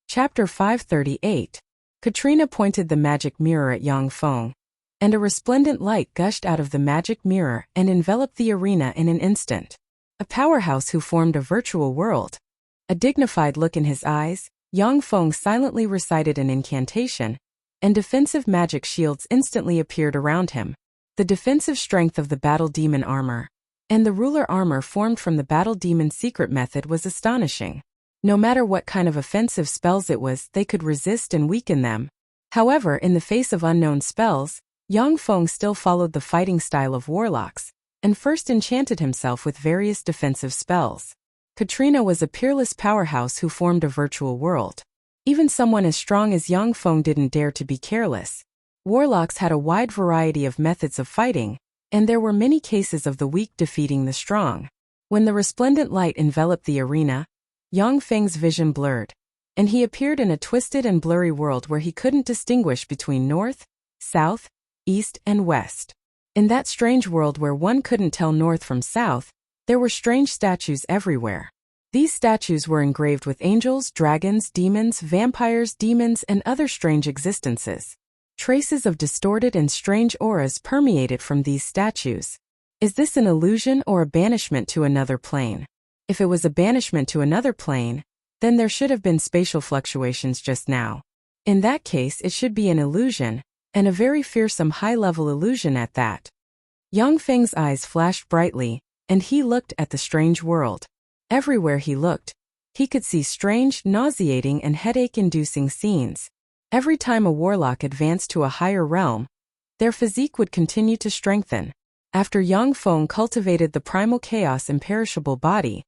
Chapter 538. Katrina pointed the magic mirror at Yang Feng, and a resplendent light gushed out of the magic mirror and enveloped the arena in an instant. A powerhouse who formed a virtual world. A dignified look in his eyes, Yang Feng silently recited an incantation, and defensive magic shields instantly appeared around him. The defensive strength of the battle demon armor, and the ruler armor formed from the battle demon secret method was astonishing. No matter what kind of offensive spells it was, they could resist and weaken them. However, in the face of unknown spells, Yang Feng still followed the fighting style of warlocks, and first enchanted himself with various defensive spells. Katrina was a peerless powerhouse who formed a virtual world. Even someone as strong as Yang Feng didn't dare to be careless. Warlocks had a wide variety of methods of fighting, and there were many cases of the weak defeating the strong. When the resplendent light enveloped the arena, Yang Feng's vision blurred, and he appeared in a twisted and blurry world where he couldn't distinguish between north, south, east, and west. In that strange world where one couldn't tell north from south, there were strange statues everywhere. These statues were engraved with angels, dragons, demons, vampires, demons, and other strange existences. Traces of distorted and strange auras permeated from these statues. Is this an illusion or a banishment to another plane? If it was a banishment to another plane, then there should have been spatial fluctuations just now. In that case, it should be an illusion, and a very fearsome high-level illusion at that. Yang Feng's eyes flashed brightly, and he looked at the strange world. Everywhere he looked, he could see strange, nauseating, and headache-inducing scenes. Every time a warlock advanced to a higher realm, their physique would continue to strengthen. After Yang Feng cultivated the primal chaos imperishable body,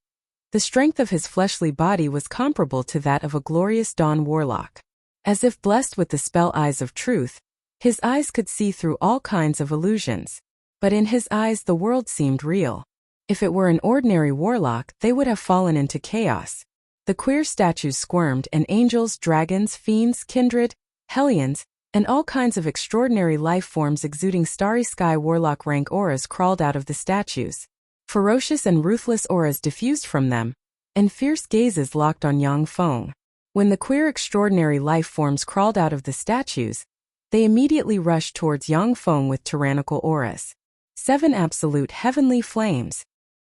the strength of his fleshly body was comparable to that of a glorious dawn warlock. As if blessed with the spell eyes of truth, his eyes could see through all kinds of illusions. But in his eyes the world seemed real. If it were an ordinary warlock, they would have fallen into chaos. The queer statues squirmed, and angels, dragons, fiends, kindred, hellions, and all kinds of extraordinary life forms exuding starry sky warlock rank auras crawled out of the statues. Ferocious and ruthless auras diffused from them, and fierce gazes locked on Yang Feng. When the queer extraordinary life forms crawled out of the statues, they immediately rushed towards Yang Feng with tyrannical auras. 7 absolute heavenly flames.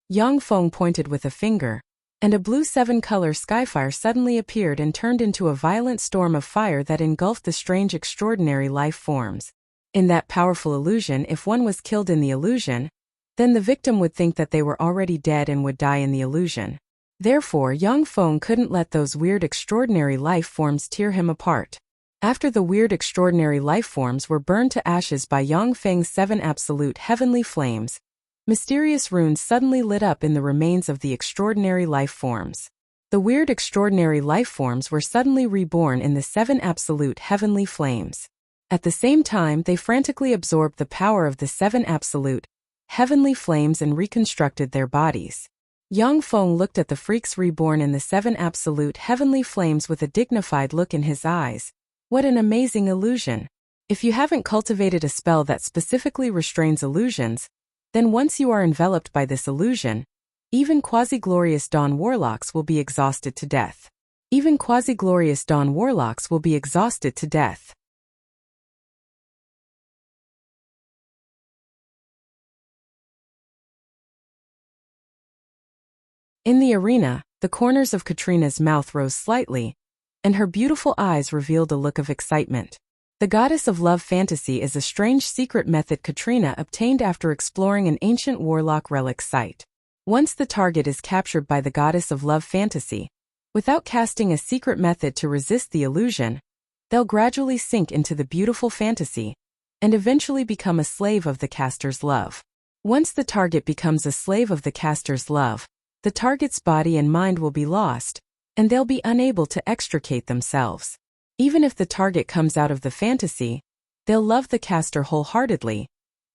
Yang Feng pointed with a finger, and a blue 7-color skyfire suddenly appeared and turned into a violent storm of fire that engulfed the strange extraordinary life forms. In that powerful illusion, if one was killed in the illusion, then the victim would think that they were already dead and would die in the illusion. Therefore, Yang Feng couldn't let those weird extraordinary life forms tear him apart. After the weird extraordinary life forms were burned to ashes by Yang Feng's 7 absolute heavenly flames, mysterious runes suddenly lit up in the remains of the extraordinary life forms. The weird extraordinary life forms were suddenly reborn in the 7 absolute heavenly flames. At the same time, they frantically absorbed the power of the 7 absolute heavenly flames and reconstructed their bodies. Yang Feng looked at the freaks reborn in the 7 absolute heavenly flames with a dignified look in his eyes. What an amazing illusion! If you haven't cultivated a spell that specifically restrains illusions, then once you are enveloped by this illusion, even quasi-glorious dawn warlocks will be exhausted to death. Even quasi-glorious dawn warlocks will be exhausted to death. In the arena, the corners of Katrina's mouth rose slightly, and her beautiful eyes revealed a look of excitement. The goddess of love fantasy is a strange secret method Katrina obtained after exploring an ancient warlock relic site. Once the target is captured by the goddess of love fantasy, without casting a secret method to resist the illusion, they'll gradually sink into the beautiful fantasy, and eventually become a slave of the caster's love. Once the target becomes a slave of the caster's love, the target's body and mind will be lost, and they'll be unable to extricate themselves. Even if the target comes out of the fantasy, they'll love the caster wholeheartedly,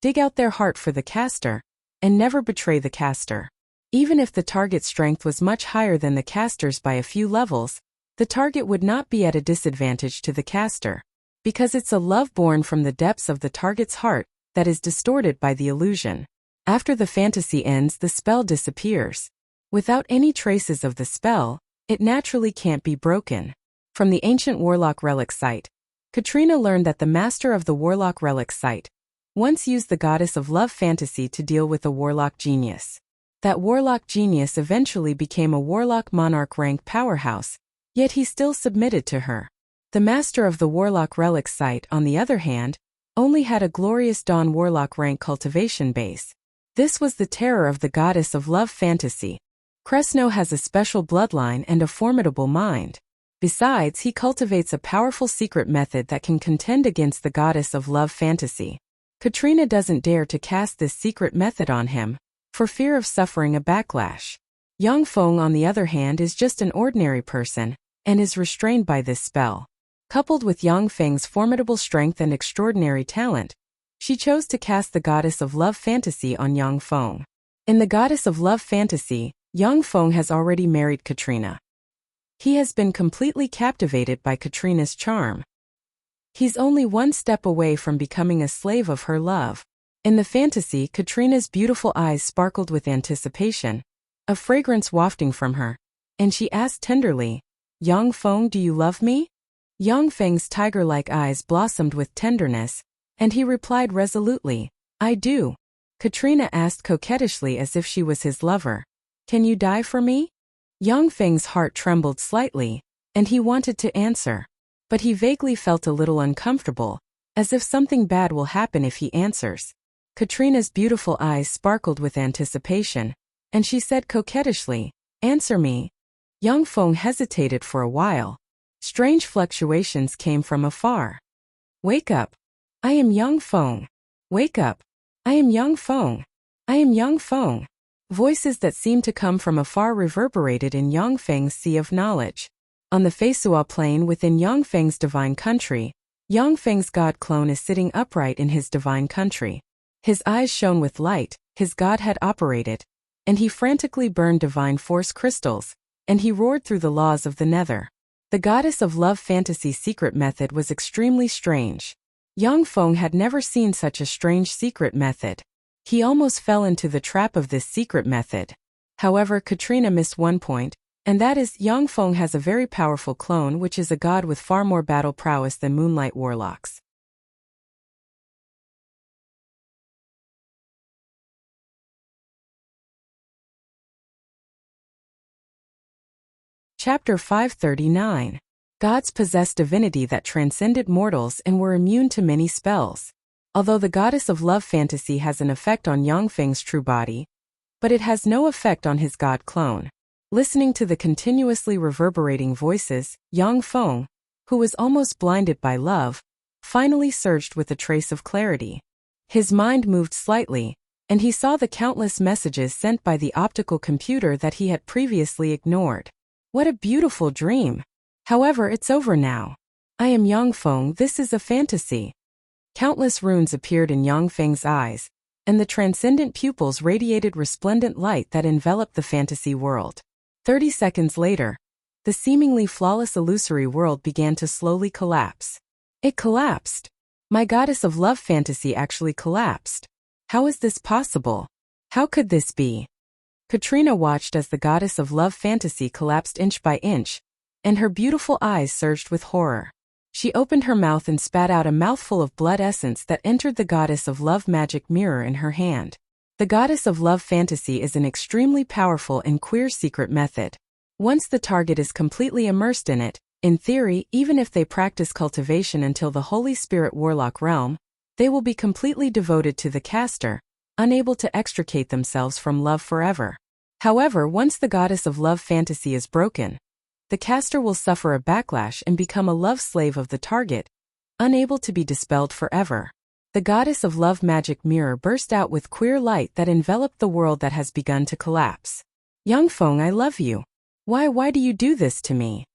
dig out their heart for the caster, and never betray the caster. Even if the target's strength was much higher than the caster's by a few levels, the target would not be at a disadvantage to the caster, because it's a love born from the depths of the target's heart that is distorted by the illusion. After the fantasy ends, the spell disappears. Without any traces of the spell, it naturally can't be broken. From the ancient warlock relic site, Katrina learned that the master of the warlock relic site once used the goddess of love fantasy to deal with a warlock genius. That warlock genius eventually became a warlock monarch rank powerhouse, yet he still submitted to her. The master of the warlock relic site, on the other hand, only had a glorious dawn warlock rank cultivation base. This was the terror of the goddess of love fantasy. Kresno has a special bloodline and a formidable mind. Besides, he cultivates a powerful secret method that can contend against the goddess of love fantasy. Katrina doesn't dare to cast this secret method on him, for fear of suffering a backlash. Yang Feng, on the other hand, is just an ordinary person, and is restrained by this spell. Coupled with Yang Feng's formidable strength and extraordinary talent, she chose to cast the goddess of love fantasy on Yang Feng. In the goddess of love fantasy, Yang Feng has already married Katrina. He has been completely captivated by Katrina's charm. He's only one step away from becoming a slave of her love. In the fantasy, Katrina's beautiful eyes sparkled with anticipation, a fragrance wafting from her, and she asked tenderly, "Yang Feng, do you love me?" Yang Feng's tiger-like eyes blossomed with tenderness, and he replied resolutely, "I do." Katrina asked coquettishly as if she was his lover, "Can you die for me?" Yang Feng's heart trembled slightly, and he wanted to answer, but he vaguely felt a little uncomfortable, as if something bad will happen if he answers. Katrina's beautiful eyes sparkled with anticipation, and she said coquettishly, "Answer me." Yang Feng hesitated for a while. Strange fluctuations came from afar. "Wake up. I am Yang Feng. Wake up. I am Yang Feng. I am Yang Feng." Voices that seemed to come from afar reverberated in Yang Feng's sea of knowledge. On the Feisua plain within Yangfeng's divine country, Yangfeng's god clone is sitting upright in his divine country. His eyes shone with light, his god had operated, and he frantically burned divine force crystals, and he roared through the laws of the nether. The goddess of love fantasy's secret method was extremely strange. Yang Feng had never seen such a strange secret method. He almost fell into the trap of this secret method. However, Katrina missed one point, and that is Yang Feng has a very powerful clone which is a god with far more battle prowess than Moonlight Warlocks. Chapter 539. Gods possess divinity that transcended mortals and were immune to many spells. Although the goddess of love fantasy has an effect on Yangfeng's true body, but it has no effect on his god clone. Listening to the continuously reverberating voices, Yang Feng, who was almost blinded by love, finally surged with a trace of clarity. His mind moved slightly, and he saw the countless messages sent by the optical computer that he had previously ignored. What a beautiful dream! However, it's over now. I am Yang Feng, this is a fantasy. Countless runes appeared in Yang Feng's eyes, and the transcendent pupils radiated resplendent light that enveloped the fantasy world. 30 seconds later, the seemingly flawless illusory world began to slowly collapse. It collapsed. My goddess of love fantasy actually collapsed. How is this possible? How could this be? Katrina watched as the goddess of love fantasy collapsed inch by inch, and her beautiful eyes surged with horror. She opened her mouth and spat out a mouthful of blood essence that entered the goddess of love magic mirror in her hand. The goddess of love fantasy is an extremely powerful and queer secret method. Once the target is completely immersed in it, in theory, even if they practice cultivation until the Holy Spirit Warlock realm, they will be completely devoted to the caster, unable to extricate themselves from love forever. However, once the goddess of love fantasy is broken, the caster will suffer a backlash and become a love slave of the target, unable to be dispelled forever. The goddess of love magic mirror burst out with queer light that enveloped the world that has begun to collapse. Yang Feng, I love you. Why do you do this to me?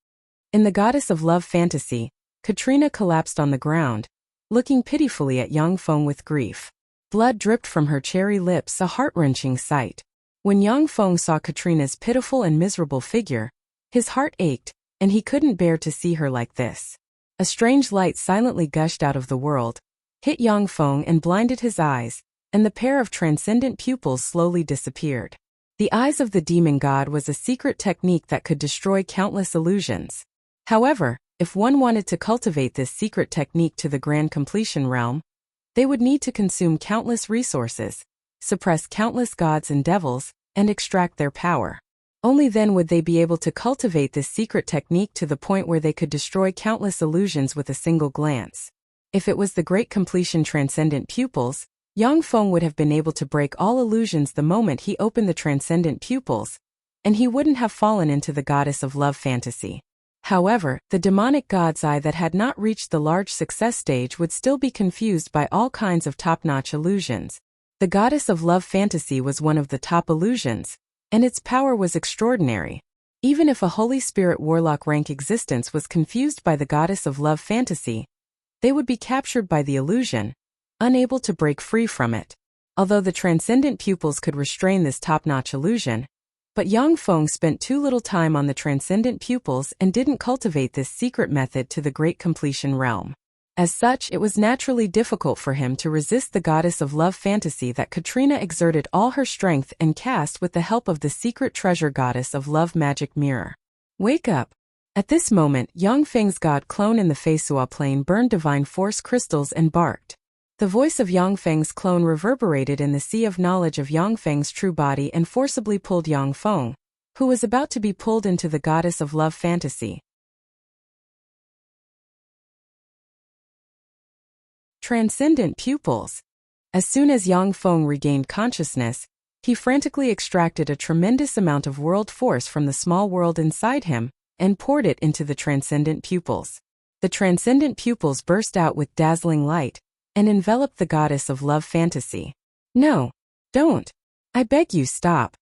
In the goddess of love fantasy, Katrina collapsed on the ground, looking pitifully at Yang Feng with grief. Blood dripped from her cherry lips, a heart-wrenching sight. When Yang Feng saw Katrina's pitiful and miserable figure, his heart ached, and he couldn't bear to see her like this. A strange light silently gushed out of the world, hit Yang Feng and blinded his eyes, and the pair of transcendent pupils slowly disappeared. The eyes of the demon god was a secret technique that could destroy countless illusions. However, if one wanted to cultivate this secret technique to the grand completion realm, they would need to consume countless resources, suppress countless gods and devils, and extract their power. Only then would they be able to cultivate this secret technique to the point where they could destroy countless illusions with a single glance. If it was the great completion transcendent pupils, Yang Feng would have been able to break all illusions the moment he opened the transcendent pupils, and he wouldn't have fallen into the goddess of love fantasy. However, the demonic god's eye that had not reached the large success stage would still be confused by all kinds of top-notch illusions. The goddess of love fantasy was one of the top illusions, and its power was extraordinary. Even if a Holy Spirit Warlock rank existence was confused by the goddess of love fantasy, they would be captured by the illusion, unable to break free from it. Although the transcendent pupils could restrain this top-notch illusion, but Yang Feng spent too little time on the transcendent pupils and didn't cultivate this secret method to the great completion realm. As such, it was naturally difficult for him to resist the goddess of love fantasy that Katrina exerted all her strength and cast with the help of the secret treasure goddess of love magic mirror. Wake up! At this moment, Yang Feng's god clone in the Feisua plain burned divine force crystals and barked. The voice of Yang Feng's clone reverberated in the sea of knowledge of Yang Feng's true body and forcibly pulled Yang Feng, who was about to be pulled into the goddess of love fantasy. Transcendent pupils. As soon as Yang Feng regained consciousness, he frantically extracted a tremendous amount of world force from the small world inside him, and poured it into the transcendent pupils. The transcendent pupils burst out with dazzling light, and enveloped the goddess of love fantasy. No, don't. I beg you, stop.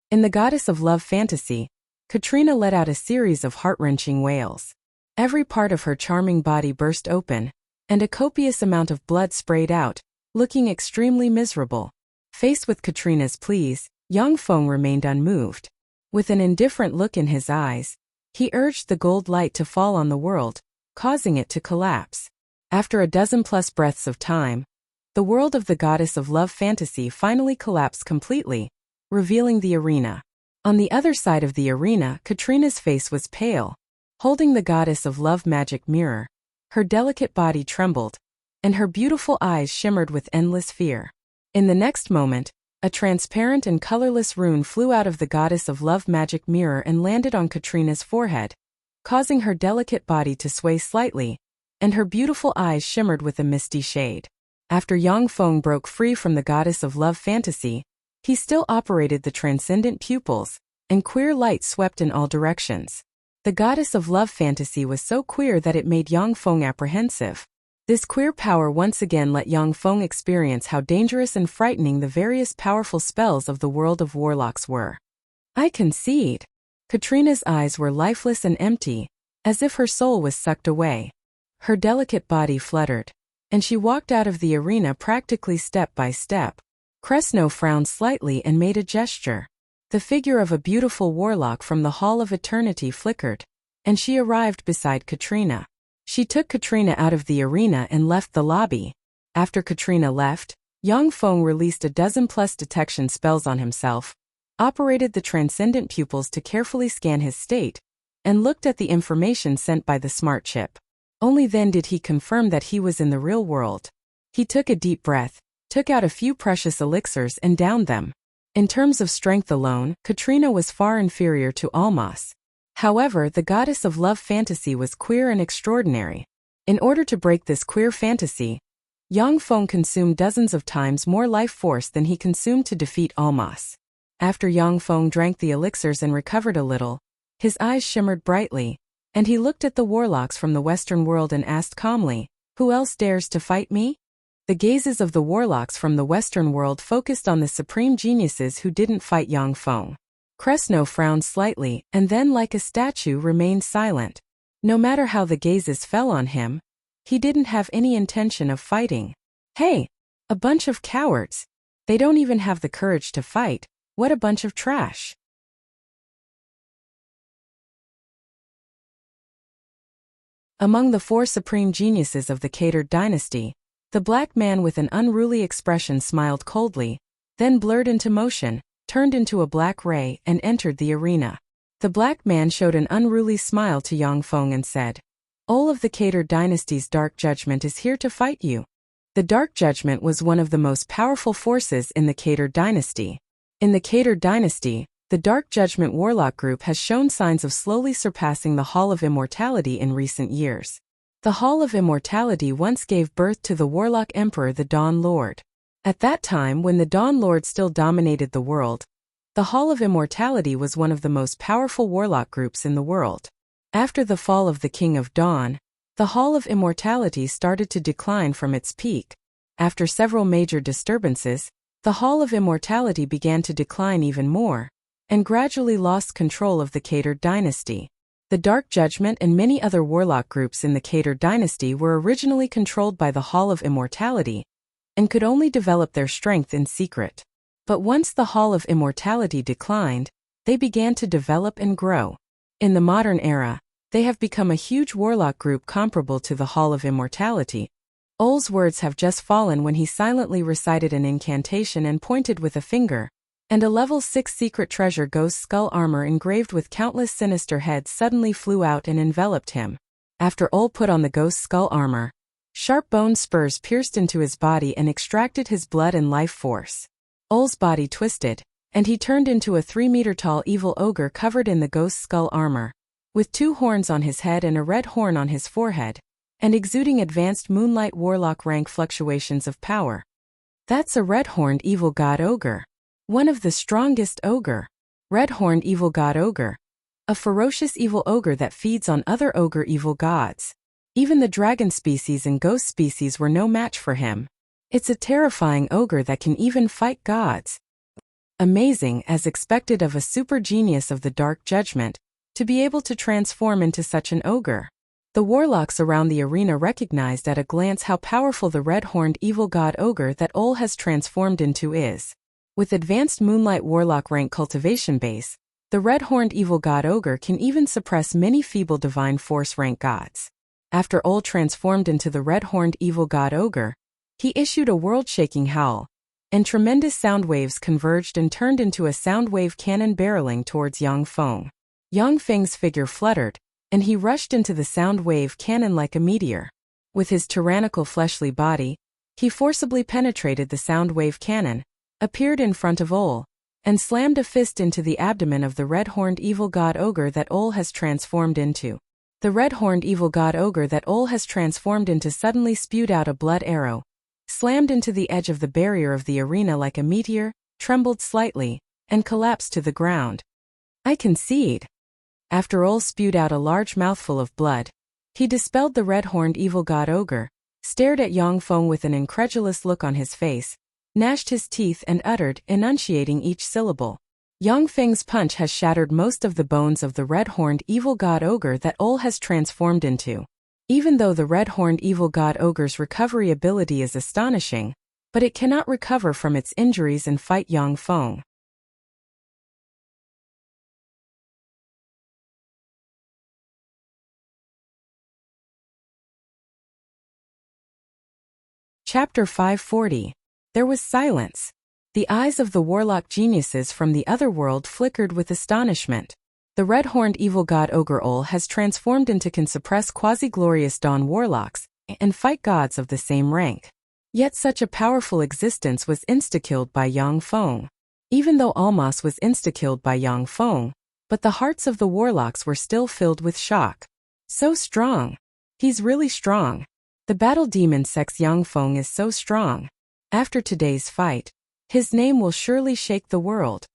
In the goddess of love fantasy, Katrina let out a series of heart-wrenching wails. Every part of her charming body burst open, and a copious amount of blood sprayed out, looking extremely miserable. Faced with Katrina's pleas, Yang Feng remained unmoved. With an indifferent look in his eyes, he urged the gold light to fall on the world, causing it to collapse. After a dozen-plus breaths of time, the world of the goddess of love fantasy finally collapsed completely, revealing the arena. On the other side of the arena, Katrina's face was pale. Holding the goddess of love magic mirror, her delicate body trembled, and her beautiful eyes shimmered with endless fear. In the next moment, a transparent and colorless rune flew out of the goddess of love magic mirror and landed on Katrina's forehead, causing her delicate body to sway slightly, and her beautiful eyes shimmered with a misty shade. After Yang Feng broke free from the goddess of love fantasy, he still operated the transcendent pupils, and queer light swept in all directions. The goddess of love fantasy was so queer that it made Yang Feng apprehensive. This queer power once again let Yang Feng experience how dangerous and frightening the various powerful spells of the world of warlocks were. I concede. Katrina's eyes were lifeless and empty, as if her soul was sucked away. Her delicate body fluttered, and she walked out of the arena practically step by step. Kresno frowned slightly and made a gesture. The figure of a beautiful warlock from the Hall of Eternity flickered, and she arrived beside Katrina. She took Katrina out of the arena and left the lobby. After Katrina left, Yang Feng released a dozen-plus detection spells on himself, operated the transcendent pupils to carefully scan his state, and looked at the information sent by the smart chip. Only then did he confirm that he was in the real world. He took a deep breath, took out a few precious elixirs and downed them. In terms of strength alone, Katrina was far inferior to Almas. However, the goddess of love fantasy was queer and extraordinary. In order to break this queer fantasy, Yang Feng consumed dozens of times more life force than he consumed to defeat Almas. After Yang Feng drank the elixirs and recovered a little, his eyes shimmered brightly, and he looked at the warlocks from the Western world and asked calmly, "Who else dares to fight me?" The gazes of the warlocks from the Western world focused on the supreme geniuses who didn't fight Yang Feng. Kresno frowned slightly, and then like a statue remained silent. No matter how the gazes fell on him, he didn't have any intention of fighting. Hey! A bunch of cowards! They don't even have the courage to fight. What a bunch of trash! Among the four supreme geniuses of the catered dynasty, the black man with an unruly expression smiled coldly, then blurred into motion, turned into a black ray, and entered the arena. The black man showed an unruly smile to Yang Feng and said, "All of the catered dynasty's Dark Judgment is here to fight you." The Dark Judgment was one of the most powerful forces in the catered dynasty. In the catered dynasty, the Dark Judgment Warlock group has shown signs of slowly surpassing the Hall of Immortality in recent years. The Hall of Immortality once gave birth to the Warlock Emperor, the Dawn Lord. At that time, when the Dawn Lord still dominated the world, the Hall of Immortality was one of the most powerful warlock groups in the world. After the fall of the King of Dawn, the Hall of Immortality started to decline from its peak. After several major disturbances, the Hall of Immortality began to decline even more, and gradually lost control of the catered dynasty. The Dark Judgment and many other warlock groups in the catered dynasty were originally controlled by the Hall of Immortality, and could only develop their strength in secret. But once the Hall of Immortality declined, they began to develop and grow. In the modern era, they have become a huge warlock group comparable to the Hall of Immortality. Ol's words have just fallen when he silently recited an incantation and pointed with a finger, and a level 6 secret treasure ghost skull armor engraved with countless sinister heads suddenly flew out and enveloped him. After Ol put on the ghost skull armor, sharp bone spurs pierced into his body and extracted his blood and life force. Ol's body twisted, and he turned into a 3-meter-tall evil ogre covered in the ghost skull armor, with 2 horns on his head and a red horn on his forehead, and exuding advanced moonlight warlock rank fluctuations of power. That's a red-horned evil god ogre. One of the strongest ogre. Red-horned evil god ogre. A ferocious evil ogre that feeds on other ogre evil gods. Even the dragon species and ghost species were no match for him. It's a terrifying ogre that can even fight gods. Amazing, as expected of a super genius of the Dark Judgment, to be able to transform into such an ogre. The warlocks around the arena recognized at a glance how powerful the red-horned evil god ogre that Ol has transformed into is. With advanced Moonlight Warlock rank cultivation base, the red-horned evil god ogre can even suppress many feeble divine force rank gods. After Ol transformed into the red-horned evil god ogre, he issued a world-shaking howl, and tremendous sound waves converged and turned into a sound wave cannon barreling towards Yang Feng. Yang Feng's figure fluttered, and he rushed into the sound wave cannon like a meteor. With his tyrannical fleshly body, he forcibly penetrated the sound wave cannon, appeared in front of Ol, and slammed a fist into the abdomen of the red-horned evil god ogre that Ol has transformed into. The red-horned evil god ogre that Ol has transformed into suddenly spewed out a blood arrow, slammed into the edge of the barrier of the arena like a meteor, trembled slightly, and collapsed to the ground. I concede. After Ol spewed out a large mouthful of blood, he dispelled the red-horned evil god ogre, stared at Yang Feng with an incredulous look on his face, gnashed his teeth and uttered, enunciating each syllable. Yang Feng's punch has shattered most of the bones of the red-horned evil god ogre that Ol has transformed into. Even though the red-horned evil god ogre's recovery ability is astonishing, but it cannot recover from its injuries and fight Yang Feng. Chapter 540. There was silence. The eyes of the warlock geniuses from the other world flickered with astonishment. The red-horned evil god ogre Ol has transformed into can suppress quasi-glorious dawn warlocks and fight gods of the same rank. Yet such a powerful existence was insta-killed by Yang Feng. Even though Almas was insta-killed by Yang Feng, but the hearts of the warlocks were still filled with shock. So strong. He's really strong. The battle demon sex Yang Feng is so strong. After today's fight, his name will surely shake the world.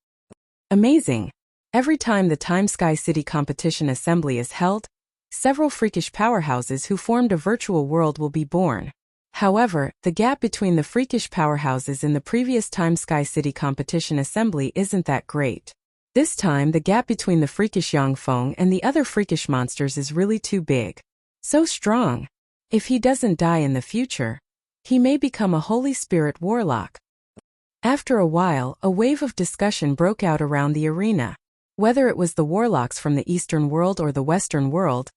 Amazing. Every time the Time Sky City competition assembly is held, several freakish powerhouses who formed a virtual world will be born. However, the gap between the freakish powerhouses in the previous Time Sky City competition assembly isn't that great. This time the gap between the freakish Yang Feng and the other freakish monsters is really too big. So strong. If he doesn't die in the future, he may become a Holy Spirit warlock. After a while, a wave of discussion broke out around the arena. Whether it was the warlocks from the Eastern world or the Western world,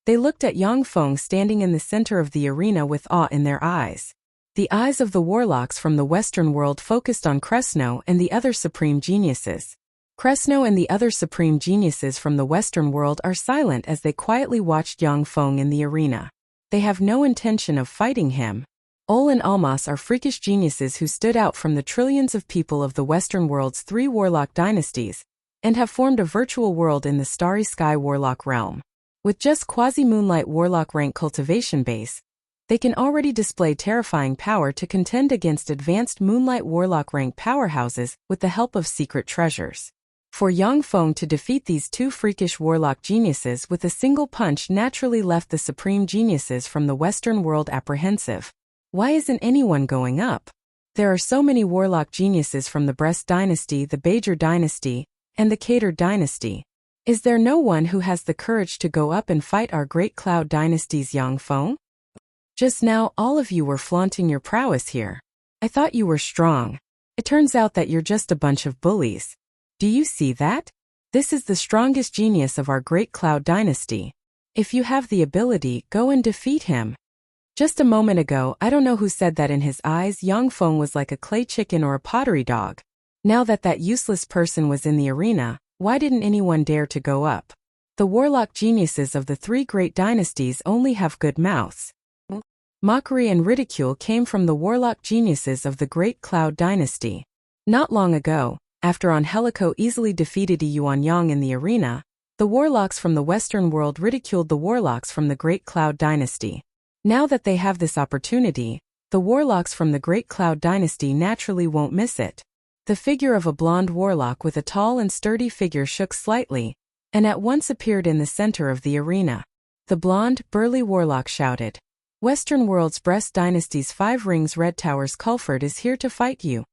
they looked at Yang Feng standing in the center of the arena with awe in their eyes. The eyes of the warlocks from the Western world focused on Cresno and the other supreme geniuses. Cresno and the other supreme geniuses from the Western world are silent as they quietly watched Yang Feng in the arena. They have no intention of fighting him. Ol and Almas are freakish geniuses who stood out from the trillions of people of the Western world's 3 warlock dynasties, and have formed a virtual world in the Starry Sky Warlock realm. With just quasi-Moonlight Warlock rank cultivation base, they can already display terrifying power to contend against advanced Moonlight Warlock rank powerhouses with the help of secret treasures. For Yang Feng to defeat these 2 freakish warlock geniuses with a single punch naturally left the supreme geniuses from the Western world apprehensive. Why isn't anyone going up? There are so many warlock geniuses from the Brest dynasty, the Bajor dynasty, and the Cater dynasty. Is there no one who has the courage to go up and fight our Great Cloud dynasty's Yang Feng? Just now all of you were flaunting your prowess here. I thought you were strong. It turns out that you're just a bunch of bullies. Do you see that? This is the strongest genius of our Great Cloud dynasty. If you have the ability, go and defeat him. Just a moment ago, I don't know who said that in his eyes Yang Feng was like a clay chicken or a pottery dog. Now that that useless person was in the arena, why didn't anyone dare to go up? The warlock geniuses of the 3 great dynasties only have good mouths. Mockery and ridicule came from the warlock geniuses of the Great Cloud dynasty. Not long ago, after Angelico easily defeated Yuanyang in the arena, the warlocks from the Western world ridiculed the warlocks from the Great Cloud dynasty. Now that they have this opportunity, the warlocks from the Great Cloud dynasty naturally won't miss it. The figure of a blonde warlock with a tall and sturdy figure shook slightly, and at once appeared in the center of the arena. The blonde, burly warlock shouted, "Western world's Brest dynasty's 5 rings Red Tower's Culford is here to fight you."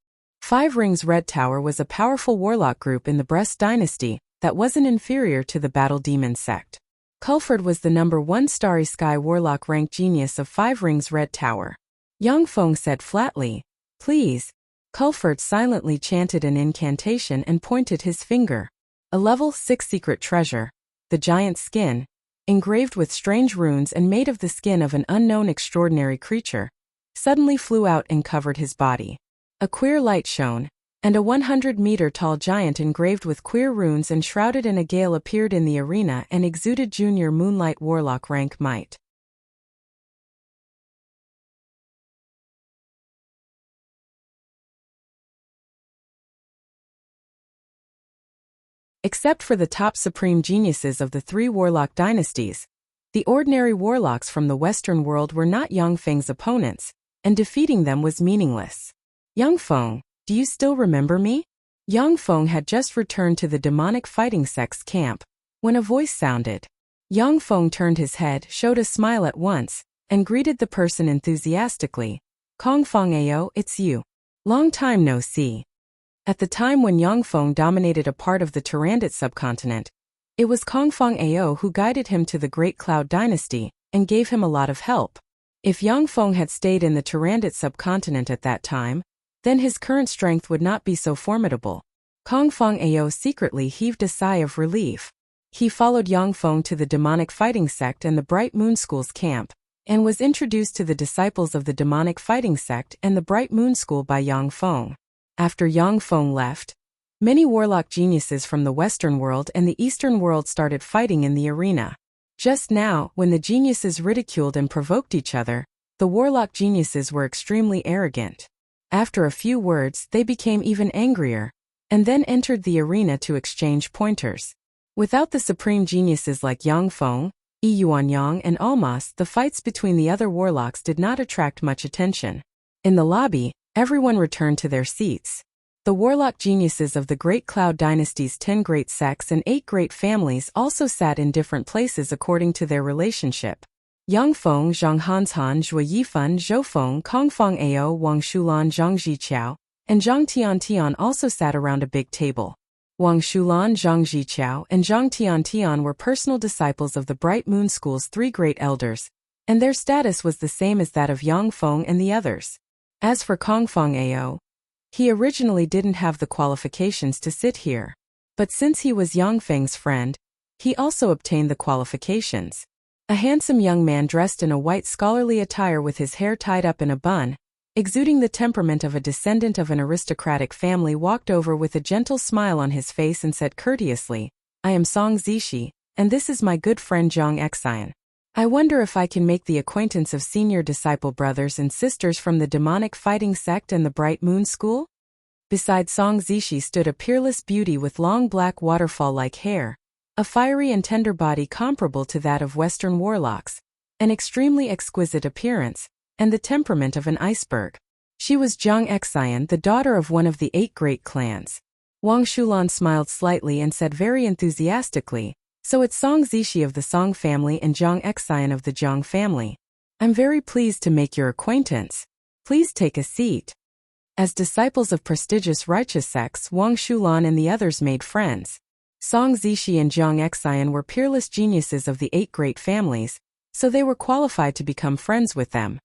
Five Rings Red Tower was a powerful warlock group in the Brest dynasty that wasn't inferior to the Battle Demon sect. Culford was the #1 Starry Sky warlock rank genius of Five Rings Red Tower. Yang Feng said flatly, "Please." Culford silently chanted an incantation and pointed his finger. A level 6 secret treasure, the giant skin, engraved with strange runes and made of the skin of an unknown extraordinary creature, suddenly flew out and covered his body. A queer light shone, and a 100-meter-tall giant engraved with queer runes and shrouded in a gale appeared in the arena and exuded junior moonlight warlock rank might. Except for the top supreme geniuses of the 3 warlock dynasties, the ordinary warlocks from the Western world were not Yang Feng's opponents, and defeating them was meaningless. "Yang Feng, do you still remember me?" Yang Feng had just returned to the demonic fighting sect's camp when a voice sounded. Yang Feng turned his head, showed a smile at once, and greeted the person enthusiastically. "Kong Feng Ao, it's you. Long time no see." At the time when Yang Feng dominated a part of the Tyrannid subcontinent, it was Kong Feng Ao who guided him to the Great Cloud Dynasty and gave him a lot of help. If Yang Feng had stayed in the Tyrannid subcontinent at that time, then his current strength would not be so formidable. Kong Feng Ao secretly heaved a sigh of relief. He followed Yang Feng to the demonic fighting sect and the Bright Moon School's camp, and was introduced to the disciples of the demonic fighting sect and the Bright Moon School by Yang Feng. After Yang Feng left, many warlock geniuses from the Western world and the Eastern world started fighting in the arena. Just now, when the geniuses ridiculed and provoked each other, the warlock geniuses were extremely arrogant. After a few words, they became even angrier, and then entered the arena to exchange pointers. Without the supreme geniuses like Yang Feng, Yi Yuanyang and Almas, the fights between the other warlocks did not attract much attention. In the lobby, everyone returned to their seats. The warlock geniuses of the Great Cloud Dynasty's 10 great sects and 8 great families also sat in different places according to their relationship. Yang Feng, Zhang Hanshan, Zhua Yifan, Zhou Feng, Kong Feng Ao, Wang Shulan, Zhang Jiqiao, and Zhang Tian also sat around a big table. Wang Shulan, Zhang Jiqiao, and Zhang Tian were personal disciples of the Bright Moon School's 3 great elders, and their status was the same as that of Yang Feng and the others. As for Kong Feng Ao, he originally didn't have the qualifications to sit here. But since he was Yang Feng's friend, he also obtained the qualifications. A handsome young man dressed in a white scholarly attire with his hair tied up in a bun, exuding the temperament of a descendant of an aristocratic family, walked over with a gentle smile on his face and said courteously, "I am Song Zishi, and this is my good friend Zhang Xian. I wonder if I can make the acquaintance of senior disciple brothers and sisters from the demonic fighting sect and the Bright Moon School?" Beside Song Zishi stood a peerless beauty with long black waterfall-like hair, a fiery and tender body comparable to that of Western warlocks, an extremely exquisite appearance, and the temperament of an iceberg. She was Zhang Xian, the daughter of one of the 8 great clans. Wang Shulan smiled slightly and said very enthusiastically, "So it's Song Zishi of the Song family and Zhang Xian of the Zhang family. I'm very pleased to make your acquaintance. Please take a seat." As disciples of prestigious righteous sects, Wang Shulan and the others made friends. Song Zishi and Zhang Xian were peerless geniuses of the 8 great families, so they were qualified to become friends with them.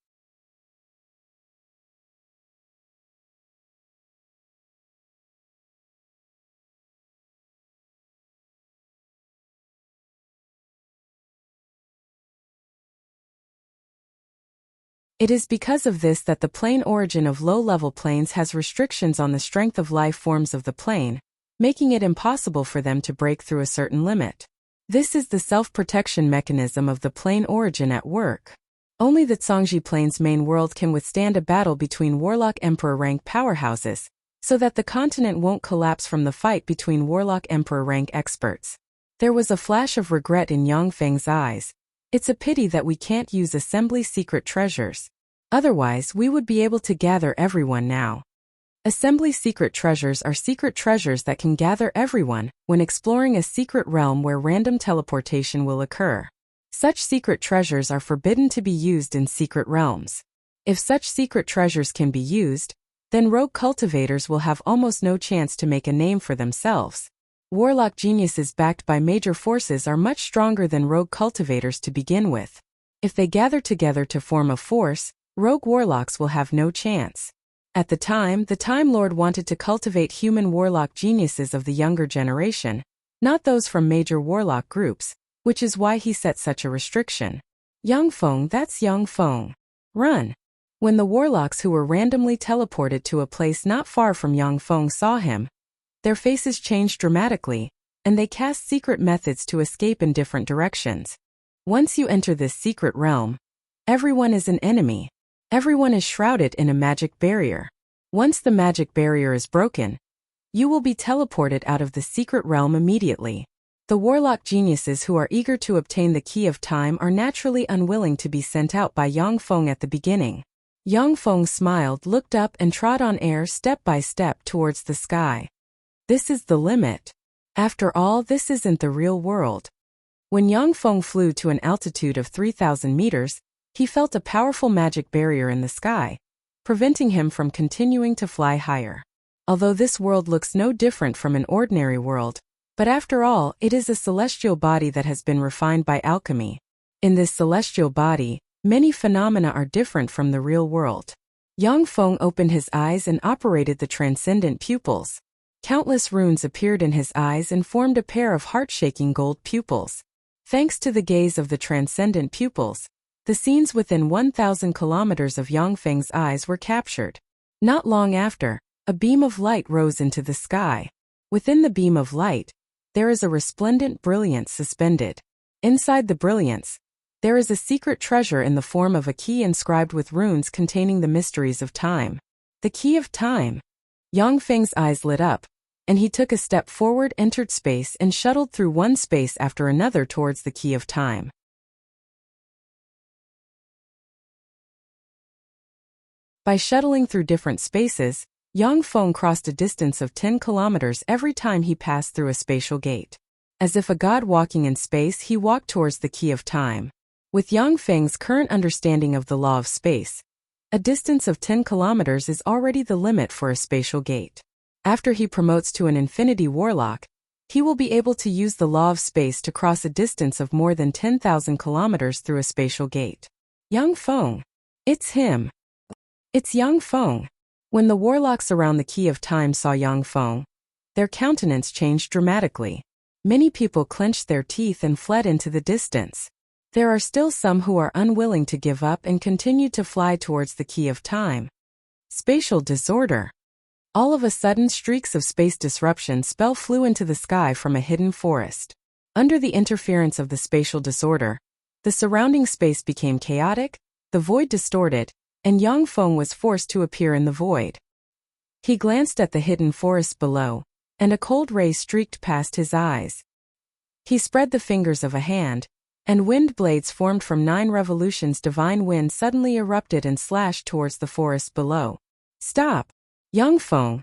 It is because of this that the plane origin of low-level planes has restrictions on the strength of life forms of the plane, making it impossible for them to break through a certain limit. This is the self-protection mechanism of the plane origin at work. Only the Zhongji plane's main world can withstand a battle between Warlock Emperor rank powerhouses, so that the continent won't collapse from the fight between Warlock Emperor rank experts. There was a flash of regret in Yang Feng's eyes. It's a pity that we can't use assembly secret treasures. Otherwise, we would be able to gather everyone now. Assembly secret treasures are secret treasures that can gather everyone when exploring a secret realm where random teleportation will occur. Such secret treasures are forbidden to be used in secret realms. If such secret treasures can be used, then rogue cultivators will have almost no chance to make a name for themselves. Warlock geniuses backed by major forces are much stronger than rogue cultivators to begin with. If they gather together to form a force, rogue warlocks will have no chance. At the Time Lord wanted to cultivate human warlock geniuses of the younger generation, not those from major warlock groups, which is why he set such a restriction. Yang Feng, that's Yang Feng. Run! When the warlocks who were randomly teleported to a place not far from Yang Feng saw him, their faces changed dramatically, and they cast secret methods to escape in different directions. Once you enter this secret realm, everyone is an enemy. Everyone is shrouded in a magic barrier. Once the magic barrier is broken, you will be teleported out of the secret realm immediately. The warlock geniuses who are eager to obtain the Key of Time are naturally unwilling to be sent out by Yang Feng at the beginning. Yang Feng smiled, looked up and trod on air step by step towards the sky. This is the limit. After all, this isn't the real world. When Yang Feng flew to an altitude of 3,000 meters, he felt a powerful magic barrier in the sky, preventing him from continuing to fly higher. Although this world looks no different from an ordinary world, but after all, it is a celestial body that has been refined by alchemy. In this celestial body, many phenomena are different from the real world. Yang Feng opened his eyes and operated the transcendent pupils. Countless runes appeared in his eyes and formed a pair of heart-shaking gold pupils. Thanks to the gaze of the transcendent pupils, the scenes within 1,000 kilometers of Yang Feng's eyes were captured. Not long after, a beam of light rose into the sky. Within the beam of light, there is a resplendent brilliance suspended. Inside the brilliance, there is a secret treasure in the form of a key inscribed with runes containing the mysteries of time. The Key of Time. Yang Feng's eyes lit up, and he took a step forward, entered space, and shuttled through one space after another towards the Key of Time. By shuttling through different spaces, Yang Feng crossed a distance of 10 kilometers every time he passed through a spatial gate. As if a god walking in space, he walked towards the Key of Time. With Yang Feng's current understanding of the law of space, a distance of 10 kilometers is already the limit for a spatial gate. After he promotes to an infinity warlock, he will be able to use the law of space to cross a distance of more than 10,000 kilometers through a spatial gate. Yang Feng. It's him. It's Yang Feng. When the warlocks around the Key of Time saw Yang Feng, their countenance changed dramatically. Many people clenched their teeth and fled into the distance. There are still some who are unwilling to give up and continue to fly towards the Key of Time. Spatial disorder. All of a sudden, streaks of space disruption spell flew into the sky from a hidden forest. Under the interference of the spatial disorder, the surrounding space became chaotic, the void distorted, and Yang Feng was forced to appear in the void. He glanced at the hidden forest below, and a cold ray streaked past his eyes. He spread the fingers of a hand, and wind blades formed from 9 revolutions. Divine wind suddenly erupted and slashed towards the forest below. Stop! Yang Feng.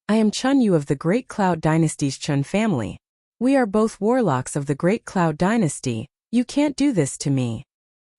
I am Chun Yu of the Great Cloud Dynasty's Chun family. We are both warlocks of the Great Cloud Dynasty. You can't do this to me.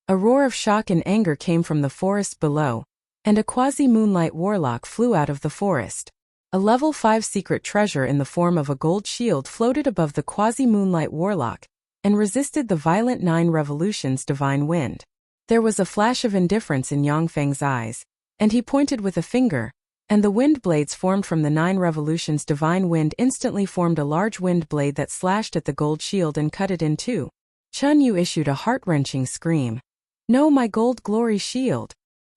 A roar of shock and anger came from the forest below, and a quasi-moonlight warlock flew out of the forest. A level 5 secret treasure in the form of a gold shield floated above the quasi-moonlight warlock, and resisted the violent 9 revolutions divine wind. There was a flash of indifference in Yang Feng's eyes, and he pointed with a finger, and the wind blades formed from the 9 revolutions divine wind instantly formed a large wind blade that slashed at the gold shield and cut it in two. Chun Yu issued a heart-wrenching scream. No, my gold glory shield.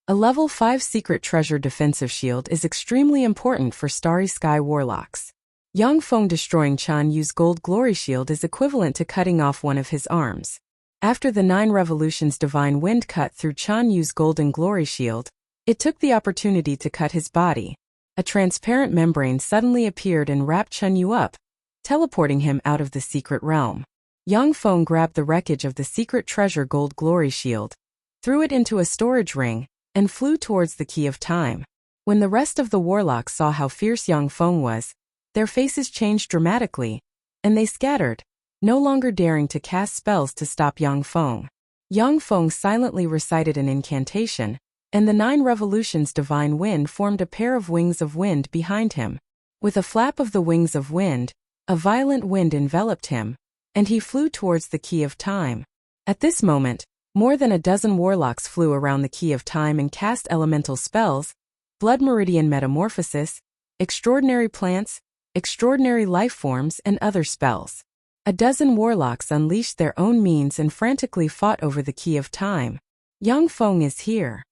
A level 5 secret treasure defensive shield is extremely important for Starry Sky warlocks. Yang Feng destroying Chun Yu's gold glory shield is equivalent to cutting off one of his arms. After the 9 revolutions divine wind cut through Chun Yu's golden glory shield, it took the opportunity to cut his body. A transparent membrane suddenly appeared and wrapped Chun Yu up, teleporting him out of the secret realm. Yang Feng grabbed the wreckage of the secret treasure gold glory shield, threw it into a storage ring, and flew towards the Key of Time. When the rest of the warlocks saw how fierce Yang Feng was, their faces changed dramatically, and they scattered, no longer daring to cast spells to stop Yang Feng. Yang Feng silently recited an incantation, and the 9 revolutions divine wind formed a pair of wings of wind behind him. With a flap of the wings of wind, a violent wind enveloped him, and he flew towards the key of time. At this moment, more than a dozen warlocks flew around the key of time and cast elemental spells, blood meridian metamorphosis, extraordinary plants, extraordinary life forms, and other spells. A dozen warlocks unleashed their own means and frantically fought over the key of time. Yang Feng is here.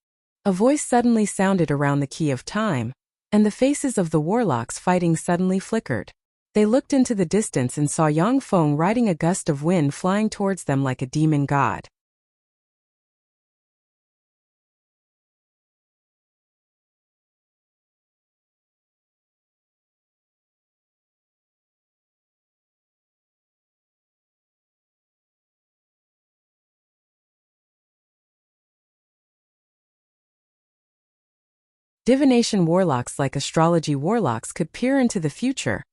A voice suddenly sounded around the key of time, and the faces of the warlocks fighting suddenly flickered. They looked into the distance and saw Yang Feng riding a gust of wind flying towards them like a demon god. Divination warlocks like astrology warlocks could peer into the future,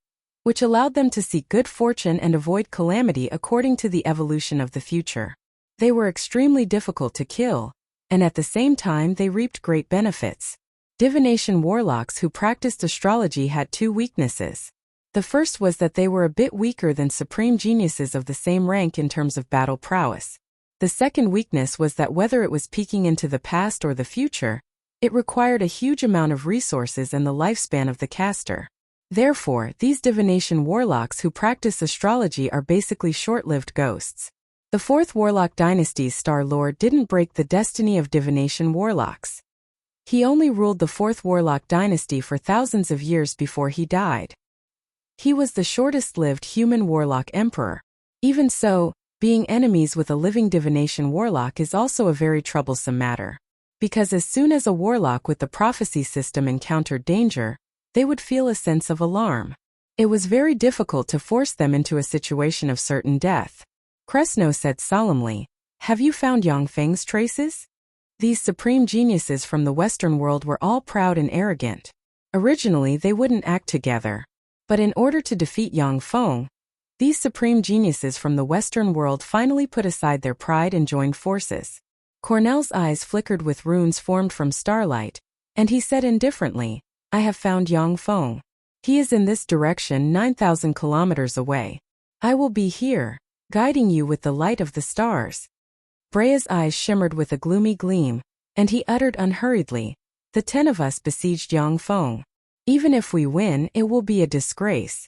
which allowed them to seek good fortune and avoid calamity according to the evolution of the future. They were extremely difficult to kill, and at the same time they reaped great benefits. Divination warlocks who practiced astrology had 2 weaknesses. The first was that they were a bit weaker than supreme geniuses of the same rank in terms of battle prowess. The second weakness was that whether it was peeking into the past or the future, it required a huge amount of resources and the lifespan of the caster. Therefore, these divination warlocks who practice astrology are basically short-lived ghosts. The 4th Warlock dynasty's Star Lord didn't break the destiny of divination warlocks. He only ruled the 4th Warlock dynasty for thousands of years before he died. He was the shortest-lived human warlock emperor. Even so, being enemies with a living divination warlock is also a very troublesome matter. Because as soon as a warlock with the prophecy system encountered danger, they would feel a sense of alarm. It was very difficult to force them into a situation of certain death. Cresno said solemnly, "Have you found Yang Feng's traces?" These supreme geniuses from the Western world were all proud and arrogant. Originally they wouldn't act together. But in order to defeat Yang Feng, these supreme geniuses from the Western world finally put aside their pride and joined forces. Cornell's eyes flickered with runes formed from starlight, and he said indifferently, "I have found Yang Feng. He is in this direction 9,000 kilometers away. I will be here, guiding you with the light of the stars." Brea's eyes shimmered with a gloomy gleam, and he uttered unhurriedly, "The 10 of us besieged Yang Feng. Even if we win, it will be a disgrace."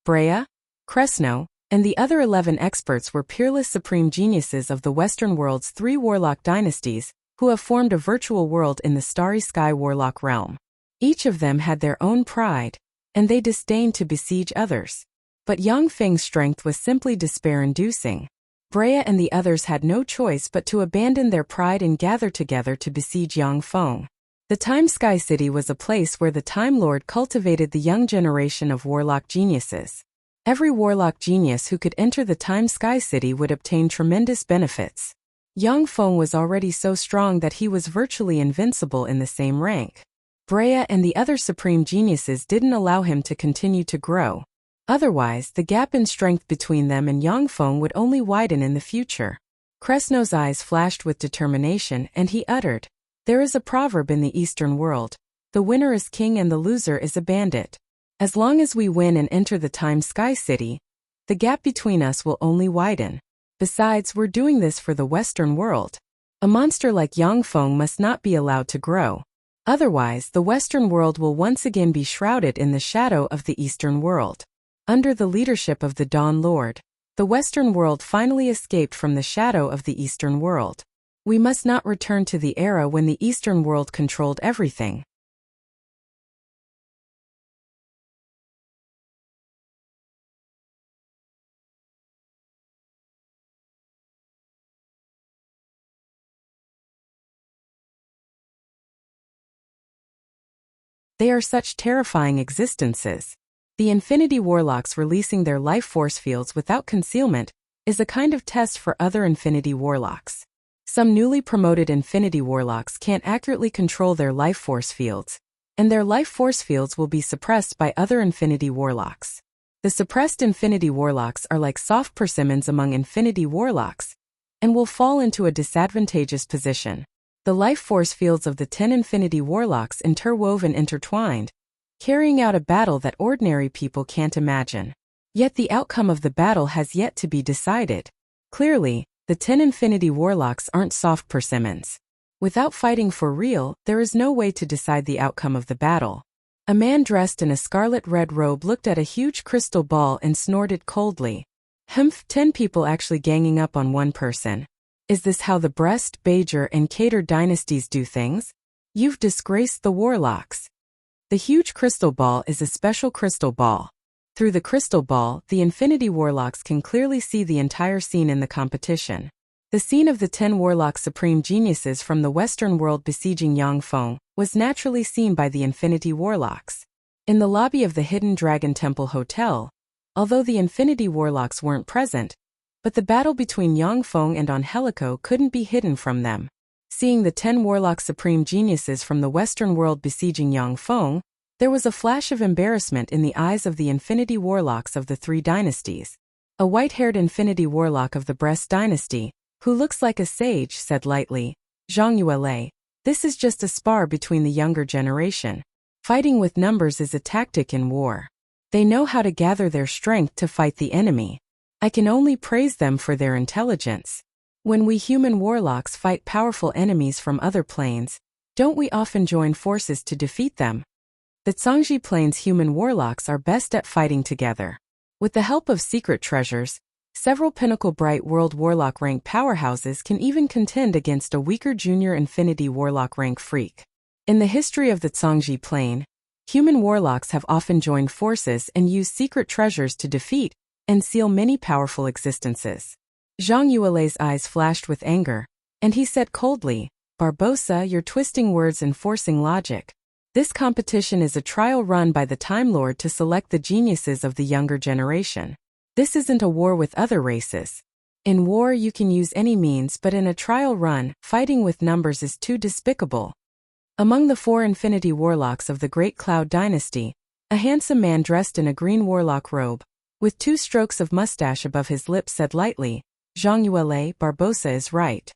Brea, Cresno, and the other 11 experts were peerless supreme geniuses of the Western world's 3 warlock dynasties, who have formed a virtual world in the starry sky warlock realm. Each of them had their own pride, and they disdained to besiege others. But Yang Feng's strength was simply despair-inducing. Brea and the others had no choice but to abandon their pride and gather together to besiege Yang Feng. The Time Sky City was a place where the Time Lord cultivated the young generation of warlock geniuses. Every warlock genius who could enter the Time Sky City would obtain tremendous benefits. Yang Feng was already so strong that he was virtually invincible in the same rank. Brea and the other supreme geniuses didn't allow him to continue to grow. Otherwise, the gap in strength between them and Yang Feng would only widen in the future. Cresno's eyes flashed with determination, and he uttered, "There is a proverb in the Eastern world. The winner is king and the loser is a bandit. As long as we win and enter the Time Sky City, the gap between us will only widen. Besides, we're doing this for the Western world. A monster like Yang Feng must not be allowed to grow. Otherwise, the Western world will once again be shrouded in the shadow of the Eastern world." Under the leadership of the Dawn Lord, the Western world finally escaped from the shadow of the Eastern world. We must not return to the era when the Eastern world controlled everything. They are such terrifying existences. The Infinity Warlocks releasing their life force fields without concealment is a kind of test for other Infinity Warlocks. Some newly promoted Infinity Warlocks can't accurately control their life force fields, and their life force fields will be suppressed by other Infinity Warlocks. The suppressed Infinity Warlocks are like soft persimmons among Infinity Warlocks, and will fall into a disadvantageous position. The life force fields of the 10 Infinity Warlocks interwoven intertwined, carrying out a battle that ordinary people can't imagine. Yet the outcome of the battle has yet to be decided. Clearly, the 10 Infinity Warlocks aren't soft persimmons. Without fighting for real, there is no way to decide the outcome of the battle. A man dressed in a scarlet-red robe looked at a huge crystal ball and snorted coldly. Humph, 10 people actually ganging up on one person. Is this how the Brest, Bajor, and Cater dynasties do things? You've disgraced the Warlocks. The huge crystal ball is a special crystal ball. Through the crystal ball, the Infinity Warlocks can clearly see the entire scene in the competition. The scene of the 10 Warlock Supreme Geniuses from the Western world besieging Yangfeng was naturally seen by the Infinity Warlocks. In the lobby of the Hidden Dragon Temple Hotel, although the Infinity Warlocks weren't present, but the battle between Yangfeng and Angelico couldn't be hidden from them. Seeing the 10 Warlock Supreme Geniuses from the Western world besieging Yangfeng, there was a flash of embarrassment in the eyes of the Infinity Warlocks of the 3 dynasties. A white-haired Infinity Warlock of the Brest dynasty, who looks like a sage, said lightly, "Zhang Yuele, this is just a spar between the younger generation. Fighting with numbers is a tactic in war. They know how to gather their strength to fight the enemy. I can only praise them for their intelligence. When we human warlocks fight powerful enemies from other planes, don't we often join forces to defeat them? The Zhangji Plains human warlocks are best at fighting together. With the help of secret treasures, several pinnacle Bright World Warlock rank powerhouses can even contend against a weaker junior Infinity Warlock rank freak. In the history of the Zhangji Plain, human warlocks have often joined forces and used secret treasures to defeat and seal many powerful existences." Zhang Yuele's eyes flashed with anger, and he said coldly, "Barbossa, you're twisting words and forcing logic. This competition is a trial run by the Time Lord to select the geniuses of the younger generation. This isn't a war with other races. In war you can use any means, but in a trial run, fighting with numbers is too despicable." Among the 4 Infinity Warlocks of the Great Cloud Dynasty, a handsome man dressed in a green warlock robe, with 2 strokes of mustache above his lips, said lightly, "Zhang Yuele, Barbossa is right."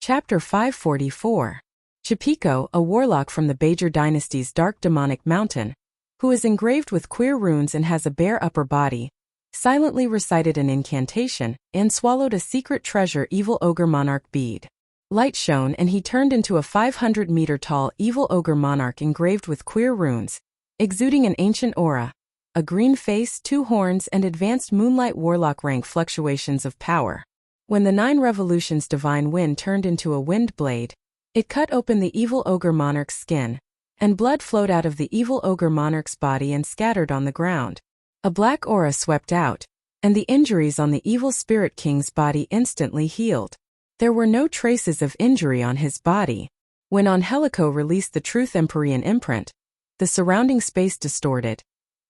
Chapter 544. Chipiko, a warlock from the Bajor dynasty's dark demonic mountain, who is engraved with queer runes and has a bare upper body, silently recited an incantation and swallowed a secret treasure evil ogre monarch bead. Light shone and he turned into a 500-meter-tall evil ogre monarch engraved with queer runes, exuding an ancient aura, a green face, 2 horns, and advanced moonlight warlock rank fluctuations of power. When the 9 revolutions divine wind turned into a wind blade, it cut open the evil ogre monarch's skin, and blood flowed out of the evil ogre monarch's body and scattered on the ground. A black aura swept out, and the injuries on the evil spirit king's body instantly healed. There were no traces of injury on his body. When Angelico released the Truth Empyrean imprint, the surrounding space distorted,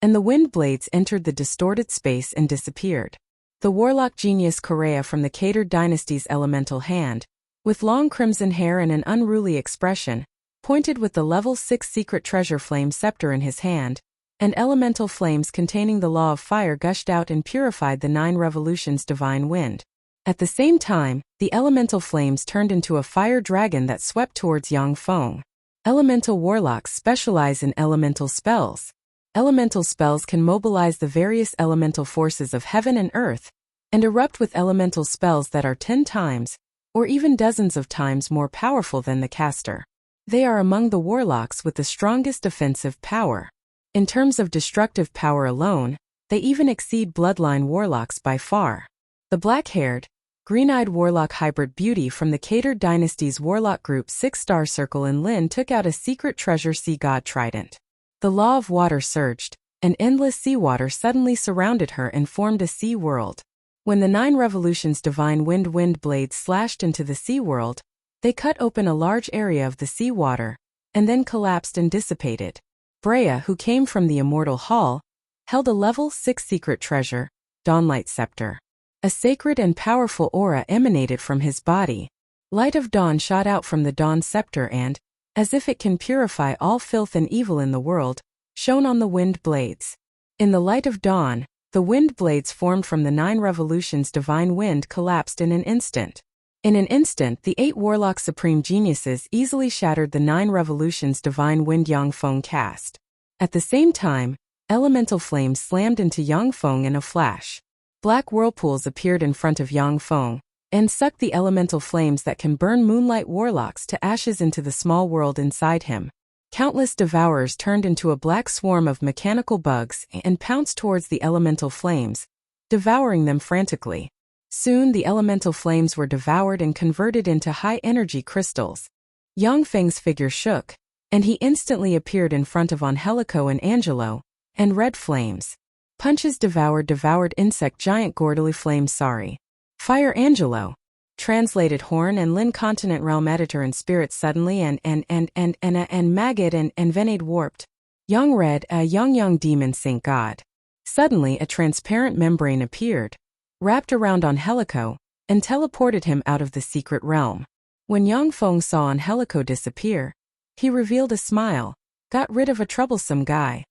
and the wind blades entered the distorted space and disappeared. The warlock genius Correa from the Cater dynasty's elemental hand, with long crimson hair and an unruly expression, pointed with the level 6 secret treasure flame scepter in his hand, and elemental flames containing the law of fire gushed out and purified the 9 revolutions divine wind. At the same time, the elemental flames turned into a fire dragon that swept towards Yangfeng. Elemental warlocks specialize in elemental spells. Elemental spells can mobilize the various elemental forces of heaven and earth, and erupt with elemental spells that are 10 times, or even dozens of times more powerful than the caster. They are among the warlocks with the strongest offensive power. In terms of destructive power alone, they even exceed bloodline warlocks by far. The black-haired, green-eyed warlock hybrid beauty from the Cater dynasty's warlock group 6-star circle in Lin took out a secret treasure sea god trident. The law of water surged, and endless seawater suddenly surrounded her and formed a sea world. When the 9 revolutions divine wind blades slashed into the sea world, they cut open a large area of the sea water, and then collapsed and dissipated. Brea, who came from the Immortal Hall, held a level 6 secret treasure, Dawnlight Scepter. A sacred and powerful aura emanated from his body. Light of dawn shot out from the dawn scepter and, as if it can purify all filth and evil in the world, shone on the wind blades. In the light of dawn, the wind blades formed from the 9 revolutions divine wind collapsed in an instant. In an instant, the 8 warlock supreme geniuses easily shattered the 9 revolutions divine wind Yang Feng cast. At the same time, elemental flames slammed into Yang Feng in a flash. Black whirlpools appeared in front of Yang Feng and sucked the elemental flames that can burn moonlight warlocks to ashes into the small world inside him. Countless devourers turned into a black swarm of mechanical bugs and pounced towards the elemental flames, devouring them frantically. Soon the elemental flames were devoured and converted into high-energy crystals. Yang Feng's figure shook, and he instantly appeared in front of Angelico and Angelo, and red flames. Punches devoured insect giant Gordely flames sorry. Fire Angelo. Translated Horn and Lin continent realm editor and spirit suddenly and maggot and venade warped. Young red a young demon sync god. Suddenly a transparent membrane appeared, wrapped around Angelico, and teleported him out of the secret realm. When Yang Feng saw Angelico disappear, he revealed a smile, got rid of a troublesome guy.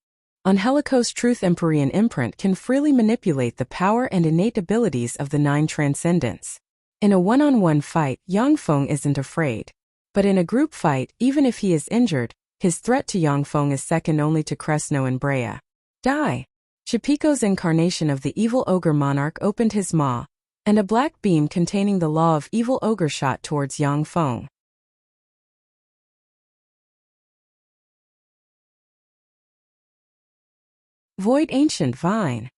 Angelico's truth Empyrean imprint can freely manipulate the power and innate abilities of the 9 transcendents. In a one-on-one fight, Yang Feng isn't afraid. But in a group fight, even if he is injured, his threat to Yang Feng is second only to Cresno and Brea. Die! Chipico's incarnation of the evil ogre monarch opened his maw, and a black beam containing the law of evil ogre shot towards Yang Feng. Void Ancient Vine.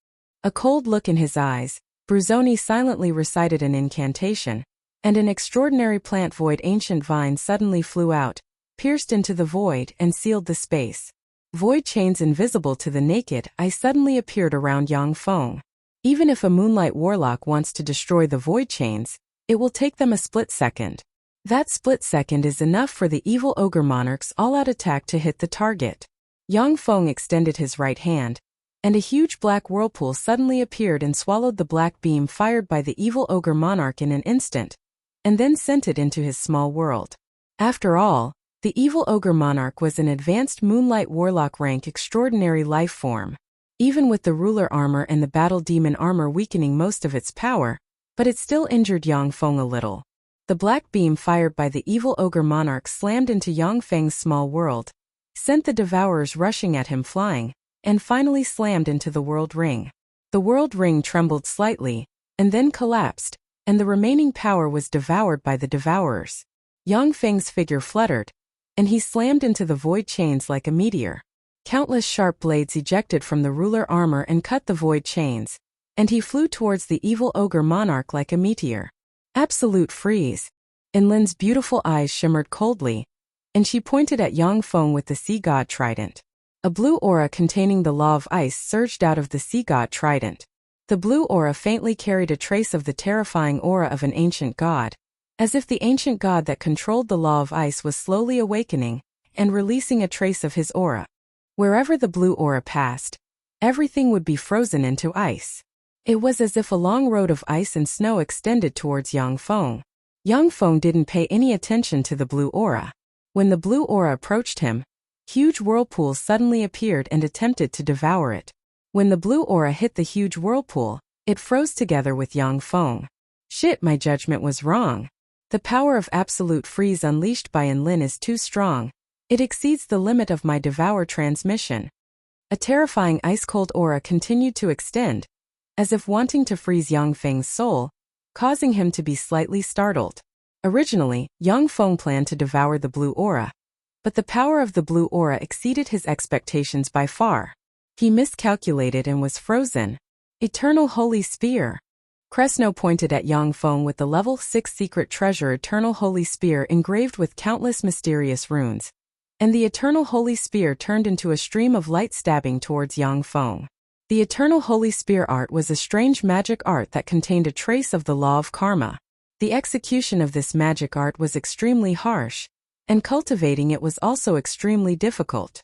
A cold look in his eyes, Bruzzoni silently recited an incantation, and an extraordinary plant Void Ancient Vine suddenly flew out, pierced into the void and sealed the space. Void chains invisible to the naked eye suddenly appeared around Yang Feng. Even if a Moonlight Warlock wants to destroy the void chains, it will take them a split second. That split second is enough for the evil ogre monarch's all-out attack to hit the target. Yang Feng extended his right hand, and a huge black whirlpool suddenly appeared and swallowed the black beam fired by the evil ogre monarch in an instant, and then sent it into his small world. After all, the evil ogre monarch was an advanced Moonlight Warlock rank extraordinary life form. Even with the ruler armor and the battle demon armor weakening most of its power, but it still injured Yang Feng a little. The black beam fired by the evil ogre monarch slammed into Yang Feng's small world, sent the devourers rushing at him flying, and finally slammed into the world ring. The world ring trembled slightly, and then collapsed, and the remaining power was devoured by the devourers. Yang Feng's figure fluttered, and he slammed into the void chains like a meteor. Countless sharp blades ejected from the ruler armor and cut the void chains, and he flew towards the evil ogre monarch like a meteor. Absolute freeze. Lin's beautiful eyes shimmered coldly, and she pointed at Yang Feng with the sea god trident. A blue aura containing the law of ice surged out of the sea god trident. The blue aura faintly carried a trace of the terrifying aura of an ancient god, as if the ancient god that controlled the law of ice was slowly awakening and releasing a trace of his aura. Wherever the blue aura passed, everything would be frozen into ice. It was as if a long road of ice and snow extended towards Yang Feng. Yang Feng didn't pay any attention to the blue aura. When the blue aura approached him, huge whirlpools suddenly appeared and attempted to devour it. When the blue aura hit the huge whirlpool, it froze together with Yang Feng. Shit, my judgment was wrong. The power of absolute freeze unleashed by Lin is too strong. It exceeds the limit of my devour transmission. A terrifying ice-cold aura continued to extend, as if wanting to freeze Yang Feng's soul, causing him to be slightly startled. Originally, Yang Feng planned to devour the blue aura, but the power of the blue aura exceeded his expectations by far. He miscalculated and was frozen. Eternal Holy Spear. Cresno pointed at Yang Feng with the level 6 secret treasure Eternal Holy Spear engraved with countless mysterious runes, and the Eternal Holy Spear turned into a stream of light stabbing towards Yang Feng. The Eternal Holy Spear art was a strange magic art that contained a trace of the law of karma. The execution of this magic art was extremely harsh, and cultivating it was also extremely difficult.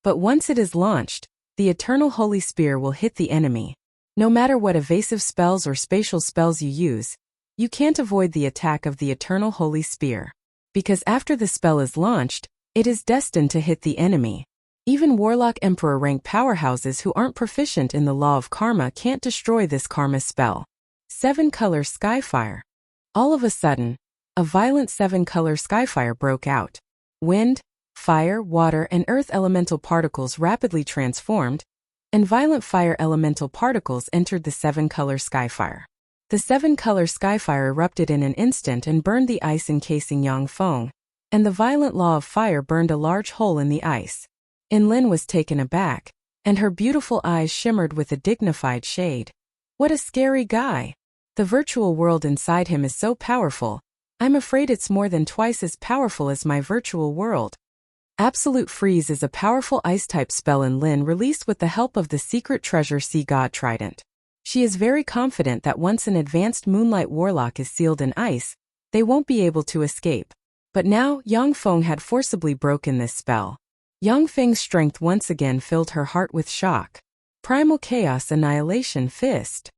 But once it is launched, the Eternal Holy Spear will hit the enemy. No matter what evasive spells or spatial spells you use, you can't avoid the attack of the Eternal Holy Spear. Because after the spell is launched, it is destined to hit the enemy. Even Warlock Emperor rank powerhouses who aren't proficient in the law of karma can't destroy this karma spell. 7-color Skyfire. All of a sudden, a violent 7-color Skyfire broke out. Wind, fire, water, and earth elemental particles rapidly transformed, and violent fire elemental particles entered the 7-color Skyfire. The 7-color Skyfire erupted in an instant and burned the ice encasing Yangfeng, and the violent law of fire burned a large hole in the ice. Lin was taken aback, and her beautiful eyes shimmered with a dignified shade. What a scary guy! The virtual world inside him is so powerful, I'm afraid it's more than twice as powerful as my virtual world. Absolute Freeze is a powerful ice-type spell Lin released with the help of the secret treasure Sea God Trident. She is very confident that once an advanced Moonlight Warlock is sealed in ice, they won't be able to escape. But now, Yangfeng had forcibly broken this spell. Yangfeng's strength once again filled her heart with shock. Primal Chaos Annihilation Fist.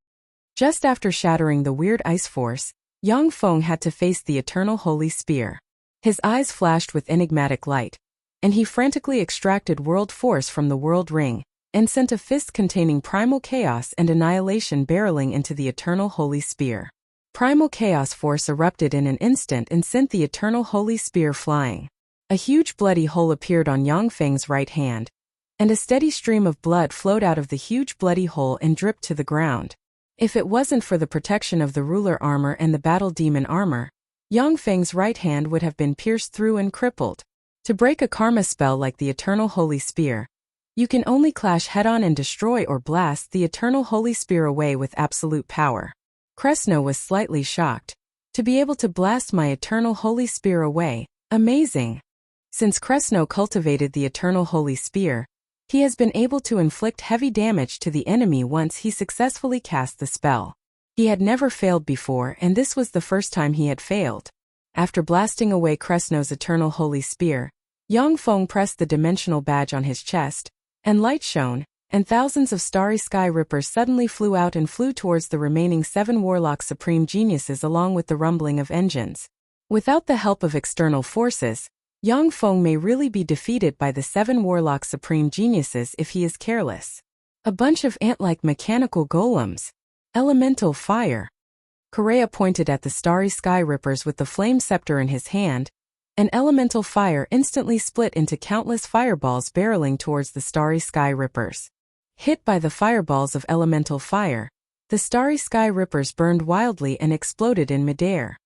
Just after shattering the weird ice force, Yangfeng had to face the Eternal Holy Spear. His eyes flashed with enigmatic light, and he frantically extracted World Force from the World Ring, and sent a fist containing Primal Chaos and Annihilation barreling into the Eternal Holy Spear. Primal Chaos Force erupted in an instant and sent the Eternal Holy Spear flying. A huge bloody hole appeared on Yangfeng's right hand, and a steady stream of blood flowed out of the huge bloody hole and dripped to the ground. If it wasn't for the protection of the ruler armor and the battle demon armor, Yangfeng's right hand would have been pierced through and crippled. To break a karma spell like the Eternal Holy Spear, you can only clash head-on and destroy or blast the Eternal Holy Spear away with absolute power. Kresno was slightly shocked. To be able to blast my Eternal Holy Spear away, amazing! Since Kresno cultivated the Eternal Holy Spear, he has been able to inflict heavy damage to the enemy once he successfully cast the spell. He had never failed before, and this was the first time he had failed. After blasting away Kresno's Eternal Holy Spear, Yangfeng pressed the dimensional badge on his chest, and light shone, and thousands of starry sky rippers suddenly flew out and flew towards the remaining 7 Warlock Supreme Geniuses along with the rumbling of engines. Without the help of external forces, Yangfeng may really be defeated by the 7 Warlock Supreme Geniuses if he is careless. A bunch of ant-like mechanical golems. Elemental Fire. Correa pointed at the starry sky rippers with the flame scepter in his hand, and elemental fire instantly split into countless fireballs barreling towards the starry sky rippers. Hit by the fireballs of elemental fire, the starry sky rippers burned wildly and exploded in midair.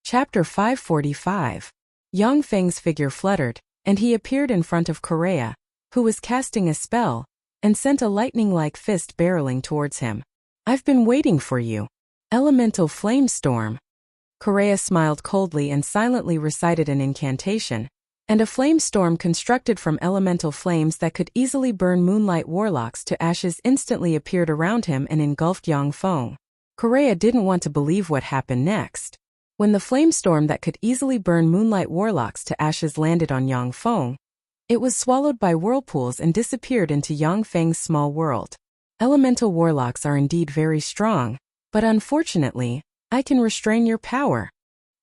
Chapter 545. Yangfeng's figure fluttered, and he appeared in front of Correa, who was casting a spell, and sent a lightning-like fist barreling towards him. I've been waiting for you. Elemental Flame Storm. Correa smiled coldly and silently recited an incantation, and a flame storm constructed from elemental flames that could easily burn Moonlight Warlocks to ashes instantly appeared around him and engulfed Yangfeng. Correa didn't want to believe what happened next. When the flame storm that could easily burn Moonlight Warlocks to ashes landed on Yangfeng, it was swallowed by whirlpools and disappeared into Yangfeng's small world. Elemental Warlocks are indeed very strong, but unfortunately, I can restrain your power.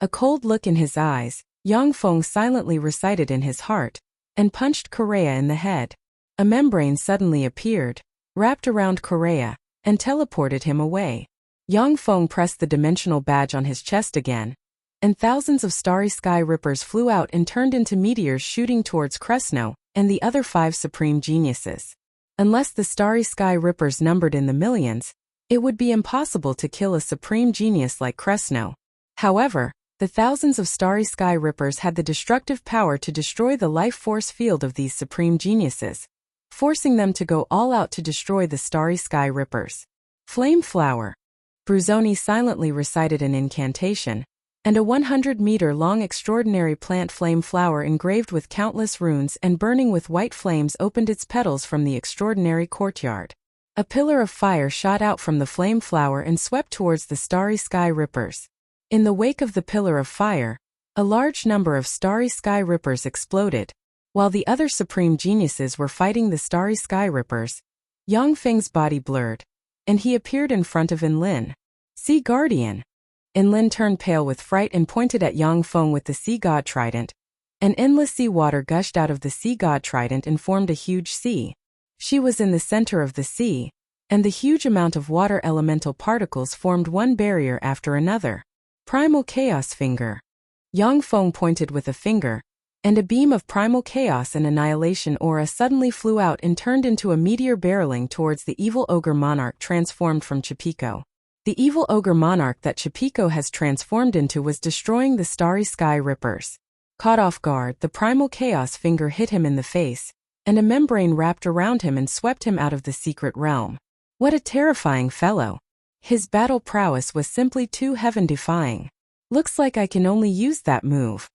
A cold look in his eyes, Yangfeng silently recited in his heart, and punched Correa in the head. A membrane suddenly appeared, wrapped around Correa, and teleported him away. Yangfeng pressed the dimensional badge on his chest again, and thousands of starry sky rippers flew out and turned into meteors shooting towards Kresno and the other 5 supreme geniuses. Unless the starry sky rippers numbered in the millions, it would be impossible to kill a supreme genius like Kresno. However, the thousands of starry sky rippers had the destructive power to destroy the life force field of these supreme geniuses, forcing them to go all out to destroy the starry sky rippers. Flame Flower. Bruzoni silently recited an incantation, and a 100-meter-long extraordinary plant flame flower engraved with countless runes and burning with white flames opened its petals from the extraordinary courtyard. A pillar of fire shot out from the flame flower and swept towards the starry sky rippers. In the wake of the pillar of fire, a large number of starry sky rippers exploded. While the other supreme geniuses were fighting the starry sky rippers, Yang Feng's body blurred, and he appeared in front of Enlin. Sea Guardian. Enlin turned pale with fright and pointed at Yang Feng with the sea god trident. An endless sea water gushed out of the sea god trident and formed a huge sea. She was in the center of the sea, and the huge amount of water elemental particles formed one barrier after another. Primal Chaos Finger. Yang Feng pointed with a finger, and a beam of primal chaos and annihilation aura suddenly flew out and turned into a meteor barreling towards the evil ogre monarch transformed from Chapiko. The evil ogre monarch that Chapiko has transformed into was destroying the starry sky rippers. Caught off guard, the primal chaos finger hit him in the face, and a membrane wrapped around him and swept him out of the secret realm. What a terrifying fellow. His battle prowess was simply too heaven-defying. Looks like I can only use that move.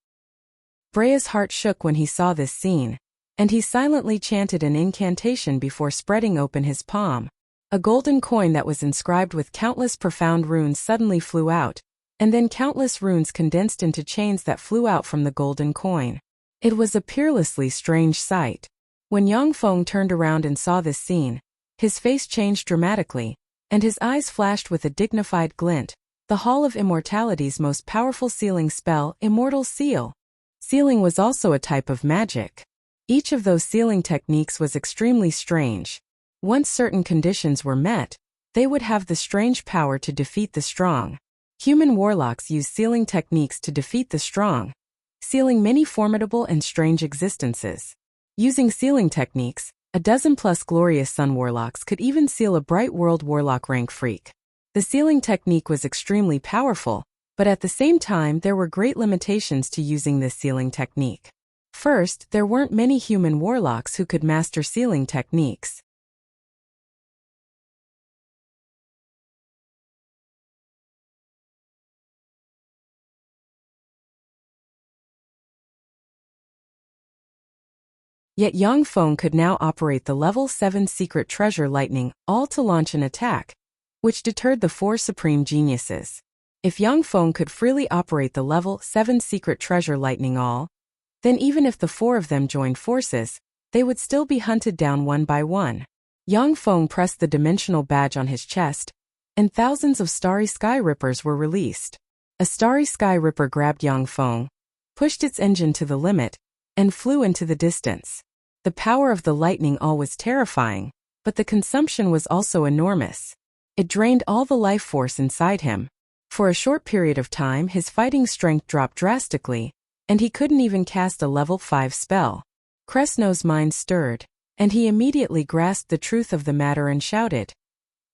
Brea's heart shook when he saw this scene, and he silently chanted an incantation before spreading open his palm. A golden coin that was inscribed with countless profound runes suddenly flew out, and then countless runes condensed into chains that flew out from the golden coin. It was a peerlessly strange sight. When Yang Feng turned around and saw this scene, his face changed dramatically, and his eyes flashed with a dignified glint. The Hall of Immortality's most powerful sealing spell, Immortal Seal. Sealing was also a type of magic. Each of those sealing techniques was extremely strange. Once certain conditions were met, they would have the strange power to defeat the strong. Human warlocks use sealing techniques to defeat the strong, sealing many formidable and strange existences. Using sealing techniques, a dozen-plus glorious sun warlocks could even seal a bright world warlock rank freak. The sealing technique was extremely powerful, but at the same time there were great limitations to using this sealing technique. First, there weren't many human warlocks who could master sealing techniques. Yet Yang Feng could now operate the level 7 secret treasure lightning, all to launch an attack, which deterred the 4 supreme geniuses. If Yang Feng could freely operate the level 7 secret treasure lightning all, then even if the 4 of them joined forces, they would still be hunted down one by one. Yang Feng pressed the dimensional badge on his chest, and thousands of starry sky rippers were released. A starry sky ripper grabbed Yang Feng, pushed its engine to the limit, and flew into the distance. The power of the lightning all was terrifying, but the consumption was also enormous. It drained all the life force inside him. For a short period of time his fighting strength dropped drastically, and he couldn't even cast a level 5 spell. Kresno's mind stirred, and he immediately grasped the truth of the matter and shouted,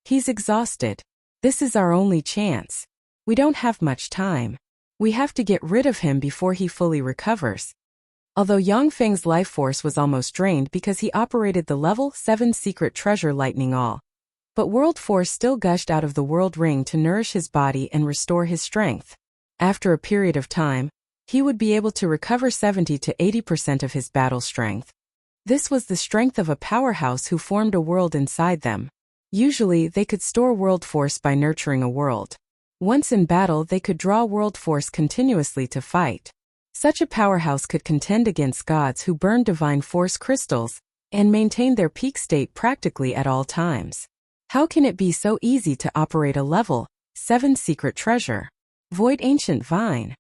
"He's exhausted. This is our only chance. We don't have much time. We have to get rid of him before he fully recovers." Although Yang Feng's life force was almost drained because he operated the level 7 secret treasure lightning all, but world force still gushed out of the world ring to nourish his body and restore his strength. After a period of time, he would be able to recover 70 to 80% of his battle strength. This was the strength of a powerhouse who formed a world inside them. Usually, they could store world force by nurturing a world. Once in battle, they could draw world force continuously to fight. Such a powerhouse could contend against gods who burned divine force crystals and maintained their peak state practically at all times. How can it be so easy to operate a level 7 secret treasure? Void Ancient Vine.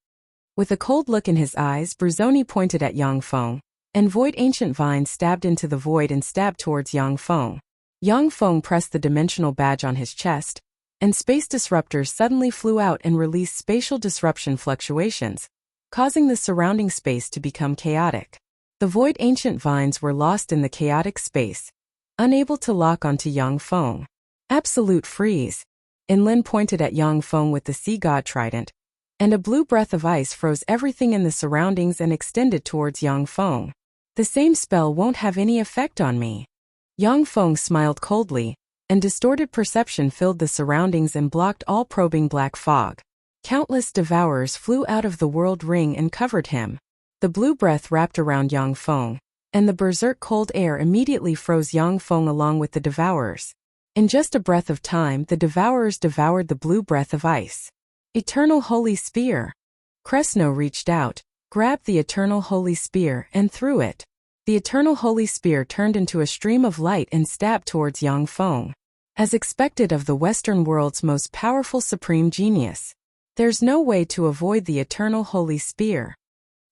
With a cold look in his eyes, Bruzzoni pointed at Yang Feng, and Void Ancient Vine stabbed into the void and stabbed towards Yang Feng. Yang Feng pressed the dimensional badge on his chest, and space disruptors suddenly flew out and released spatial disruption fluctuations, causing the surrounding space to become chaotic. The Void Ancient Vines were lost in the chaotic space, unable to lock onto Yang Feng. Absolute freeze. Enlin pointed at Yang Feng with the sea god trident, and a blue breath of ice froze everything in the surroundings and extended towards Yang Feng. The same spell won't have any effect on me. Yang Feng smiled coldly, and distorted perception filled the surroundings and blocked all probing black fog. Countless devourers flew out of the world ring and covered him. The blue breath wrapped around Yang Feng, and the berserk cold air immediately froze Yang Feng along with the devourers. In just a breath of time, the devourers devoured the blue breath of ice. Eternal Holy Spear. Krasno reached out, grabbed the Eternal Holy Spear, and threw it. The Eternal Holy Spear turned into a stream of light and stabbed towards Yang Feng. As expected of the Western world's most powerful supreme genius, there's no way to avoid the Eternal Holy Spear.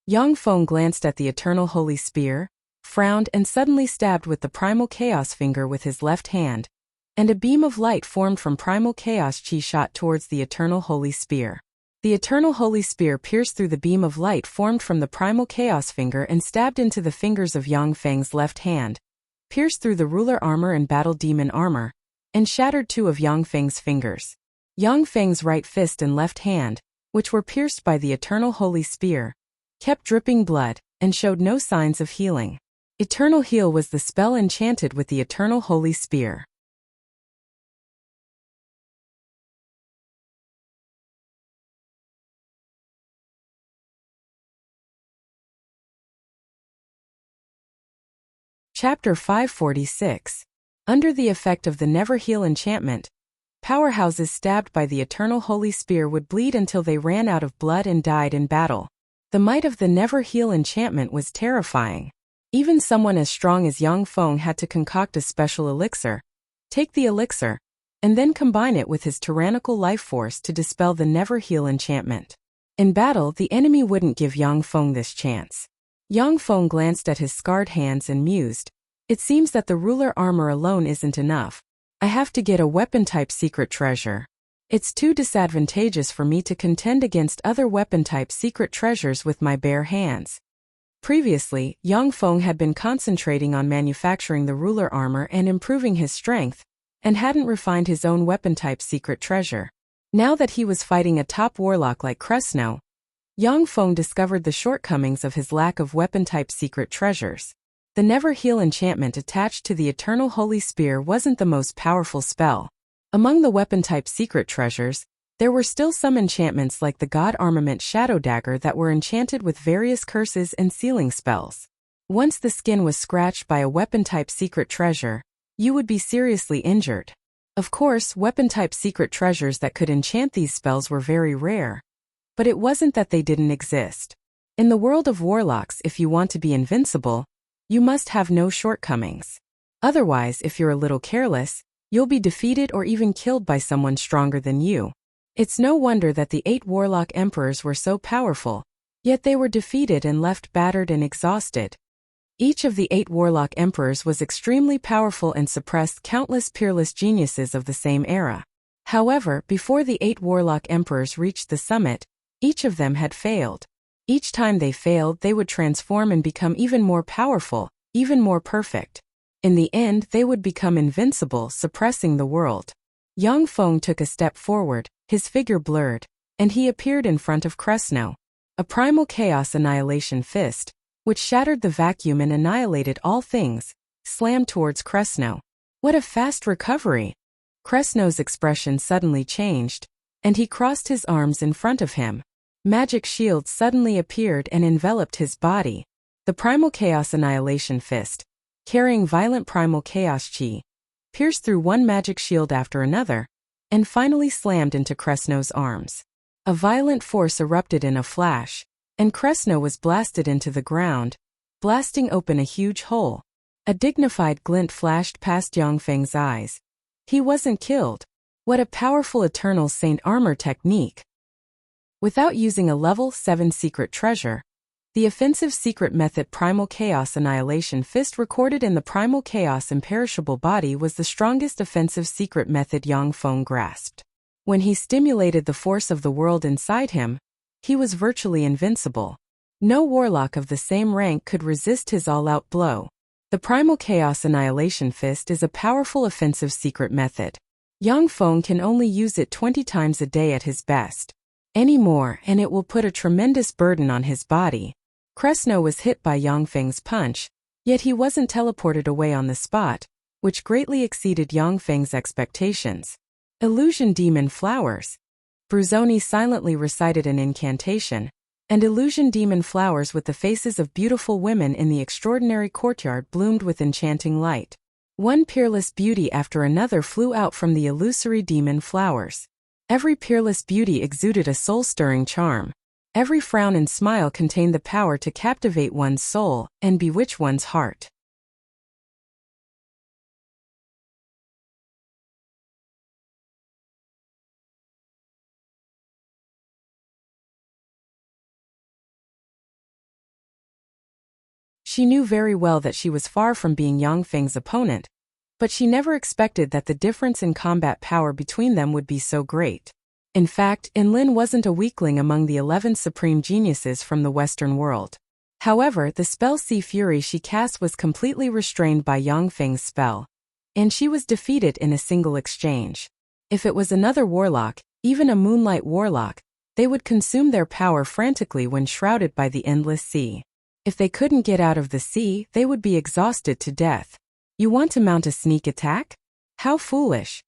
Yang Feng glanced at the Eternal Holy Spear, frowned, and suddenly stabbed with the Primal Chaos Finger with his left hand, and a beam of light formed from Primal Chaos Chi shot towards the Eternal Holy Spear. The Eternal Holy Spear pierced through the beam of light formed from the Primal Chaos Finger and stabbed into the fingers of Yang Feng's left hand, pierced through the Ruler Armor and Battle Demon Armor, and shattered 2 of Yang Feng's fingers. Yang Feng's right fist and left hand, which were pierced by the Eternal Holy Spear, kept dripping blood, and showed no signs of healing. Eternal Heal was the spell enchanted with the Eternal Holy Spear. Chapter 546. Under the effect of the Never Heal enchantment, powerhouses stabbed by the Eternal Holy Spear would bleed until they ran out of blood and died in battle. The might of the Never Heal enchantment was terrifying. Even someone as strong as Yang Feng had to concoct a special elixir, take the elixir, and then combine it with his tyrannical life force to dispel the Never Heal enchantment. In battle, the enemy wouldn't give Yang Feng this chance. Yang Feng glanced at his scarred hands and mused, "It seems that the ruler armor alone isn't enough. I have to get a weapon-type secret treasure. It's too disadvantageous for me to contend against other weapon-type secret treasures with my bare hands." Previously, Yang Feng had been concentrating on manufacturing the ruler armor and improving his strength, and hadn't refined his own weapon-type secret treasure. Now that he was fighting a top warlock like Krasno, Yang Feng discovered the shortcomings of his lack of weapon-type secret treasures. The Never Heal enchantment attached to the Eternal Holy Spear wasn't the most powerful spell. Among the weapon-type secret treasures, there were still some enchantments like the God Armament Shadow Dagger that were enchanted with various curses and sealing spells. Once the skin was scratched by a weapon-type secret treasure, you would be seriously injured. Of course, weapon-type secret treasures that could enchant these spells were very rare. But it wasn't that they didn't exist. In the world of warlocks, if you want to be invincible, you must have no shortcomings. Otherwise, if you're a little careless, you'll be defeated or even killed by someone stronger than you. It's no wonder that the 8 warlock emperors were so powerful, yet they were defeated and left battered and exhausted. Each of the 8 warlock emperors was extremely powerful and suppressed countless peerless geniuses of the same era. However, before the 8 warlock emperors reached the summit, each of them had failed. Each time they failed, they would transform and become even more powerful, even more perfect. In the end, they would become invincible, suppressing the world. Yang Feng took a step forward, his figure blurred, and he appeared in front of Krasno. A primal chaos annihilation fist, which shattered the vacuum and annihilated all things, slammed towards Krasno. What a fast recovery! Krasno's expression suddenly changed, and he crossed his arms in front of him. Magic shields suddenly appeared and enveloped his body. The Primal Chaos Annihilation Fist, carrying violent Primal Chaos Chi, pierced through one magic shield after another, and finally slammed into Krasno's arms. A violent force erupted in a flash, and Krasno was blasted into the ground, blasting open a huge hole. A dignified glint flashed past Yang Feng's eyes. He wasn't killed. What a powerful Eternal Saint armor technique! Without using a level 7 secret treasure, the offensive secret method Primal Chaos Annihilation Fist recorded in the Primal Chaos Imperishable Body was the strongest offensive secret method Yang Feng grasped. When he stimulated the force of the world inside him, he was virtually invincible. No warlock of the same rank could resist his all-out blow. The Primal Chaos Annihilation Fist is a powerful offensive secret method. Yang Feng can only use it 20 times a day at his best. Any more and it will put a tremendous burden on his body. Krasno was hit by Yang Feng's punch, yet he wasn't teleported away on the spot, which greatly exceeded Yang Feng's expectations. Illusion Demon Flowers. Bruzoni silently recited an incantation, and illusion demon flowers with the faces of beautiful women in the extraordinary courtyard bloomed with enchanting light. One peerless beauty after another flew out from the illusory demon flowers. Every peerless beauty exuded a soul-stirring charm. Every frown and smile contained the power to captivate one's soul and bewitch one's heart. She knew very well that she was far from being Yang Feng's opponent, but she never expected that the difference in combat power between them would be so great. In fact, Lin wasn't a weakling among the 11 supreme geniuses from the Western world. However, the spell Sea Fury she cast was completely restrained by Yang Feng's spell, and she was defeated in a single exchange. If it was another warlock, even a moonlight warlock, they would consume their power frantically when shrouded by the endless sea. If they couldn't get out of the sea, they would be exhausted to death. You want to mount a sneak attack? How foolish.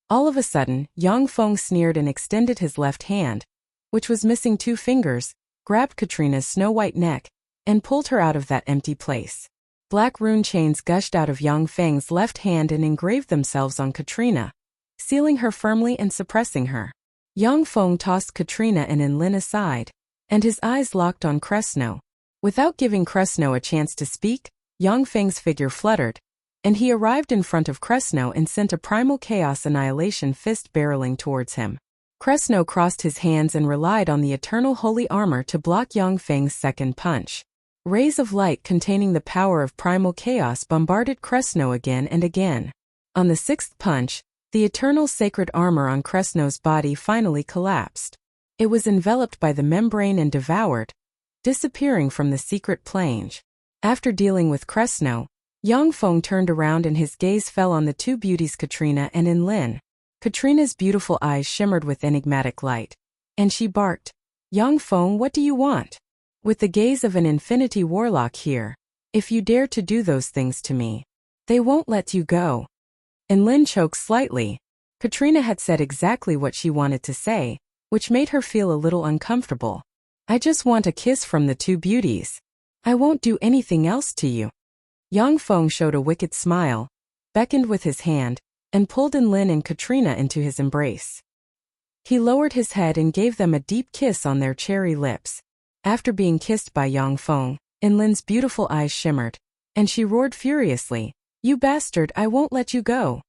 All of a sudden, Yang Feng sneered and extended his left hand, which was missing 2 fingers, grabbed Katrina's snow-white neck, and pulled her out of that empty place. Black rune chains gushed out of Yang Feng's left hand and engraved themselves on Katrina, sealing her firmly and suppressing her. Yang Feng tossed Katrina and Lin aside, and his eyes locked on Kressno. Without giving Kressno a chance to speak, Yang Feng's figure fluttered, and he arrived in front of Kressno and sent a primal chaos annihilation fist barreling towards him. Kressno crossed his hands and relied on the eternal holy armor to block Yang Feng's second punch. Rays of light containing the power of primal chaos bombarded Kressno again and again. On the 6th punch, the eternal sacred armor on Kressno's body finally collapsed. It was enveloped by the membrane and devoured, disappearing from the secret plane. After dealing with Kressno, Yang Feng turned around and his gaze fell on the 2 beauties Katrina and Lin. Katrina's beautiful eyes shimmered with enigmatic light, and she barked, "Yang Feng, what do you want?" With the gaze of an infinity warlock here, "If you dare to do those things to me, they won't let you go." Lin choked slightly. Katrina had said exactly what she wanted to say, which made her feel a little uncomfortable. "I just want a kiss from the 2 beauties. I won't do anything else to you." Yang Feng showed a wicked smile, beckoned with his hand, and pulled Lin and Katrina into his embrace. He lowered his head and gave them a deep kiss on their cherry lips. After being kissed by Yang Feng, Lin's beautiful eyes shimmered, and she roared furiously, "You bastard, I won't let you go."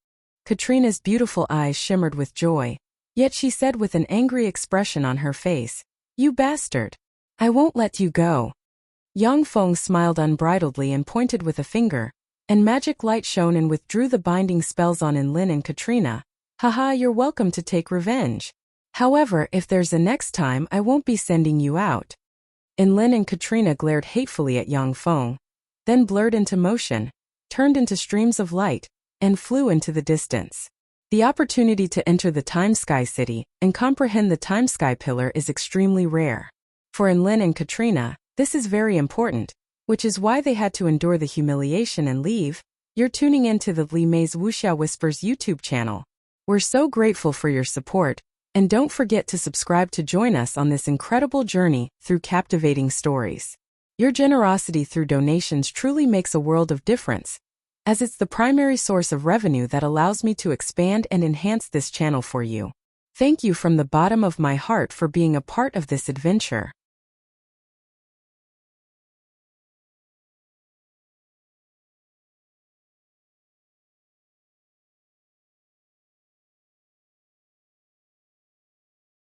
Katrina's beautiful eyes shimmered with joy, yet she said with an angry expression on her face, "You bastard, I won't let you go." Yang Feng smiled unbridledly and pointed with a finger, and magic light shone and withdrew the binding spells on Lin and Katrina. "Haha, you're welcome to take revenge. However, if there's a next time, I won't be sending you out." Lin and Katrina glared hatefully at Yang Feng, then blurred into motion, turned into streams of light, and flew into the distance. The opportunity to enter the Time-Sky City and comprehend the Time-Sky Pillar is extremely rare. For Lin and Katrina, this is very important, which is why they had to endure the humiliation and leave. You're tuning into the Li Mei's Wuxia Whispers YouTube channel. We're so grateful for your support, and don't forget to subscribe to join us on this incredible journey through captivating stories. Your generosity through donations truly makes a world of difference, as it's the primary source of revenue that allows me to expand and enhance this channel for you. Thank you from the bottom of my heart for being a part of this adventure.